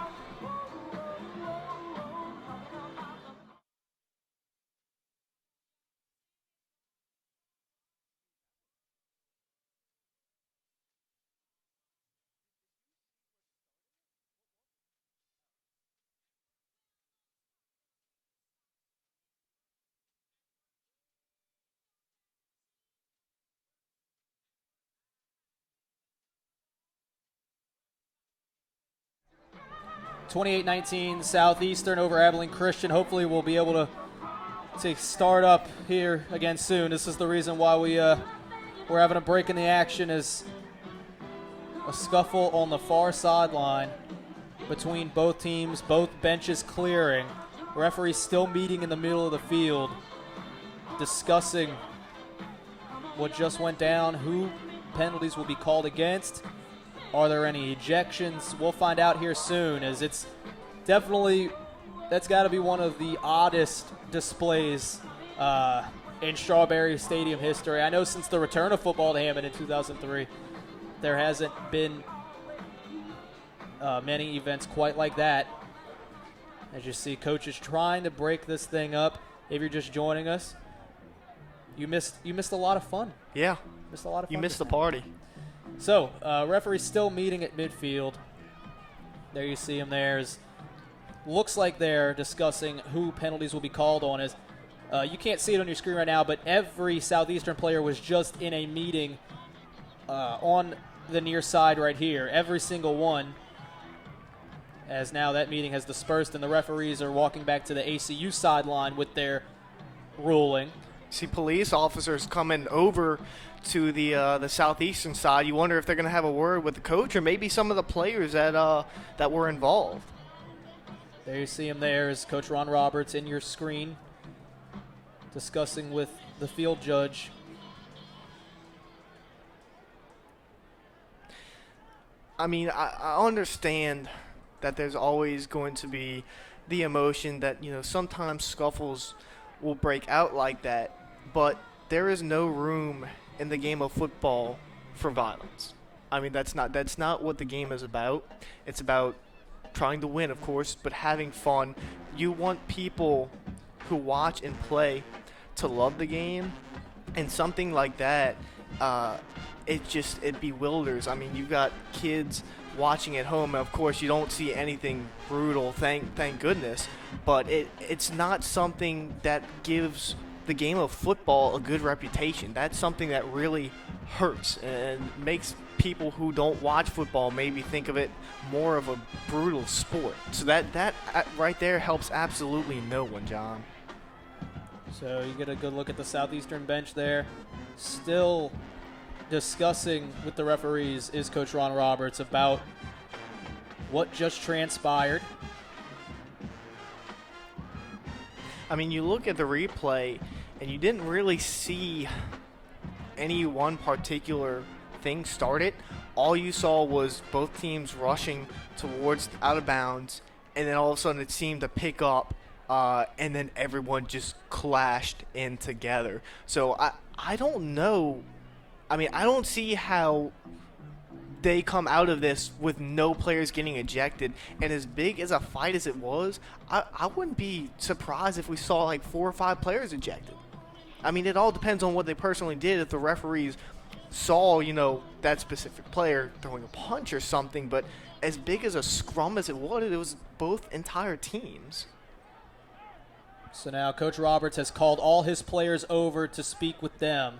(28-19) Southeastern over Abilene Christian. Hopefully we'll be able to start up here again soon. This is the reason why we're having a break in the action, is a scuffle on the far sideline between both teams, both benches clearing. Referees still meeting in the middle of the field, discussing what just went down, who penalties will be called against. Are there any ejections? We'll find out here soon, as it's definitely, that's got to be one of the oddest displays in Strawberry Stadium history. I know since the return of football to Hammond in 2003, there hasn't been many events quite like that. As you see, Coach is trying to break this thing up. If you're just joining us, you missed a lot of fun. Yeah. Missed a lot of fun. You missed the party. So, referee's still meeting at midfield. There you see him there. Looks like they're discussing who penalties will be called on. You can't see it on your screen right now, but every Southeastern player was just in a meeting on the near side right here. Every single one. As now that meeting has dispersed and the referees are walking back to the ACU sideline with their ruling. See police officers coming over to the Southeastern side. You wonder if they're going to have a word with the coach or maybe some of the players that were involved. There you see him there is Coach Ron Roberts in your screen discussing with the field judge. I mean, I understand that there's always going to be the emotion that, sometimes scuffles will break out like that, but there is no room in the game of football for violence. I mean, that's not what the game is about. It's about trying to win, of course, but having fun. You want people who watch and play to love the game, and something like that, it bewilders. I mean, you've got kids watching at home, and of course you don't see anything brutal, thank goodness, but it's not something that gives the game of football a good reputation. That's something that really hurts and makes people who don't watch football maybe think of it more of a brutal sport. So that right there helps absolutely no one, John. So you get a good look at the Southeastern bench there. Still discussing with the referees is Coach Ron Roberts about what just transpired. I mean, you look at the replay, and you didn't really see any one particular thing start it. All you saw was both teams rushing towards out of bounds, and then all of a sudden it seemed to pick up, and then everyone just clashed in together. So I don't know. I mean, I don't see how they come out of this with no players getting ejected. And as big as a fight as it was, I wouldn't be surprised if we saw like 4 or 5 players ejected. I mean, it all depends on what they personally did. If the referees saw, that specific player throwing a punch or something, but as big as a scrum as it was both entire teams. So now Coach Roberts has called all his players over to speak with them,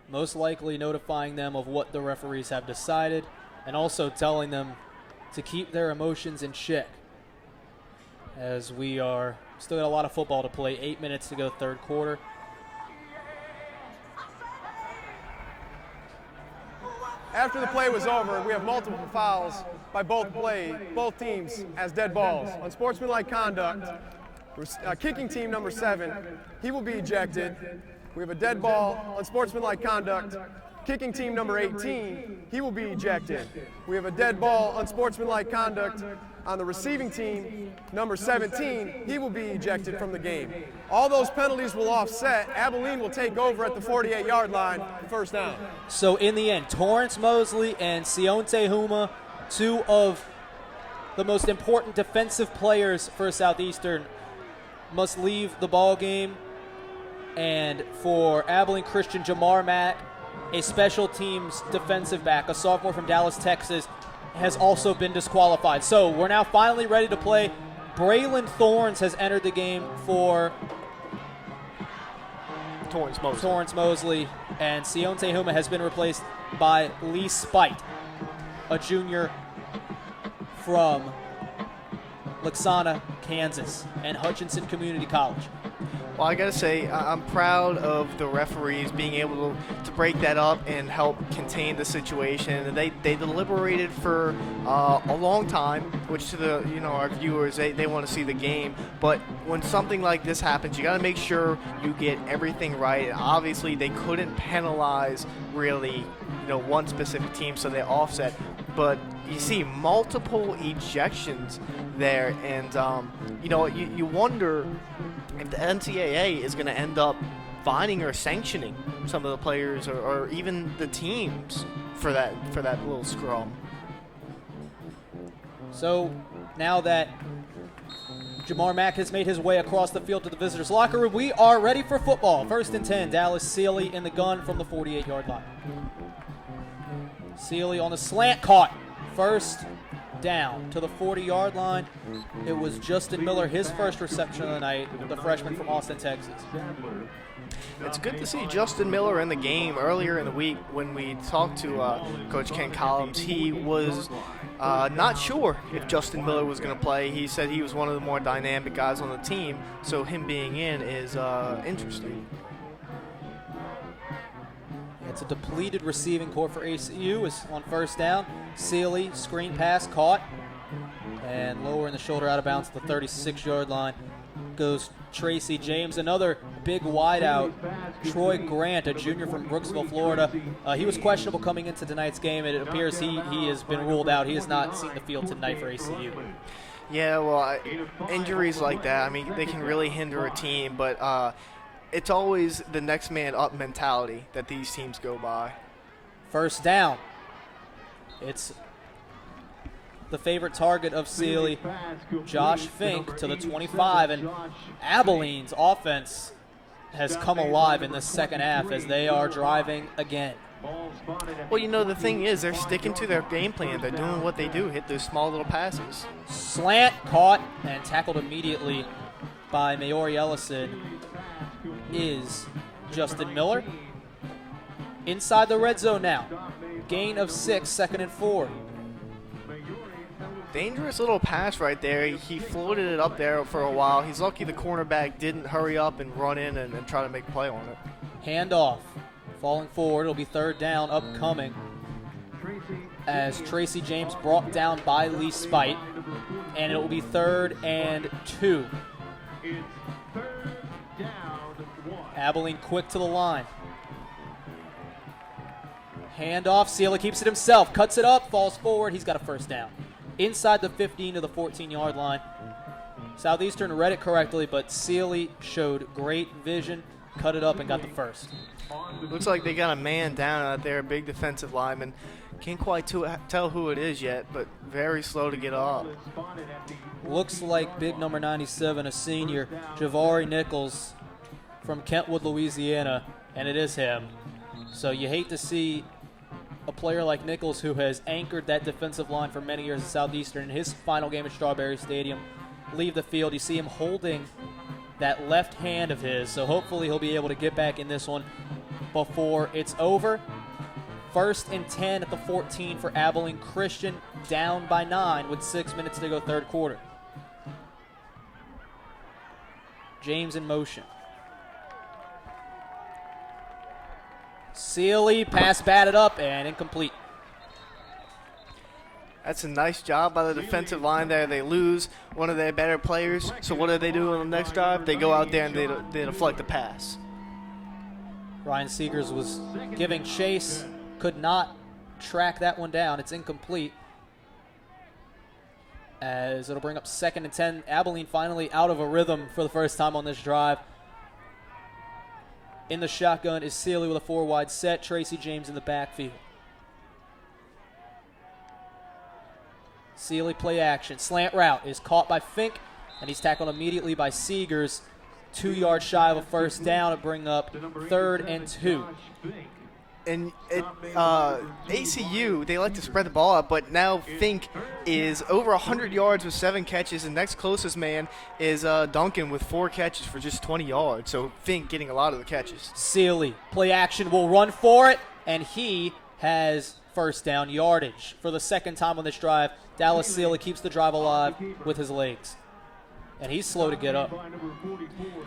most likely notifying them of what the referees have decided and also telling them to keep their emotions in check, as we are still got a lot of football to play. 8 minutes to go, third quarter. After the play was over, we have multiple fouls by both teams as dead balls. Unsportsmanlike conduct, kicking team number 7, he will be ejected. We have a dead ball, unsportsmanlike conduct, kicking team number 18, he will be ejected. We have a dead ball, unsportsmanlike conduct on the receiving team, number 17, he will be ejected from the game. All those penalties will offset. Abilene will take over at the 48-yard line, first down. So in the end, Torrance Mosley and Sionte Huma, 2 of the most important defensive players for Southeastern, must leave the ball game. And for Abilene Christian, Jamar Mack, a special teams defensive back, a sophomore from Dallas, Texas, has also been disqualified. So we're now finally ready to play. Braylon Thorns has entered the game for Torrance Mosley, and Sionte Huma has been replaced by Lee Spite, a junior from Laxana, Kansas, and Hutchinson Community College. Well, I got to say, I'm proud of the referees being able to break that up and help contain the situation. They deliberated for a long time, which to our viewers, they want to see the game. But when something like this happens, you got to make sure you get everything right. And obviously, they couldn't penalize really, one specific team, so they offset. But you see multiple ejections there, and you wonder if the NCAA is going to end up fining or sanctioning some of the players or even the teams for that little scrum. So now that Jamar Mack has made his way across the field to the visitors' locker room, we are ready for football. 1st and 10, Dallas Sealy in the gun from the 48-yard line. Sealy on the slant, caught. 1st down to the 40-yard line. It was Justin Miller, his first reception of the night, the freshman from Austin, Texas. It's good to see Justin Miller in the game. Earlier in the week when we talked to Coach Ken Collins, he was not sure if Justin Miller was going to play. He said he was one of the more dynamic guys on the team, so him being in is interesting. It's a depleted receiving corps for ACU. Is on 1st down. Sealy, screen pass, caught. And lower in the shoulder, out of bounds at the 36-yard line goes Tracy James. Another big wideout, Troy Grant, a junior from Brooksville, Florida. He was questionable coming into tonight's game, and it appears he has been ruled out. He has not seen the field tonight for ACU. Yeah, well, injuries like that, I mean, they can really hinder a team, but it's always the next man up mentality that these teams go by. First down. It's the favorite target of Sealy, Josh Fink, to the 25, and Abilene's offense has come alive in the second half as they are driving again. Well, you know, the thing is, they're sticking to their game plan. They're doing what they do, hit those small little passes. Slant caught and tackled immediately by Maori Ellison is Justin Miller. Inside the red zone now. Gain of 6, 2nd and 4. Dangerous little pass right there. He floated it up there for a while. He's lucky the cornerback didn't hurry up and run in and try to make a play on it. Handoff. Falling forward. It'll be 3rd down upcoming as Tracy James brought down by Lee Spite. And it will be 3rd and 2. Abilene quick to the line. Handoff. Sealy keeps it himself. Cuts it up. Falls forward. He's got a 1st down. Inside the 15 to the 14-yard line. Southeastern read it correctly, but Sealy showed great vision, cut it up, and got the 1st. Looks like they got a man down out there, a big defensive lineman. Can't quite tell who it is yet, but very slow to get off. Looks like big number 97, a senior, Javari Nichols from Kentwood, Louisiana, and it is him. So you hate to see a player like Nichols, who has anchored that defensive line for many years at Southeastern, in his final game at Strawberry Stadium, leave the field. You see him holding that left hand of his, so hopefully he'll be able to get back in this one before it's over. 1st and 10 at the 14 for Abilene Christian, down by 9 with 6 minutes to go, 3rd quarter. James in motion. Sealy, pass batted up and incomplete. That's a nice job by the defensive line there. They lose one of their better players, so what do they do on the next drive? They go out there and they deflect the pass. Ryan Seegers was giving chase, could not track that one down. It's incomplete. As it'll bring up 2nd and 10. Abilene finally out of a rhythm for the first time on this drive. In the shotgun is Sealy with a 4-wide set. Tracy James in the backfield. Sealy play action. Slant route is caught by Fink, and he's tackled immediately by Seegers. 2 yards shy of a 1st down to bring up 3rd and 2. And ACU, they like to spread the ball out, but now Fink is over 100 yards with 7 catches, and next closest man is Duncan with 4 catches for just 20 yards. So Fink getting a lot of the catches. Sealy, play action, will run for it, and he has 1st down yardage. For the 2nd time on this drive, Dallas Sealy keeps the drive alive with his legs. And he's slow to get up.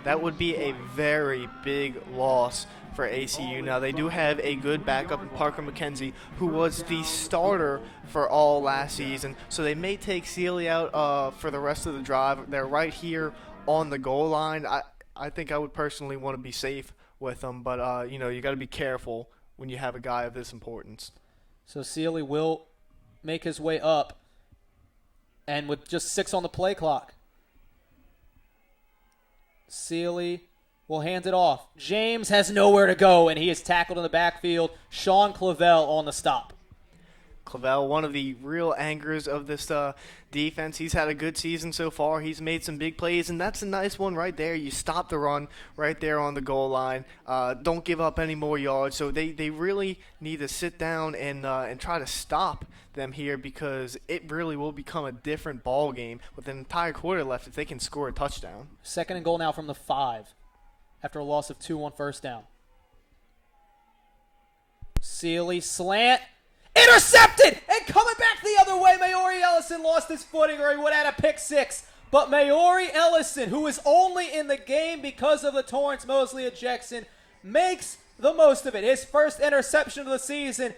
That would be a very big loss for ACU. Now, they do have a good backup in Parker McKenzie, who was the starter for all last season. So they may take Sealy out for the rest of the drive. They're right here on the goal line. I think I would personally want to be safe with them, but, you got to be careful when you have a guy of this importance. So Sealy will make his way up, and with just 6 on the play clock, Sealy will hand it off. James has nowhere to go, and he is tackled in the backfield. Sean Clavel on the stop. Clavel, one of the real anchors of this defense. He's had a good season so far. He's made some big plays, and that's a nice one right there. You stop the run right there on the goal line. Don't give up any more yards. So they really need to sit down and try to stop them here, because it really will become a different ball game with an entire quarter left if they can score a touchdown. 2nd and goal now from the 5 after a loss of 2 on 1st down. Sealy slant. Intercepted! And coming back the other way, Maori Ellison lost his footing, or he would have had a pick 6. But Maori Ellison, who is only in the game because of the Torrance Mosley ejection, makes the most of it. His 1st interception of the season.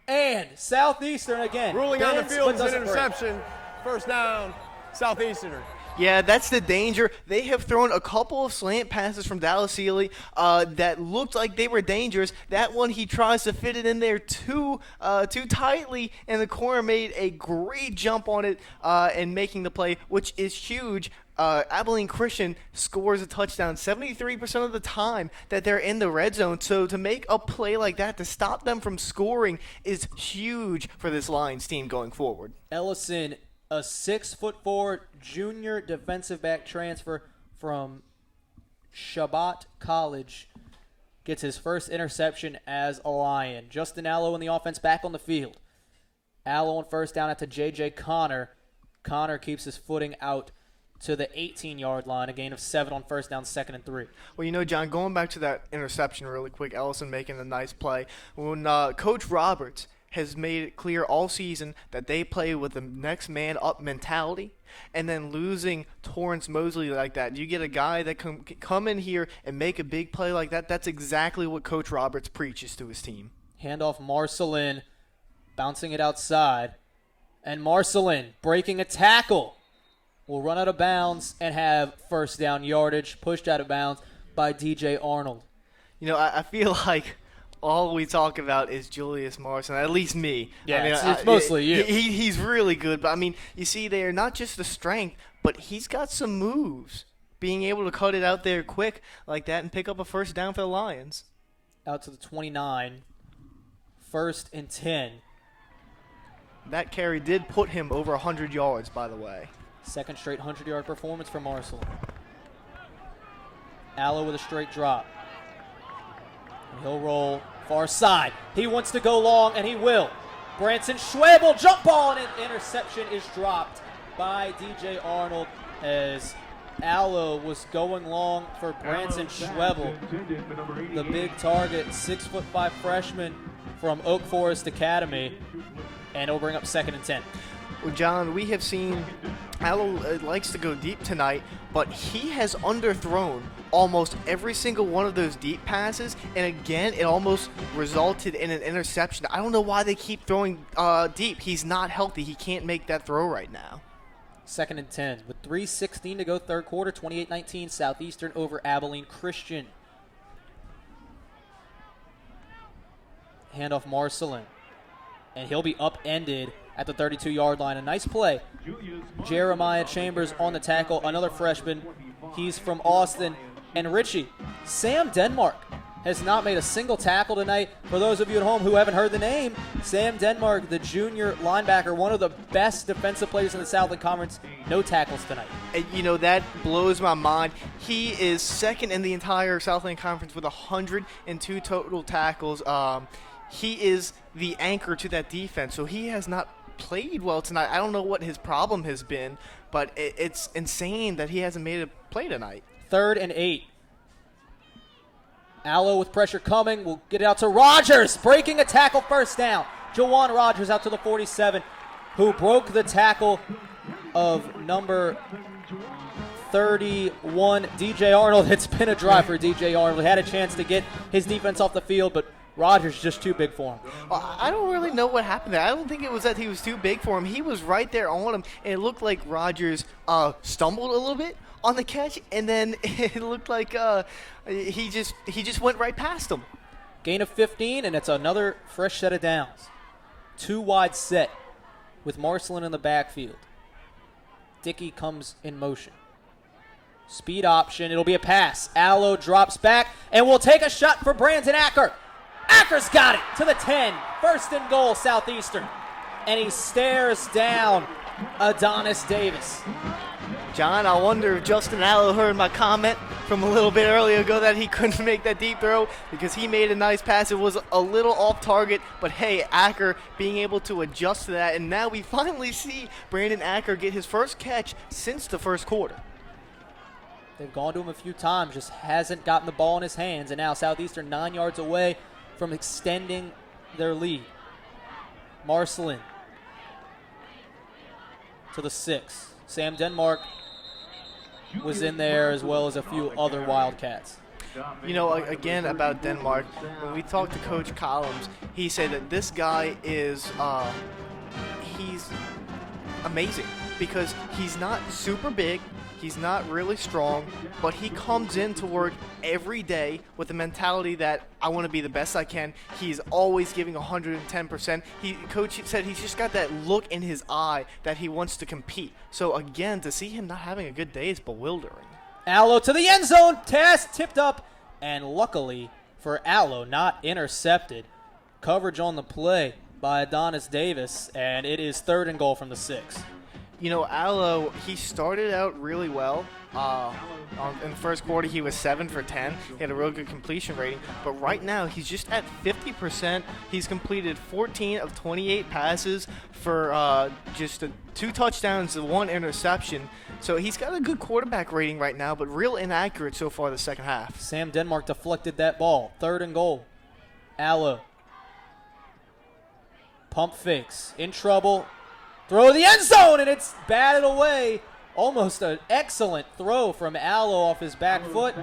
And Southeastern again. Ruling on the bends, field but is an doesn't break. interception. 1st down, Southeastern. Yeah, that's the danger. They have thrown a couple of slant passes from Dallas Sealy that looked like they were dangerous. That one, he tries to fit it in there too tightly, and the corner made a great jump on it and making the play, which is huge. Abilene Christian scores a touchdown 73% of the time that they're in the red zone. So to make a play like that, to stop them from scoring, is huge for this Lions team going forward. Ellison, a 6'4" junior defensive back transfer from Shabbat College, gets his first interception as a Lion. Justin Allo in the offense back on the field. Allo on first down out to J.J. Connor. Connor keeps his footing out to the 18-yard line, a gain of 7 on first down, 2nd and 3. Well, John, going back to that interception really quick, Ellison making a nice play. When Coach Roberts has made it clear all season that they play with the next man up mentality, and then losing Torrance Mosley like that, you get a guy that can come in here and make a big play like that. That's exactly what Coach Roberts preaches to his team. Handoff Marcelin, bouncing it outside, and Marcelin breaking a tackle will run out of bounds and have first down yardage, pushed out of bounds by DJ Arnold. I feel like all we talk about is Julius Morrison, at least me. Yeah, it's mostly you. He's really good, but you see there, not just the strength, but he's got some moves. Being able to cut it out there quick like that and pick up a first down for the Lions. Out to the 29, 1st and 10. That carry did put him over 100 yards, by the way. Second straight 100-yard performance for Marcel. Allo with a straight drop. And he'll roll far side. He wants to go long, and he will. Branson Schwebel, jump ball, and an interception is dropped by DJ Arnold as Allo was going long for Branson Schwebel, the big target, 6'5" freshman from Oak Forest Academy, and it'll bring up 2nd and 10. Well, John, we have seen Allo likes to go deep tonight, but he has underthrown almost every single one of those deep passes, and again, it almost resulted in an interception. I don't know why they keep throwing deep. He's not healthy. He can't make that throw right now. 2nd and 10 with 3:16 to go, third quarter, 28-19, Southeastern over Abilene Christian. Handoff Marcelin, and he'll be upended at the 32-yard line. A nice play. Jeremiah Chambers on the tackle, another freshman. He's from Austin. And Richie, Sam Denmark has not made a single tackle tonight. For those of you at home who haven't heard the name, Sam Denmark, the junior linebacker, one of the best defensive players in the Southland Conference, no tackles tonight. And, that blows my mind. He is second in the entire Southland Conference with 102 total tackles. He is the anchor to that defense, so he has not played well tonight. I don't know what his problem has been, but it's insane that he hasn't made a play tonight. 3rd and 8. Allo with pressure coming. We'll get it out to Rogers, breaking a tackle, first down. Jawan Rogers out to the 47, who broke the tackle of number 31, DJ Arnold. It's been a drive for DJ Arnold. He had a chance to get his defense off the field, but Rogers just too big for him. I don't really know what happened there. I don't think it was that he was too big for him. He was right there on him, and it looked like Rogers stumbled a little bit on the catch, and then it looked like he just went right past him. Gain of 15, and it's another fresh set of downs. 2 wide set with Marcelin in the backfield. Dickey comes in motion. Speed option. It'll be a pass. Allo drops back, and we'll take a shot for Brandon Acker. Acker's got it to the 10. 1st and goal, Southeastern. And he stares down Adonis Davis. John, I wonder if Justin Allo heard my comment from a little bit earlier ago that he couldn't make that deep throw because he made a nice pass. It was a little off target, but hey, Acker being able to adjust to that, and now we finally see Brandon Acker get his first catch since the first quarter. They've gone to him a few times, just hasn't gotten the ball in his hands, and now Southeastern 9 yards away from extending their lead. Marcelin to the 6. Sam Denmark was in there as well as a few other Wildcats. Again about Denmark, when we talked to Coach Collins, he said that this guy is he's amazing because he's not super big. He's not really strong, but he comes into work every day with the mentality that I want to be the best I can. He's always giving 110%. Coach said he's just got that look in his eye that he wants to compete. So again, to see him not having a good day is bewildering. Allo to the end zone. Pass tipped up, and luckily for Allo, not intercepted. Coverage on the play by Adonis Davis, and it is 3rd and goal from the 6. You know, Allo, he started out really well. In the first quarter, he was 7 for 10. He had a real good completion rating. But right now, he's just at 50%. He's completed 14 of 28 passes for just 2 touchdowns and 1 interception. So he's got a good quarterback rating right now, but real inaccurate so far the second half. Sam Denmark deflected that ball. 3rd and goal. Allo. Pump fakes. In trouble. Throw to the end zone, and it's batted away. Almost an excellent throw from Allo off his back foot,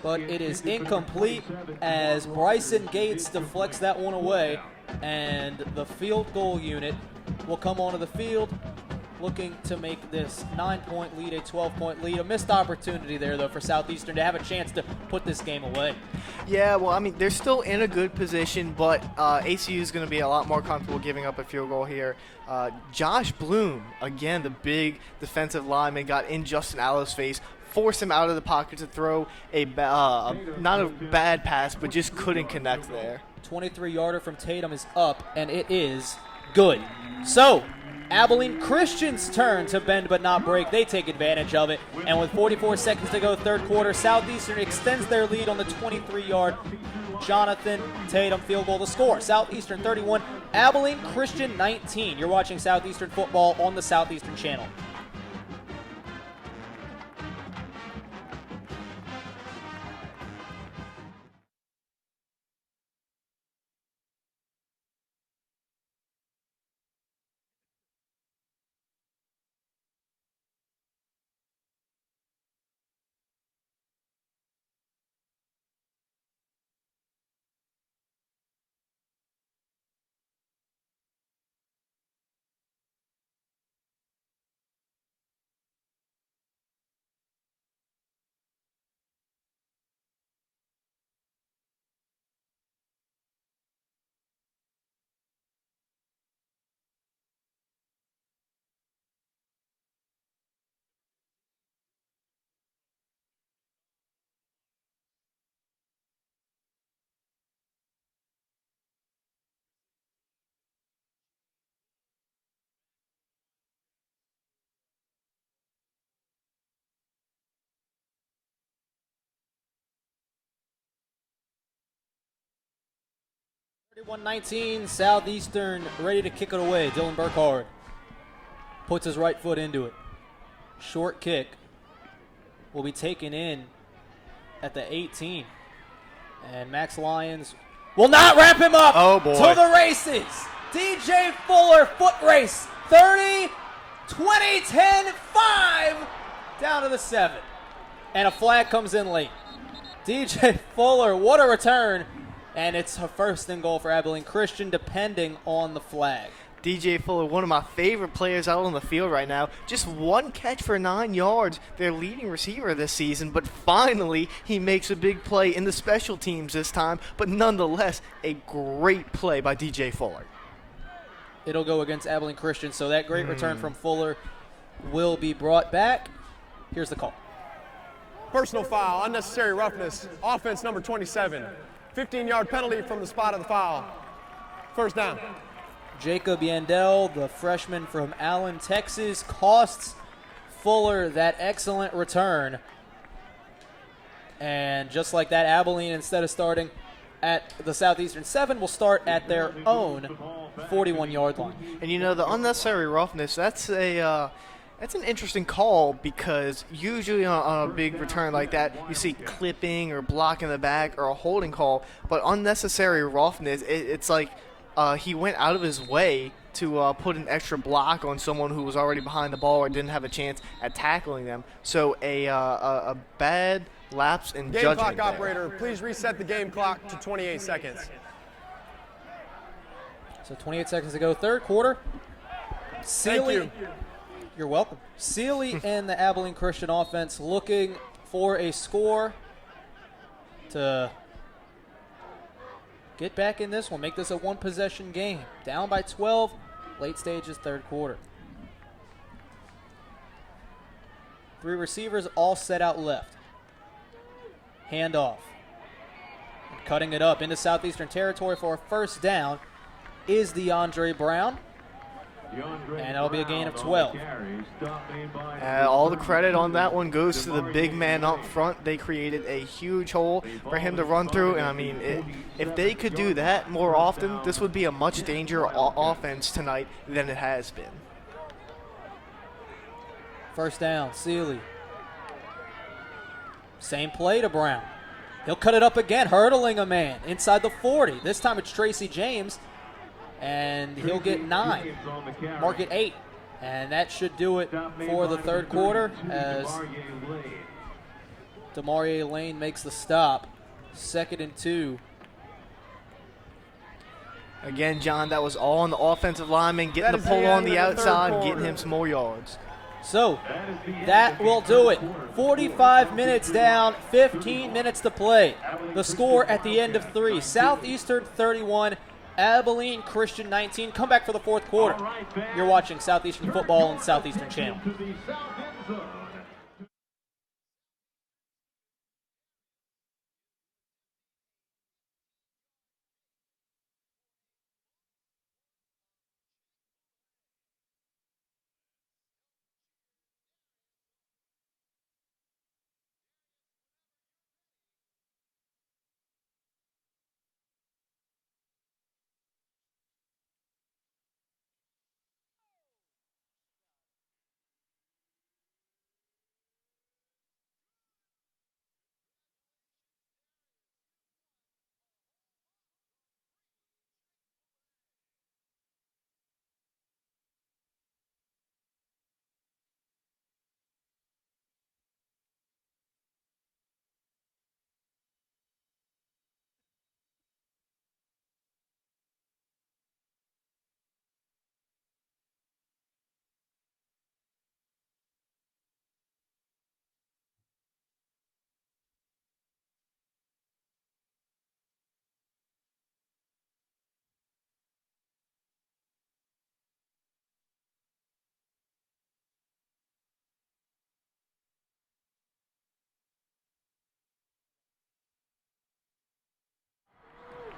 but it is incomplete as Bryson Gates deflects that one away, and the field goal unit will come onto the field looking to make this 9-point lead a 12-point lead. A missed opportunity there, though, for Southeastern to have a chance to put this game away. Yeah, well, I mean, they're still in a good position, but ACU is going to be a lot more comfortable giving up a field goal here. Josh Bloom, again, the big defensive lineman, got in Justin Allo's face, forced him out of the pocket to throw not a bad pass, but just couldn't connect there. 23-yarder from Tatum is up, and it is good. So, Abilene Christian's turn to bend but not break. They take advantage of it. And with 44 seconds to go, 3rd quarter, Southeastern extends their lead on the 23-yard Jonathan Tatum field goal to score. Southeastern 31, Abilene Christian 19. You're watching Southeastern football on the Southeastern channel. (31-19), Southeastern ready to kick it away. Dylan Burkhardt puts his right foot into it. Short kick will be taken in at the 18. And Max Lyons will not wrap him up. Oh, boy. To the races. DJ Fuller foot race. 30, 20, 10, 5. Down to the 7. And a flag comes in late. DJ Fuller, what a return. And it's a 1st and goal for Abilene Christian, depending on the flag. DJ Fuller, one of my favorite players out on the field right now. Just 1 catch for 9 yards, their leading receiver this season. But finally, he makes a big play in the special teams this time. But nonetheless, a great play by DJ Fuller. It'll go against Abilene Christian, so that great return from Fuller will be brought back. Here's the call. Personal foul, unnecessary roughness, offense number 27. 15-yard penalty from the spot of the foul. 1st down. Jacob Yandel, the freshman from Allen, Texas, costs Fuller that excellent return. And just like that, Abilene, instead of starting at the Southeastern 7, will start at their own 41-yard line. And you know, the unnecessary roughness, that's an interesting call, because usually on a big return like that, you see clipping or blocking the back or a holding call. But unnecessary roughness, it's like he went out of his way to put an extra block on someone who was already behind the ball or didn't have a chance at tackling them. So a bad lapse in Game judgment clock there. operator, please reset the game clock to 28 seconds. So 28 seconds to go, 3rd quarter. Thank you. You're welcome. Sealy and the Abilene Christian offense looking for a score to get back in this one, make this a one-possession game. Down by 12, late stages, third quarter. 3 receivers all set out left. Handoff. And cutting it up into Southeastern territory for a first down is DeAndre Brown. And that'll be a gain of 12. All the credit on that one goes to the big man up front. They created a huge hole for him to run through. And, I mean, if they could do that more often, this would be a much dangerous offense tonight than it has been. First down, Sealy. Same play to Brown. He'll cut it up again, hurdling a man inside the 40. This time it's Tracy James. And he'll get 9, mark it 8. And that should do it for the third quarter as Demarie Lane makes the stop. 2nd and 2. Again, John, that was all on the offensive lineman, getting the pull on the outside, getting him some more yards. So that will do it. 45 minutes down, 15 minutes to play. The score at the end of 3, Southeastern 31, Abilene Christian 19. Come back for the fourth quarter. You're watching Southeastern football on Southeastern Channel.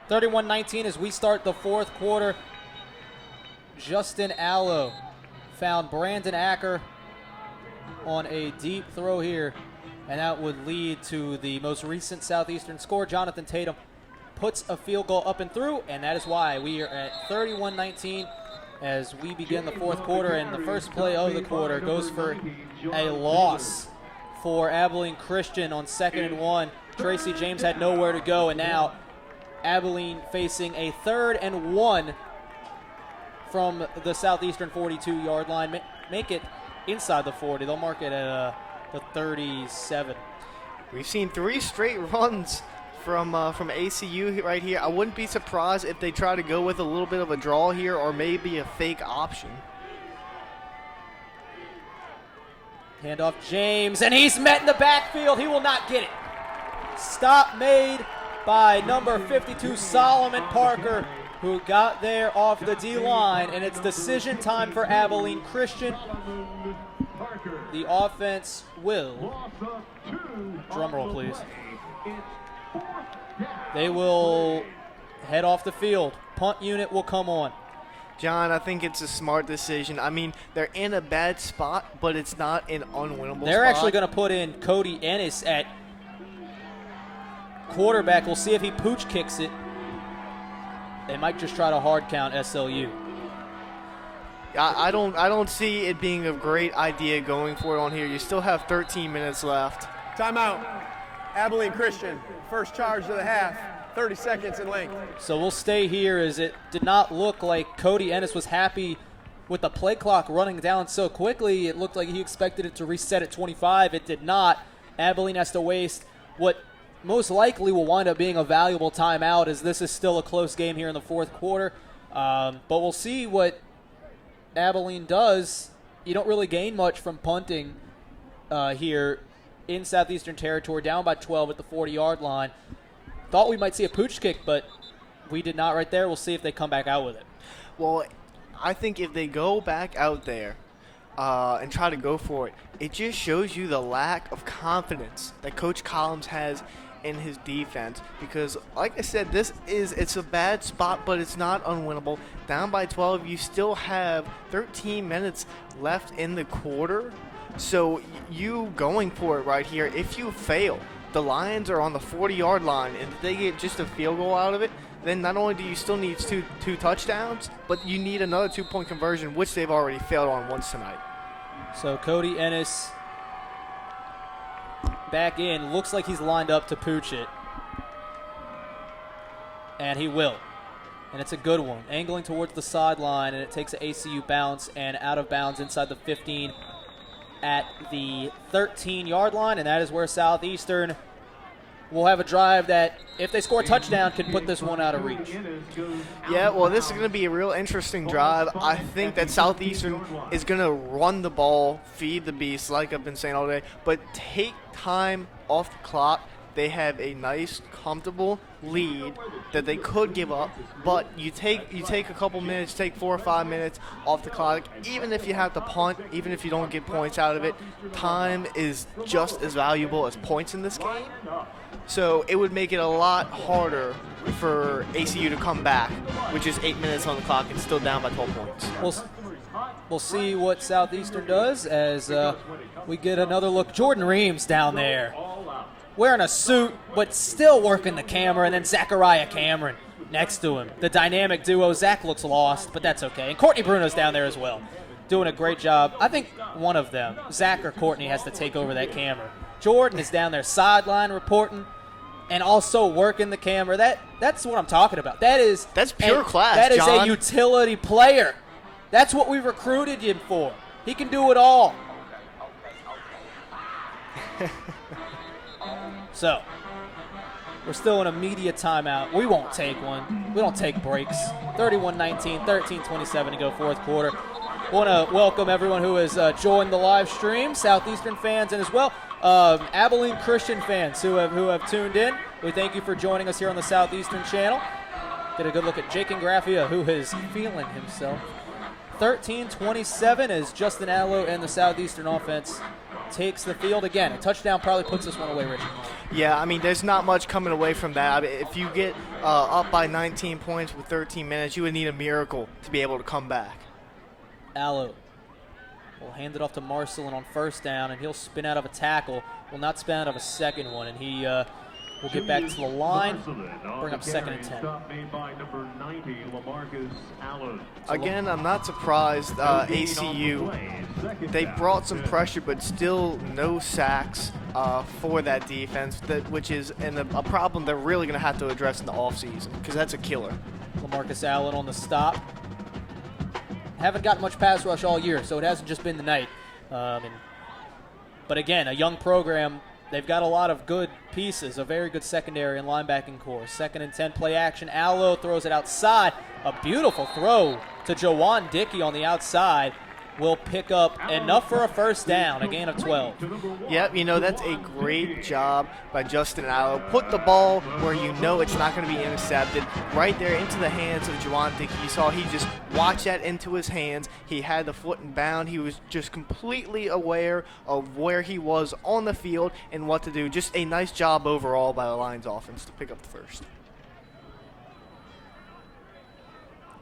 31-19 as we start the fourth quarter. Justin Allo found Brandon Acker on a deep throw here, and that would lead to the most recent Southeastern score. Jonathan Tatum puts a field goal up and through, and that is why we are at 31-19 as we begin the fourth quarter, and the first play of the quarter goes for a loss for Abilene Christian on 2nd and 1. Tracy James had nowhere to go, and now Abilene facing a 3rd and 1 from the Southeastern 42-yard line. Make it inside the 40. They'll mark it at the 37. We've seen 3 straight runs from ACU right here. I wouldn't be surprised if they try to go with a little bit of a draw here or maybe a fake option. Handoff James, and he's met in the backfield. He will not get it. Stop made by number 52, Solomon Parker, who got there off the D-line, and it's decision time for Abilene Christian. The offense will, drum roll please, they will head off the field. Punt unit will come on. John, I think it's a smart decision. I mean, they're in a bad spot, but it's not an unwinnable spot. They're actually going to put in Cody Ennis at quarterback. We'll see if he pooch kicks it. They might just try to hard count SLU. I don't see it being a great idea going for it on here. You still have 13 minutes left. Timeout. Abilene Christian, first charge of the half, 30 seconds in length. So we'll stay here as it did not look like Cody Ennis was happy with the play clock running down so quickly. It looked like he expected it to reset at 25. It did not. Abilene has to waste what most likely will wind up being a valuable timeout, as this is still a close game here in the fourth quarter. But we'll see what Abilene does you don't really gain much from punting here in Southeastern territory, down by 12 at the 40-yard line. Thought we might see a pooch kick, but we did not right there. We'll see if they come back out with it. Well, I think if they go back out there and try to go for it, it just shows you the lack of confidence that Coach Collins has in his defense. Because, like I said, it's a bad spot, but it's not unwinnable. Down by 12, you still have 13 minutes left in the quarter. So you going for it right here, if you fail, the Lions are on the 40-yard line, and if they get just a field goal out of it, then not only do you still need two touchdowns, but you need another 2-point conversion, which they've already failed on once tonight. So Cody Ennis back in. Looks like he's lined up to pooch it. And he will. And it's a good one. Angling towards the sideline, and it takes an ACU bounce and out of bounds inside the 15 at the 13-yard line, and that is where Southeastern will have a drive that, if they score a touchdown, can put this one out of reach. Yeah, well, this is going to be a real interesting drive. I think that Southeastern is going to run the ball, feed the beast, like I've been saying all day, but take time off the clock. They have a nice, comfortable lead that they could give up, but you take a couple minutes, take 4 or 5 minutes off the clock. Even if you have to punt, even if you don't get points out of it, time is just as valuable as points in this game. So it would make it a lot harder for ACU to come back, which is 8 minutes on the clock and still down by 12 points. We'll see what Southeastern does as we get another look. Jordan Reams down there, wearing a suit, but still working the camera, and then Zachariah Cameron next to him. The dynamic duo. Zach looks lost, but that's okay. And Courtney Bruno's down there as well, doing a great job. I think one of them, Zach or Courtney, has to take over that camera. Jordan is down there sideline reporting and also working the camera. That's what I'm talking about. That's pure class, That is John. a utility player. That's what we recruited him for. He can do it all. So, we're still in a media timeout. We won't take one. We don't take breaks. 31-19, 13-27 to go fourth quarter. Want to welcome everyone who has joined the live stream, Southeastern fans, and as well Abilene Christian fans who have tuned in. We thank you for joining us here on the Southeastern channel. Get a good look at Jake Ingraffia, who is feeling himself. 13-27 as Justin Allo and the Southeastern offense takes the field. Again, a touchdown probably puts this one away, Richard. Yeah, I mean, there's not much coming away from that. I mean, if you get up by 19 points with 13 minutes, you would need a miracle to be able to come back. Allo will hand it off to Marcelin on first down, and he'll spin out of a tackle. Will not spin out of a second one, and he will get back to the line, bring up second and 10. Again, I'm not surprised ACU, they brought some pressure, but still no sacks for that defense, which is a problem they're really going to have to address in the offseason, because that's a killer. LaMarcus Allen on the stop. Haven't gotten much pass rush all year, so it hasn't just been the night. But again, a young program. They've got a lot of good pieces, a very good secondary and linebacking core. Second and 10, play action. Allo throws it outside. A beautiful throw to Jawan Dickey on the outside. Will pick up enough for a first down, a gain of 12. Yep, that's a great job by Justin Allo. Put the ball where you know it's not going to be intercepted, right there into the hands of Jawan Dickey. You saw he just watched that into his hands. He had the foot in bound. He was just completely aware of where he was on the field and what to do. Just a nice job overall by the Lions offense to pick up the first.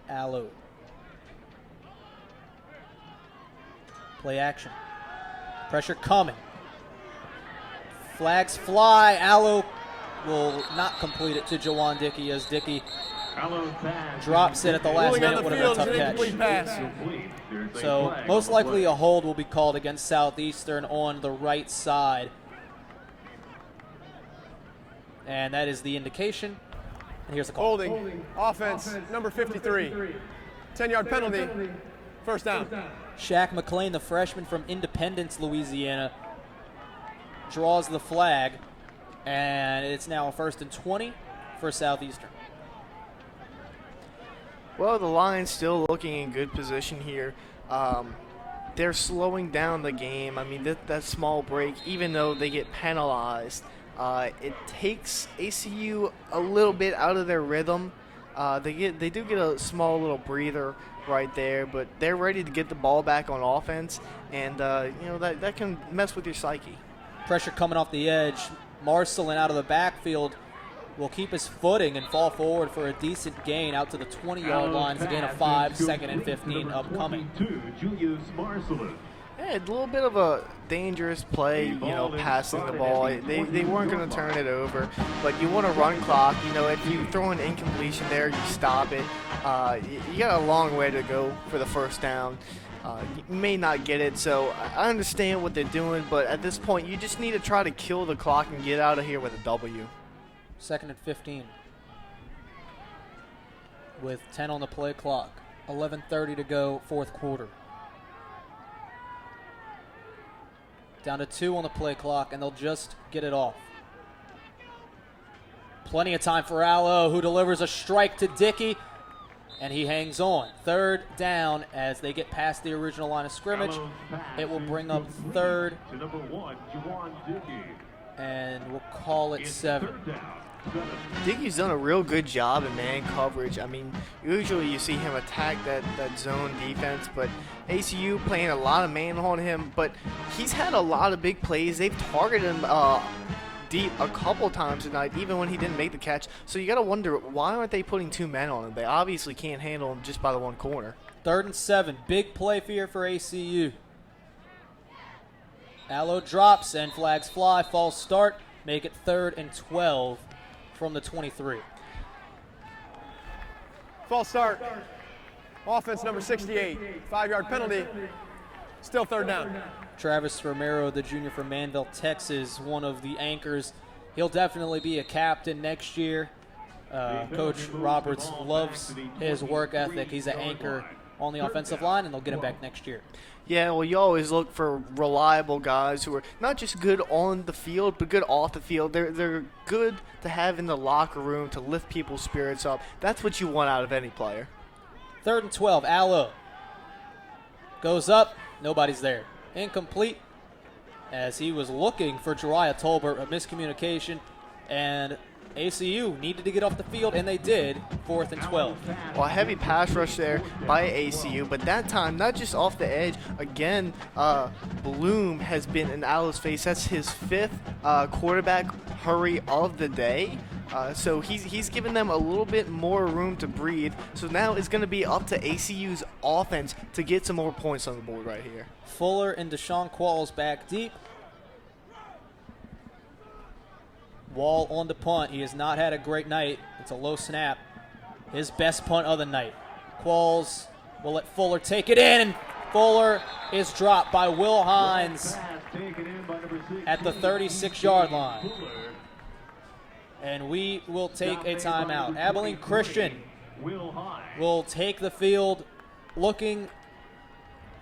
Allo. Play action. Pressure coming. Flags fly. Allo will not complete it to Jawan Dickey as Dickey drops it at the last minute. Would have been a tough catch. So most likely a hold will be called against Southeastern on the right side. And that is the indication. And here's the call. Holding. Offense, number 53. 10-yard penalty. First down. Shaq McLean, the freshman from Independence, Louisiana, draws the flag, and it's now a 1st and 20 for Southeastern. Well, the Lions still looking in good position here. they're slowing down the game. I mean, that small break, even though they get penalized, it takes ACU a little bit out of their rhythm. They do get a small little breather right there, but they're ready to get the ball back on offense, and that can mess with your psyche. Pressure coming off the edge. Marcelin out of the backfield will keep his footing and fall forward for a decent gain out to the 20-yard line. It's a gain of 5, 2nd and 15 upcoming. Yeah, a little bit of a dangerous play, passing the ball. They weren't going to turn it over, but you want to run clock. If you throw an incompletion there, you stop it. You got a long way to go for the first down. You may not get it, so I understand what they're doing, but at this point, you just need to try to kill the clock and get out of here with a W. 2nd and 15 with 10 on the play clock. 11:30 to go, fourth quarter. Down to 2 on the play clock, and they'll just get it off. Plenty of time for Allo, who delivers a strike to Dickey, and he hangs on. 3rd down as they get past the original line of scrimmage. It will bring up 3rd, and we'll call it 7. Dickey's done a real good job in man coverage. I mean, usually you see him attack that zone defense, but ACU playing a lot of man on him, but he's had a lot of big plays. They've targeted him deep a couple times tonight, even when he didn't make the catch. So you got to wonder, why aren't they putting 2 men on him? They obviously can't handle him just by the one corner. 3rd and 7, big play here for ACU. Allo drops and flags fly, false start, make it 3rd and 12 from the 23. False start. Offense number 68. 5-yard penalty. Still 3rd down. Travis Romero, the junior from Manville, Texas, one of the anchors. He'll definitely be a captain next year. Coach Roberts loves his work ethic. He's an anchor on the offensive line, and they'll get him back next year. Yeah, well, you always look for reliable guys who are not just good on the field, but good off the field. They're good to have in the locker room to lift people's spirits up. That's what you want out of any player. 3rd and 12, Allo goes up, nobody's there. Incomplete, as he was looking for Jariah Tolbert, a miscommunication, and ACU needed to get off the field, and they did. 4th and 12. Well, a heavy pass rush there by ACU, but that time, not just off the edge. Again, Bloom has been in Allo's face. That's his 5th quarterback hurry of the day. So he's given them a little bit more room to breathe. So now it's going to be up to ACU's offense to get some more points on the board right here. Fuller and Deshaun Qualls back deep. Wall on the punt. He has not had a great night. It's a low snap. His best punt of the night. Qualls will let Fuller take it in, and Fuller is dropped by Will Hines at the 36-yard line. And we will take a timeout. Abilene Christian will take the field, looking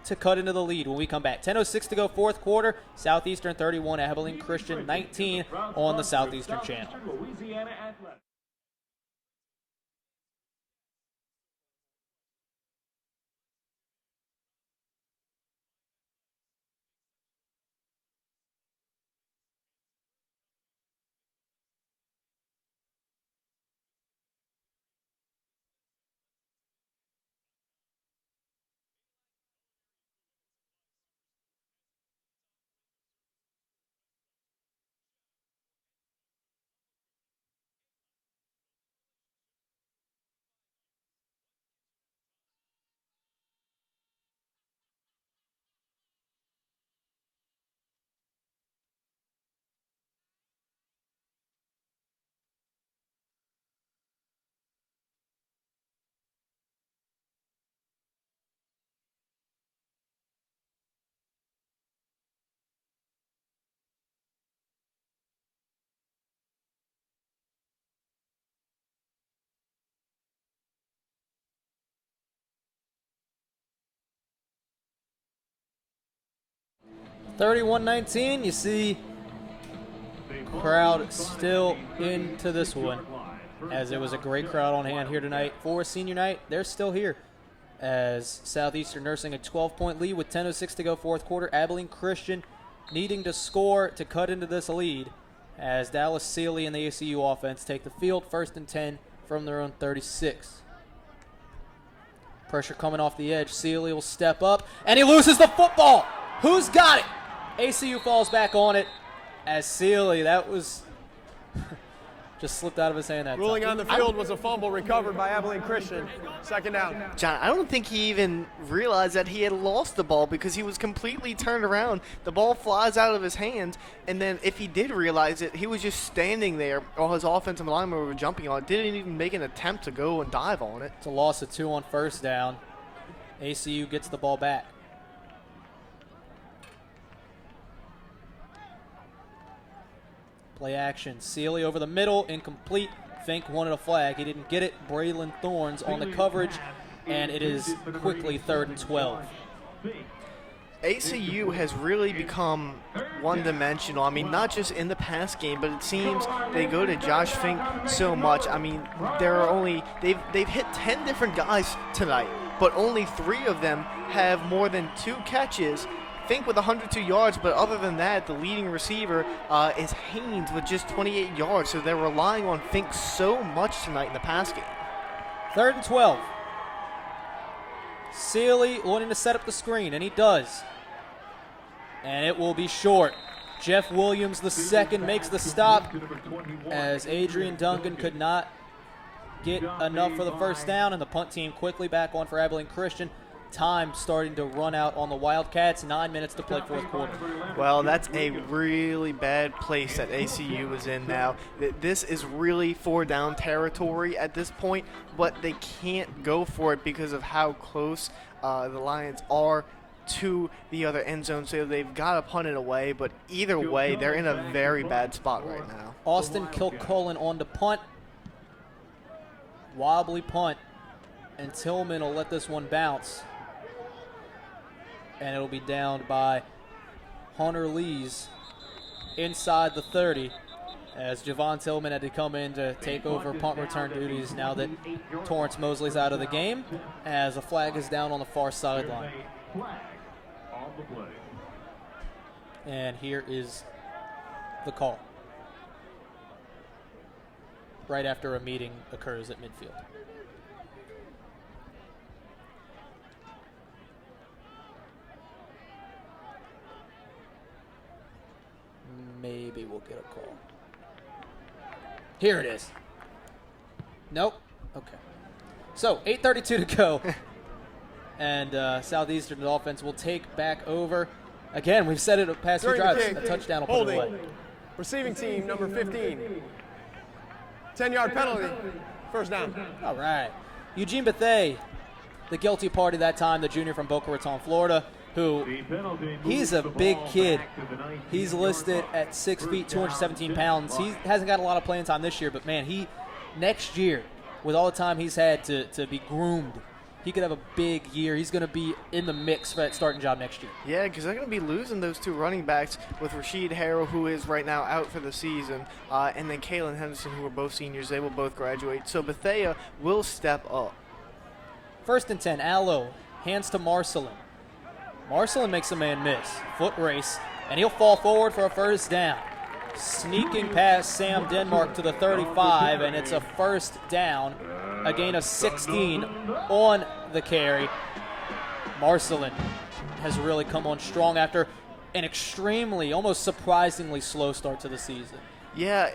to cut into the lead when we come back. 10:06 to go, fourth quarter. Southeastern 31, Abilene Christian 19 on the Southeastern channel. (31-19). You see crowd still into this one, as it was a great crowd on hand here tonight for senior night. They're still here. as Southeastern nursing a 12-point lead with 10:06 to go fourth quarter. Abilene Christian needing to score to cut into this lead as Dallas Sealy and the ACU offense take the field, 1st and 10 from their own 36. Pressure coming off the edge. Sealy will step up, and he loses the football. Who's got it? ACU falls back on it as Sealy, that was just slipped out of his hand that Ruling time. on the field was a fumble recovered by Abilene Christian. 2nd down. John, I don't think he even realized that he had lost the ball because he was completely turned around. The ball flies out of his hands, and then if he did realize it, he was just standing there while his offensive linemen were jumping on it. Didn't even make an attempt to go and dive on it. It's a loss of 2 on 1st down. ACU gets the ball back. Play action. Sealy over the middle, incomplete. Fink wanted a flag. He didn't get it. Braylon Thorns on the coverage, and it is quickly 3rd and 12. ACU has really become one-dimensional. I mean, not just in the pass game, but it seems they go to Josh Fink so much. I mean, there are only they've hit 10 different guys tonight, but only 3 of them have more than 2 catches. Fink with 102 yards, but other than that, the leading receiver is Haynes with just 28 yards. So they're relying on Fink so much tonight in the pass game. 3rd and 12. Sealy wanting to set up the screen, and he does. And it will be short. Jeff Williams, the second, makes the stop as Adrian Duncan could not get enough for the 1st down, and the punt team quickly back on for Abilene Christian. Time starting to run out on the Wildcats. 9 minutes to play 4th quarter. Well, that's a really bad place that ACU is in now. This is really 4-down territory at this point, but they can't go for it because of how close the Lions are to the other end zone. So they've got to punt it away, but either way, they're in a very bad spot right now. Austin Kilcullen on to punt. Wobbly punt, and Tillman will let this one bounce. And it'll be down by Hunter Lees inside the 30 as Javon Tillman had to come in to take over punt return duties now that Torrance Mosley's out of the game, as a flag is down on the far sideline. And here is the call. Right after a meeting occurs at midfield. Maybe we'll get a call. Here it is. Nope. Okay. So, 8:32 to go. And Southeastern offense will take back over. Again, we've said it past few drives. A touchdown will put it away. Receiving team, number 15. 10-yard penalty. 1st down. All right. Eugene Bethay, the guilty party that time, the junior from Boca Raton, Florida, who he's a big kid. He's listed at 6 feet, 217 pounds. He hasn't got a lot of playing time this year, but, man, next year, with all the time he's had to be groomed, he could have a big year. He's going to be in the mix for that starting job next year. Yeah, because they're going to be losing those 2 running backs with Rasheed Harrell, who is right now out for the season, and then Kalen Henderson, who are both seniors. They will both graduate. So Bethea will step up. 1st and 10, Allo hands to Marcelin. Marcelin makes a man miss. Foot race, and he'll fall forward for a 1st down. Sneaking past Sam Denmark to the 35, and it's a 1st down. A gain of 16 on the carry. Marcelin has really come on strong after an extremely, almost surprisingly slow start to the season. Yeah,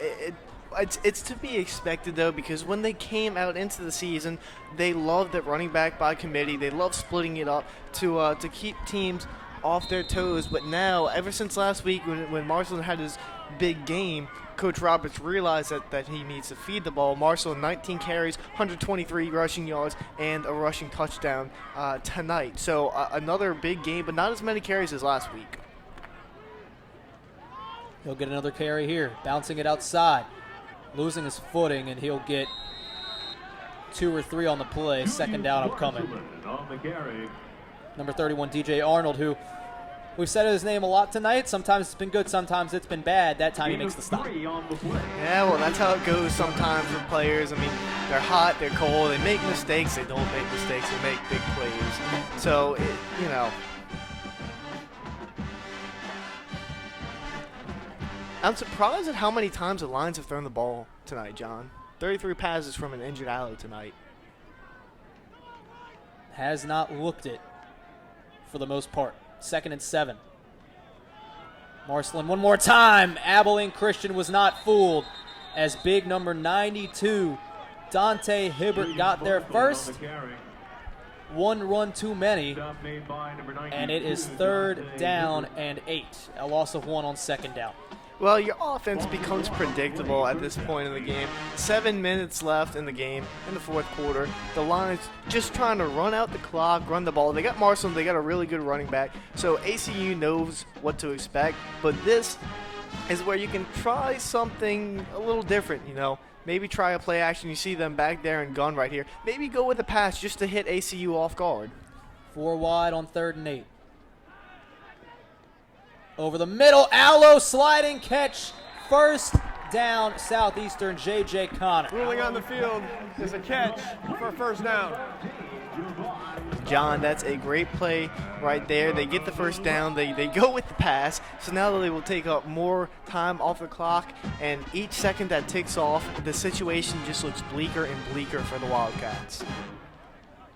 it's to be expected, though, because when they came out into the season, they loved that running back by committee. They loved splitting it up to keep teams off their toes. But now, ever since last week when Marcelin had his big game, Coach Roberts realized that he needs to feed the ball. Marcelin, 19 carries, 123 rushing yards, and a rushing touchdown tonight. So another big game, but not as many carries as last week. He'll get another carry here, bouncing it outside, losing his footing, and he'll get 2 or 3 on the play. 2nd down upcoming. Number 31, DJ Arnold, who we've said his name a lot tonight. Sometimes it's been good, sometimes it's been bad. That time he makes the stop. Yeah, well, that's how it goes sometimes with players. I mean, They're hot, they're cold, they make mistakes, they don't make mistakes, they make big plays. So, you know, I'm surprised at how many times the Lions have thrown the ball tonight, John. 33 passes from an injured Allo tonight. Has not looked it for the most part. 2nd and 7. Marcelin one more time. Abilene Christian was not fooled as big number 92, Dante Hibbert, got there first. One run too many, and it is 3rd down and 8. A loss of 1 on 2nd down. Well, your offense becomes predictable at this point in the game. 7 minutes left in the game in the 4th quarter. The Lions just trying to run out the clock, run the ball. They got Marcelin. They got a really good running back. So ACU knows what to expect. But this is where you can try something a little different, you know. Maybe try a play action. You see them back there and gun right here. Maybe go with a pass just to hit ACU off guard. 4 wide on 3rd and 8. Over the middle, Allo sliding catch. 1st down, Southeastern, J.J. Connor. Ruling on the field is a catch for a 1st down. John, that's a great play right there. They get the 1st down. They go with the pass. So now they will take up more time off the clock. And each second that ticks off, the situation just looks bleaker and bleaker for the Wildcats.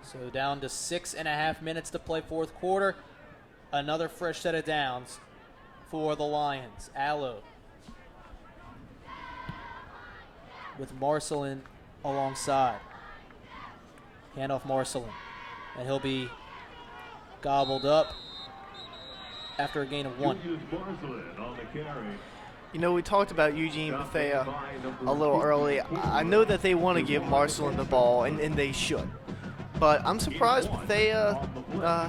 So down to 6.5 minutes to play 4th quarter. Another fresh set of downs for the Lions. Allo with Marcelin alongside. Handoff Marcelin. And he'll be gobbled up after a gain of 1. You know, we talked about Eugene Bethea a little early. I know that they want to give Marcelin the ball, and they should. But I'm surprised Bethea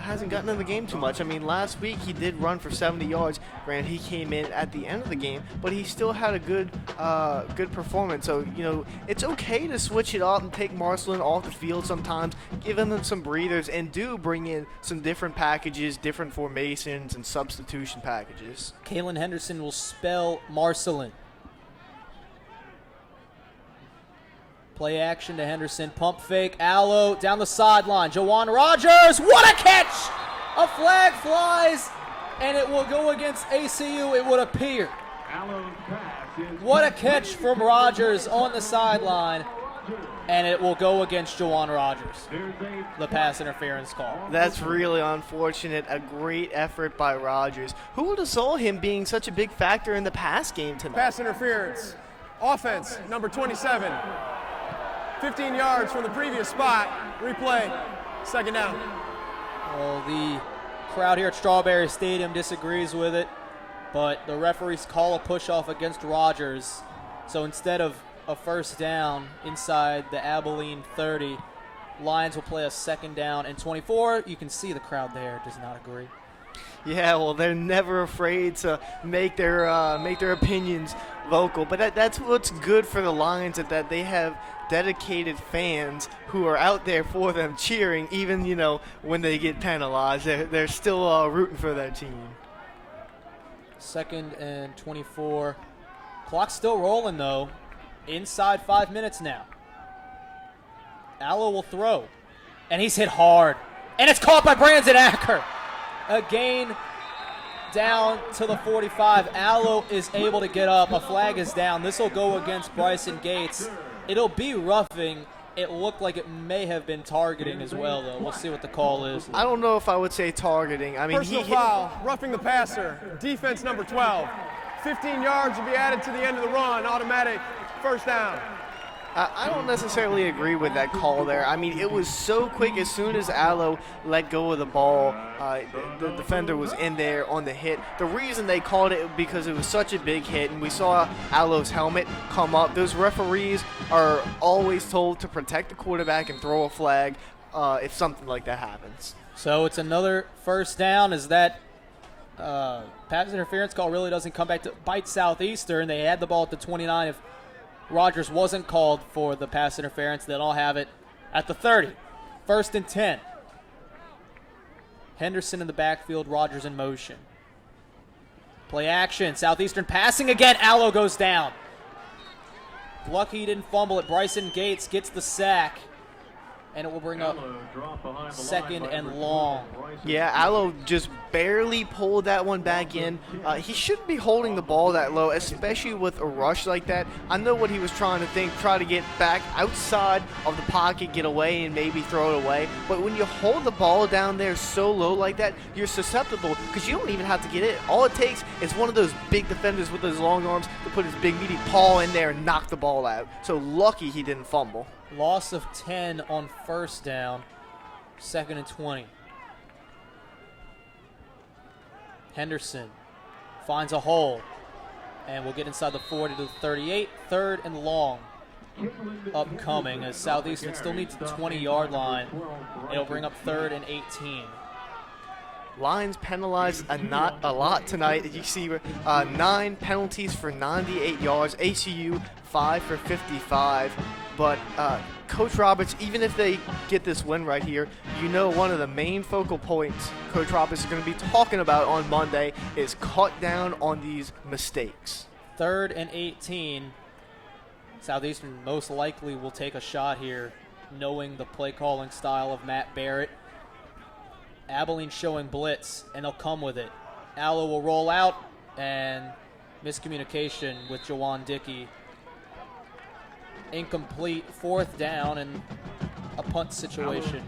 hasn't gotten in the game too much. I mean, last week he did run for 70 yards. Granted, he came in at the end of the game, but he still had a good performance. So, you know, it's okay to switch it up and take Marcelin off the field sometimes, give him some breathers, and do bring in some different packages, different formations, and substitution packages. Kalen Henderson will spell Marcelin. Play action to Henderson. Pump fake. Allo down the sideline. Jawan Rogers. What a catch! A flag flies, and it will go against ACU, it would appear. What a catch from Rogers on the sideline, and it will go against Jawan Rogers. The pass interference call. That's really unfortunate. A great effort by Rogers. Who would have saw him being such a big factor in the pass game tonight? Pass interference. Offense, number 27. 15 yards from the previous spot. Replay, 2nd down. Well, the crowd here at Strawberry Stadium disagrees with it, but the referees call a push-off against Rogers. So instead of a 1st down inside the Abilene 30, Lions will play a 2nd down and 24. You can see the crowd there does not agree. Yeah, well, they're never afraid to make their opinions vocal. But that's what's good for the Lions, that they have dedicated fans who are out there for them cheering, even, you know, when they get penalized. They're still rooting for their team. 2nd and 24. Clock's still rolling, though. Inside 5 minutes now. Allo will throw. And he's hit hard. And it's caught by Brandon Acker. A gain down to the 45. Allo is able to get up. A flag is down. This will go against Bryson Gates. It'll be roughing. It looked like it may have been targeting as well, though. We'll see what the call is. I don't know if I would say targeting. I mean, Personal foul, roughing the passer. Defense number 12. 15 yards will be added to the end of the run. Automatic 1st down. I don't necessarily agree with that call there. I mean, it was so quick. As soon as Allo let go of the ball, the defender was in there on the hit. The reason they called it because it was such a big hit, and we saw Allo's helmet come up. Those referees are always told to protect the quarterback and throw a flag if something like that happens. So it's another 1st down. As that pass interference call really doesn't come back to bite Southeastern. They had the ball at the 29. If Rogers wasn't called for the pass interference, then I'll have it at the 30. 1st and 10. Henderson in the backfield, Rogers in motion. Play action, Southeastern passing again. Allo goes down. Lucky he didn't fumble it. Bryson Gates gets the sack, and it will bring up second and long. Yeah, Allo just barely pulled that one back in. He shouldn't be holding the ball that low, especially with a rush like that. I know what he was trying to think, try to get back outside of the pocket, get away, and maybe throw it away. But when you hold the ball down there so low like that, you're susceptible because you don't even have to get it. All it takes is one of those big defenders with those long arms to put his big meaty paw in there and knock the ball out. So lucky he didn't fumble. Loss of 10 on first down, 2nd and 20. Henderson finds a hole, and we'll get inside the 40 to the 38. 3rd and long upcoming as Southeastern still needs the 20-yard line. It'll bring up 3rd and 18. Lions penalized not a lot tonight. You see 9 penalties for 98 yards. ACU 5 for 55. But Coach Roberts, even if they get this win right here, you know one of the main focal points Coach Roberts is going to be talking about on Monday is cut down on these mistakes. 3rd and 18. Southeastern most likely will take a shot here, knowing the play calling style of Matt Barrett. Abilene showing blitz, and they'll come with it. Allo will roll out, and miscommunication with Jawan Dickey. Incomplete, 4th down, and a punt situation.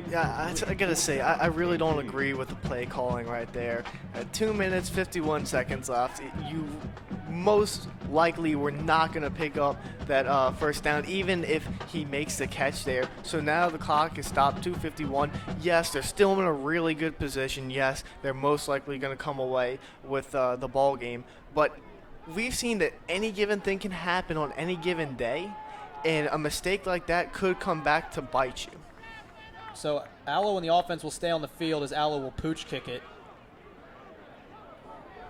Yeah, I gotta say, I really don't agree with the play calling right there. 2 minutes, 51 seconds left. You most likely were not gonna pick up that first down, even if he makes the catch there. So now the clock is stopped, 2:51. Yes, they're still in a really good position. Yes, they're most likely gonna come away with the ball game. But we've seen that any given thing can happen on any given day, and a mistake like that could come back to bite you. So Allo and the offense will stay on the field as Allo will pooch kick it.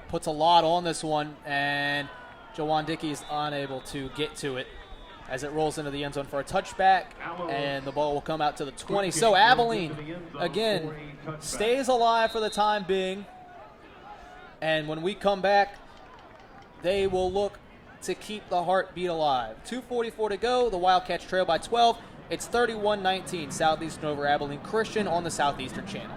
Puts a lot on this one, and Jawan Dickey is unable to get to it as it rolls into the end zone for a touchback, and the ball will come out to the 20. So Abilene, again, stays alive for the time being, and when we come back, they will look to keep the heartbeat alive. 2:44 to go. The Wildcats trail by 12. It's 31-19. Southeastern over Abilene Christian on the Southeastern channel.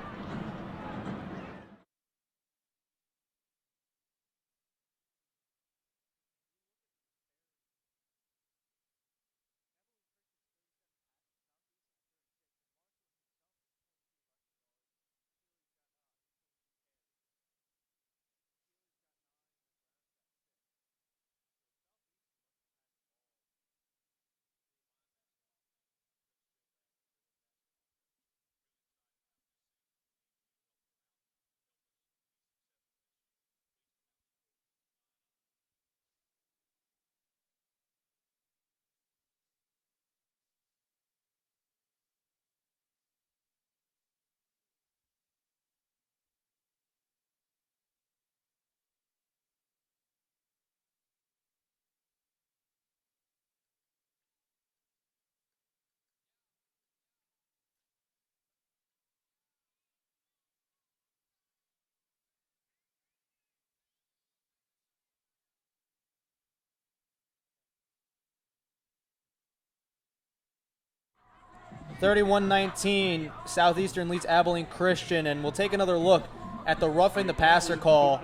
(31-19). Southeastern leads Abilene Christian, and we'll take another look at the roughing the passer call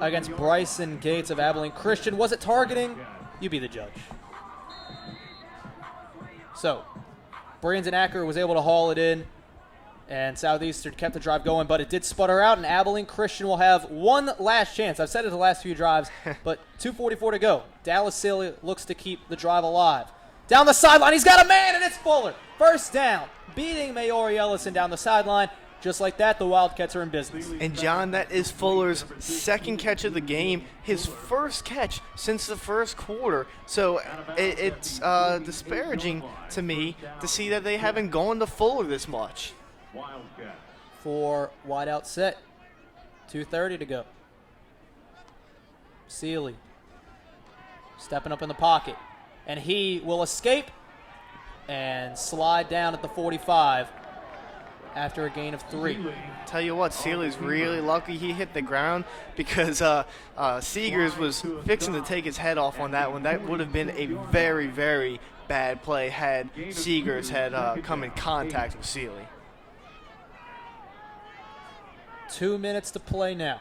against Bryson Gates of Abilene Christian. Was it targeting? You be the judge. So, Brandon Acker was able to haul it in, and Southeastern kept the drive going, but it did sputter out, and Abilene Christian will have one last chance. I've said it the last few drives, but 2:44 to go. Dallas Silly looks to keep the drive alive. Down the sideline, he's got a man, and it's Fuller. First down, beating Maori Ellison down the sideline. Just like that, the Wildcats are in business. And, John, that is Fuller's second catch of the game, his first catch since the first quarter. So it's disparaging to me to see that they haven't gone to Fuller this much. For wideout set, 2:30 to go. Sealy stepping up in the pocket, and he will escape and slide down at the 45. after a gain of 3. Tell you what, Sealy's really lucky he hit the ground because Seegers was fixing to take his head off on that one. That would have been a very, very bad play had Seegers had come in contact with Sealy. 2 minutes to play now.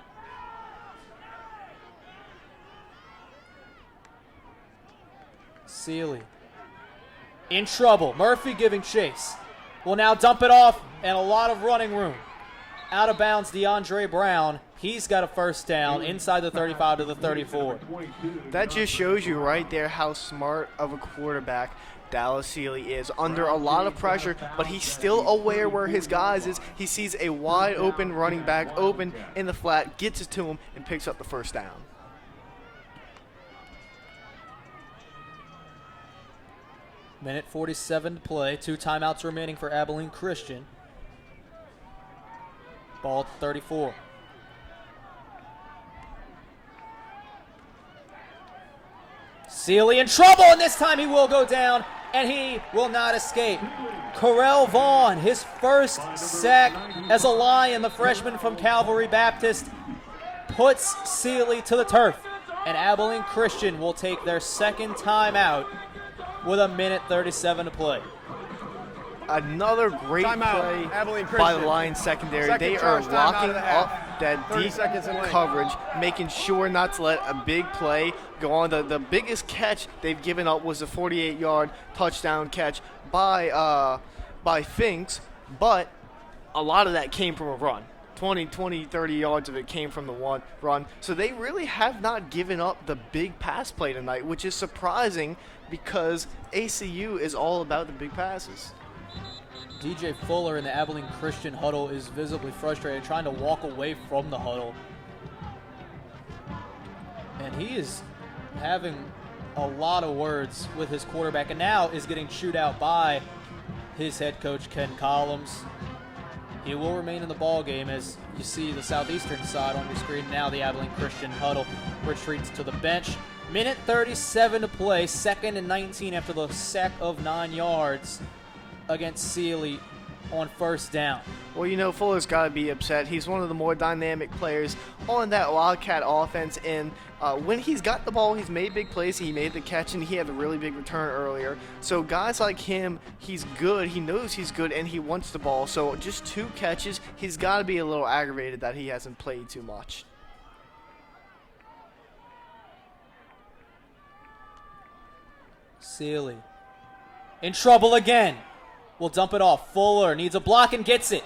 Sealy in trouble. Murphy giving chase. Will now dump it off, and a lot of running room. Out of bounds, DeAndre Brown. He's got a first down inside the 35 to the 34. That just shows you right there how smart of a quarterback Dallas Sealy is. Under a lot of pressure, but he's still aware where his guys is. He sees a wide open running back open in the flat, gets it to him, and picks up the first down. Minute 47 to play. 2 timeouts remaining for Abilene Christian. Ball at 34. Sealy in trouble, and this time he will go down, and he will not escape. Correll Vaughn, his first sack as a Lion, the freshman from Calvary Baptist, puts Sealy to the turf, and Abilene Christian will take their second timeout with a minute 37 to play. Another great Timeout, Abilene play by the Christian. Lions secondary. Second They are charge timeout locking of the half. up that 30 deep seconds in lane. coverage, making sure not to let a big play go on. The biggest catch they've given up was a 48-yard touchdown catch by Finks, but a lot of that came from a run. 20, 30 yards of it came from the run. So they really have not given up the big pass play tonight, which is surprising because ACU is all about the big passes. DJ Fuller in the Abilene Christian huddle is visibly frustrated, trying to walk away from the huddle. And he is having a lot of words with his quarterback, and now is getting chewed out by his head coach, Ken Collins. He will remain in the ball game as you see the Southeastern side on your screen. Now the Abilene Christian huddle retreats to the bench. Minute 37 to play, 2nd and 19 after the sack of 9 yards against Sealy on first down. Well, you know, Fuller's got to be upset. He's one of the more dynamic players on that Wildcat offense, and when he's got the ball, he's made big plays. He made the catch, and he had a really big return earlier. So guys like him, he's good. He knows he's good, and he wants the ball. So just 2 catches, he's got to be a little aggravated that he hasn't played too much. Sealy in trouble again. Will dump it off. Fuller needs a block and gets it.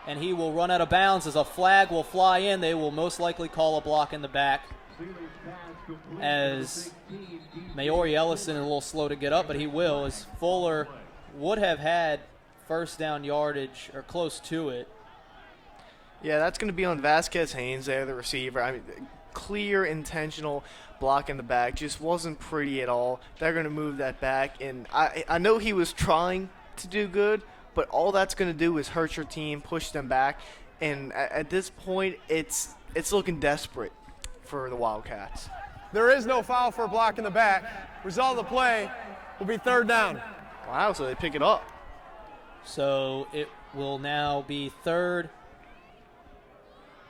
And he will run out of bounds as a flag will fly in. They will most likely call a block in the back, as Maori Ellison is a little slow to get up, but he will, as Fuller would have had first down yardage or close to it. Yeah, that's going to be on Vasquez Haynes there, the receiver. I mean, clear, intentional block in the back. Just wasn't pretty at all. They're going to move that back, and I know he was trying to do good, but all that's going to do is hurt your team, push them back, and at this point, it's looking desperate for the Wildcats. There is no foul for a block in the back. Result of the play will be 3rd down. Wow, so they pick it up. So it will now be 3rd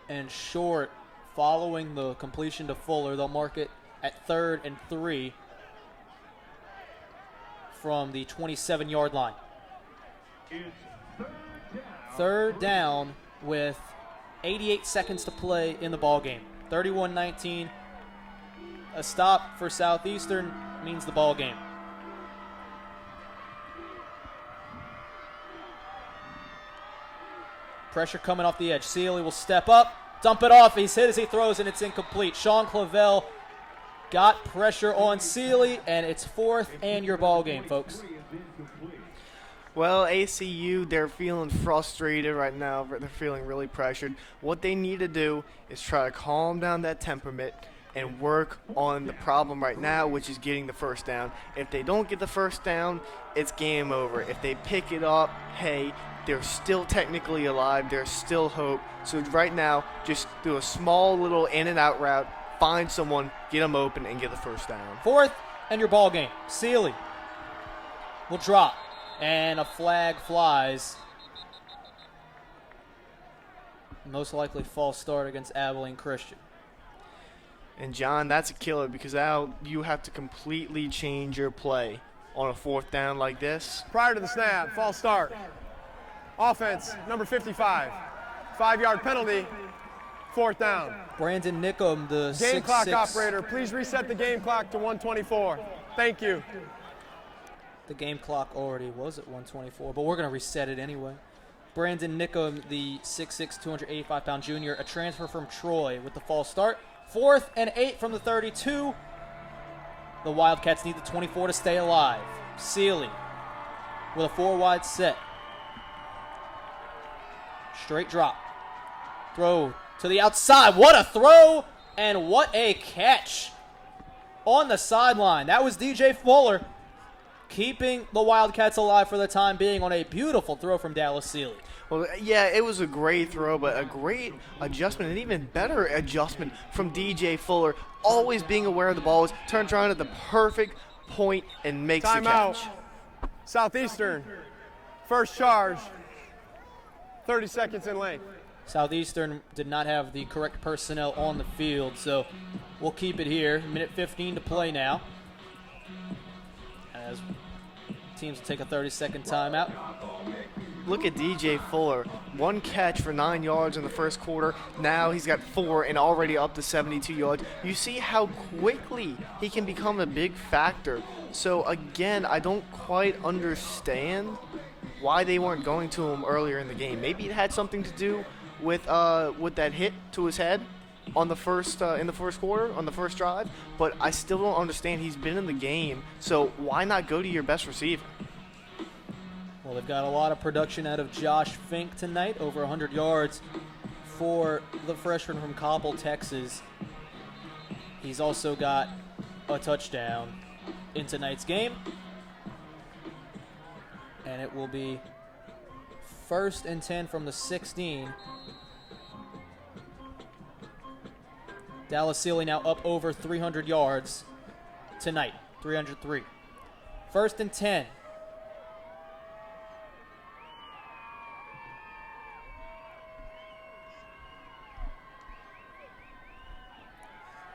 and short following the completion to Fuller. They'll mark it at 3rd and 3 from the 27-yard line. 3rd down with 88 seconds to play in the ball game. 31-19. A stop for Southeastern means the ball game. Pressure coming off the edge. Sealy will step up, dump it off. He's hit as he throws, and it's incomplete. Sean Clavel got pressure on Sealy, and it's 4th and your ball game, folks. Well, ACU, they're feeling frustrated right now. They're feeling really pressured. What they need to do is try to calm down that temperament and work on the problem right now, which is getting the first down. If they don't get the first down, it's game over. If they pick it up, hey, they're still technically alive. There's still hope. So right now, just do a small little in and out route, find someone, get them open, and get the first down. 4th and your ball game. Sealy will drop, and a flag flies Most likely false start against Abilene Christian. And John, that's a killer because now you have to completely change your play on a 4th down like this. Prior to the snap, false start. Offense, number 55. 5-yard penalty, 4th down. Brandon Nickum, the Game clock 6'6". operator, please reset the game clock to 124. Thank you. The game clock already was at 124, but we're going to reset it anyway. Brandon Nickum, the 6'6", 285-pound junior, a transfer from Troy with the false start. 4th and 8 from the 32. The Wildcats need the 24 to stay alive. Sealy with a 4-wide set. Straight drop. Throw to the outside. What a throw and what a catch on the sideline. That was DJ Fuller keeping the Wildcats alive for the time being on a beautiful throw from Dallas Sealy. Well, yeah, it was a great throw, but a great adjustment, an even better adjustment from DJ Fuller. Always being aware of the ball, turns around at the perfect point and makes the catch. Timeout. Southeastern, first charge, 30 seconds in length. Southeastern did not have the correct personnel on the field, so we'll keep it here. Minute 15 to play now, as teams will take a 30-second timeout. Look at DJ Fuller. 1 catch for 9 yards in the first quarter. Now he's got 4 and already up to 72 yards. You see how quickly he can become a big factor. So, again, I don't quite understand why they weren't going to him earlier in the game. Maybe it had something to do with that hit to his head on the first in the first quarter, on the first drive. But I still don't understand. He's been in the game, so why not go to your best receiver? Well, they've got a lot of production out of Josh Fink tonight, over 100 yards for the freshman from Coppell, Texas. He's also got a touchdown in tonight's game. And it will be 1st and 10 from the 16. Dallas Sealy now up over 300 yards tonight, 303. 1st and 10.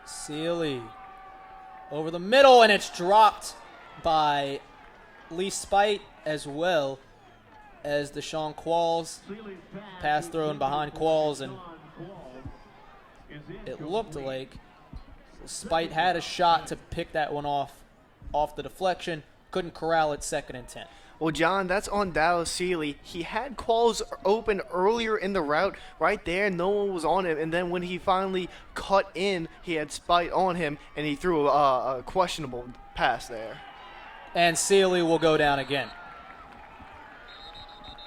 Sealy over the middle, and it's dropped by Lee Spite as well as Deshaun Qualls. Pass thrown behind Qualls, and it looked like Spite had a shot to pick that one off the deflection. Couldn't corral it. 2nd and 10. Well, John, that's on Dallas Sealy. He had Qualls open earlier in the route right there. No one was on him. And then when he finally cut in, he had Spite on him, and he threw a questionable pass there. And Sealy will go down again.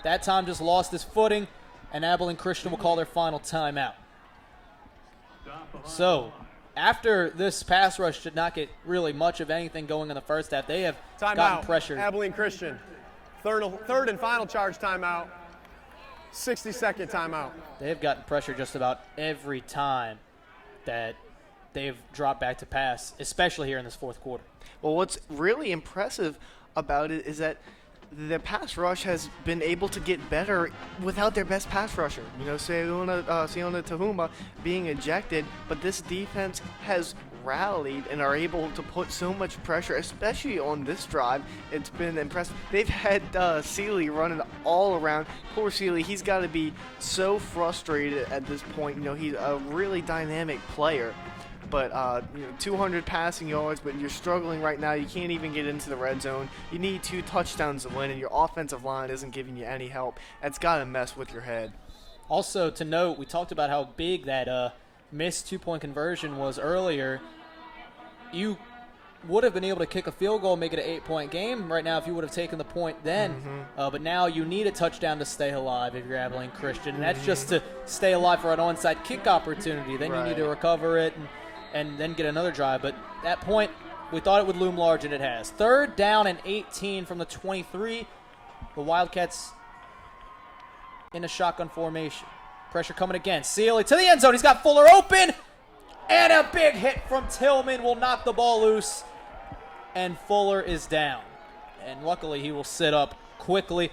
That time just lost his footing, and Abilene Christian will call their final timeout. So, after this pass rush did not get really much of anything going in the first half, they have gotten pressure. Abilene Christian. Third and final charge timeout. 60-second timeout. They've gotten pressure just about every time that they've dropped back to pass, especially here in this 4th quarter. Well, what's really impressive about it is that the pass rush has been able to get better without their best pass rusher. You know, Siona Tahuma being ejected, but this defense has rallied and are able to put so much pressure, especially on this drive. It's been impressive. They've had Sealy running all around. Poor Sealy, he's got to be so frustrated at this point. You know, he's a really dynamic player. But 200 passing yards, but you're struggling right now. You can't even get into the red zone. You need 2 touchdowns to win, and your offensive line isn't giving you any help. That's got to mess with your head. Also, to note, we talked about how big that missed 2-point conversion was earlier. You would have been able to kick a field goal and make it an 8-point game right now if you would have taken the point then. But now you need a touchdown to stay alive if you're Abilene Christian, and that's just to stay alive for an onside kick opportunity. Then you need to recover it and then get another drive. But that point, we thought it would loom large, and it has. 3rd down and 18 from the 23. The Wildcats in a shotgun formation. Pressure coming again. Sealy to the end zone. He's got Fuller open. And a big hit from Tillman will knock the ball loose. And Fuller is down. And luckily he will sit up quickly.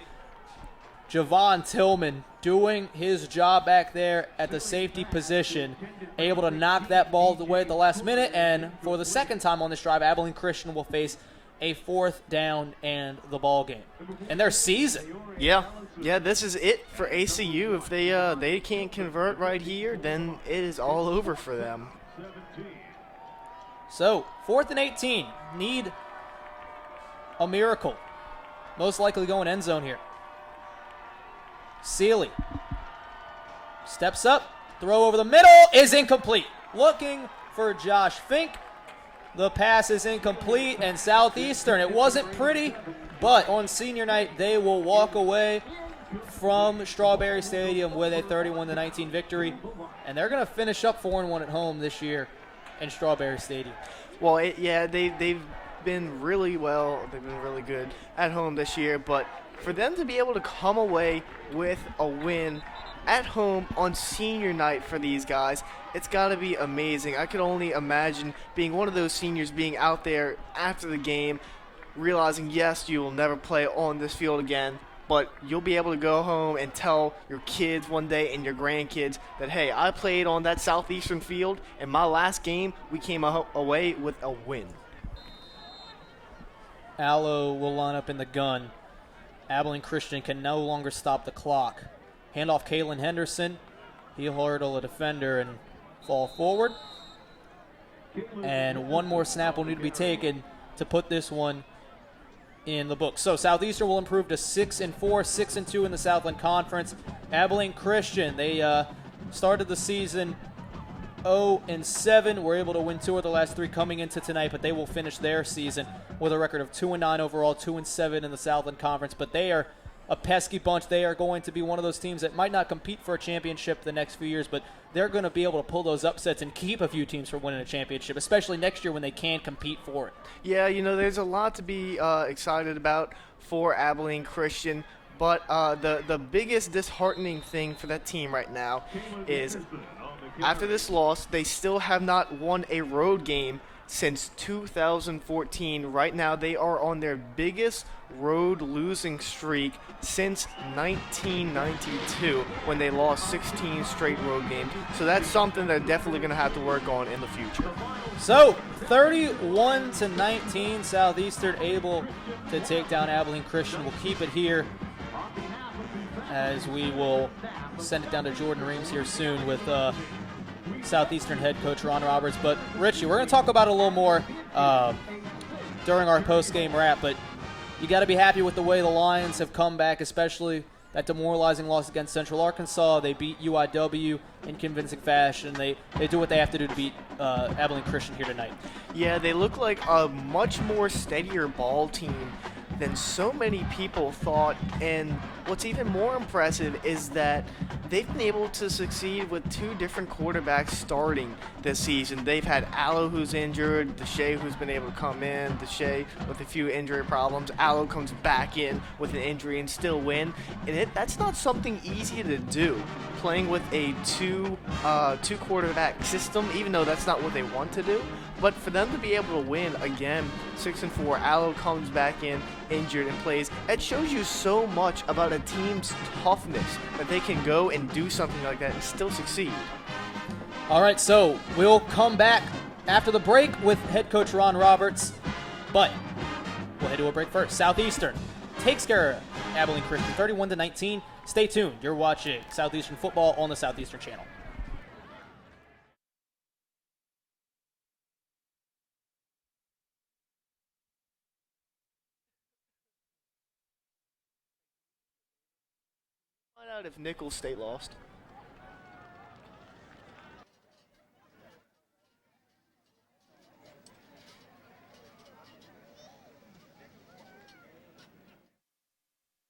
Javon Tillman doing his job back there at the safety position, able to knock that ball away at the last minute. And for the second time on this drive, Abilene Christian will face a 4th down and the ball game. And their season. Yeah, this is it for ACU. If they can't convert right here, then it is all over for them. So, 4th and 18. Need a miracle. Most likely going end zone here. Sealy steps up, throw over the middle is incomplete. Looking for Josh Fink. The pass is incomplete, and Southeastern, it wasn't pretty, but on senior night they will walk away from Strawberry Stadium with a 31-19 victory, and they're going to finish up 4-1 at home this year in Strawberry Stadium. Well, they've been really well. They've been really good at home this year, but for them to be able to come away with a win at home on senior night for these guys, it's got to be amazing. I could only imagine being one of those seniors being out there after the game, realizing, yes, you will never play on this field again, but you'll be able to go home and tell your kids one day and your grandkids that, hey, I played on that Southeastern field, and my last game, we came away with a win. Allo will line up in the gun. Abilene Christian can no longer stop the clock. Handoff Kalen Henderson. He'll hurdle a defender and fall forward. And one more snap will need to be taken to put this one in the book. So Southeastern will improve to 6-4, 6-2 in the Southland Conference. Abilene Christian, they started the season 0-7. Were able to win 2 of the last 3 coming into tonight, but they will finish their season with a record of 2-9 overall, 2-7 in the Southland Conference. But they are a pesky bunch. They are going to be one of those teams that might not compete for a championship the next few years, but they're going to be able to pull those upsets and keep a few teams from winning a championship, especially next year when they can compete for it. Yeah, there's a lot to be excited about for Abilene Christian, but the biggest disheartening thing for that team right now is after this loss, they still have not won a road game since 2014. Right now, they are on their biggest road losing streak since 1992 when they lost 16 straight road games. So that's something they're definitely going to have to work on in the future. So 31-19, Southeastern able to take down Abilene Christian. We'll keep it here as we will send it down to Jordan Reams here soon with Southeastern head coach Ron Roberts. But Richie, we're going to talk about it a little more during our post-game wrap, but you got to be happy with the way the Lions have come back, especially that demoralizing loss against Central Arkansas. They beat UIW in convincing fashion. They do what they have to do to beat Abilene Christian here tonight. Yeah, they look like a much more steadier ball team than so many people thought, and what's even more impressive is that they've been able to succeed with 2 different quarterbacks starting this season. They've had Allo, who's injured, Deshae, who's been able to come in, Deshae with a few injury problems, Allo comes back in with an injury and still win, and that's not something easy to do, playing with a two quarterback system, even though that's not what they want to do. But for them to be able to win again, 6-4, Allo comes back in injured and plays. It shows you so much about a team's toughness that they can go and do something like that and still succeed. All right, so we'll come back after the break with head coach Ron Roberts, but we'll head to a break first. Southeastern takes care of Abilene Christian 31-19. Stay tuned. You're watching Southeastern football on the Southeastern channel. Find out if Nicholls State lost.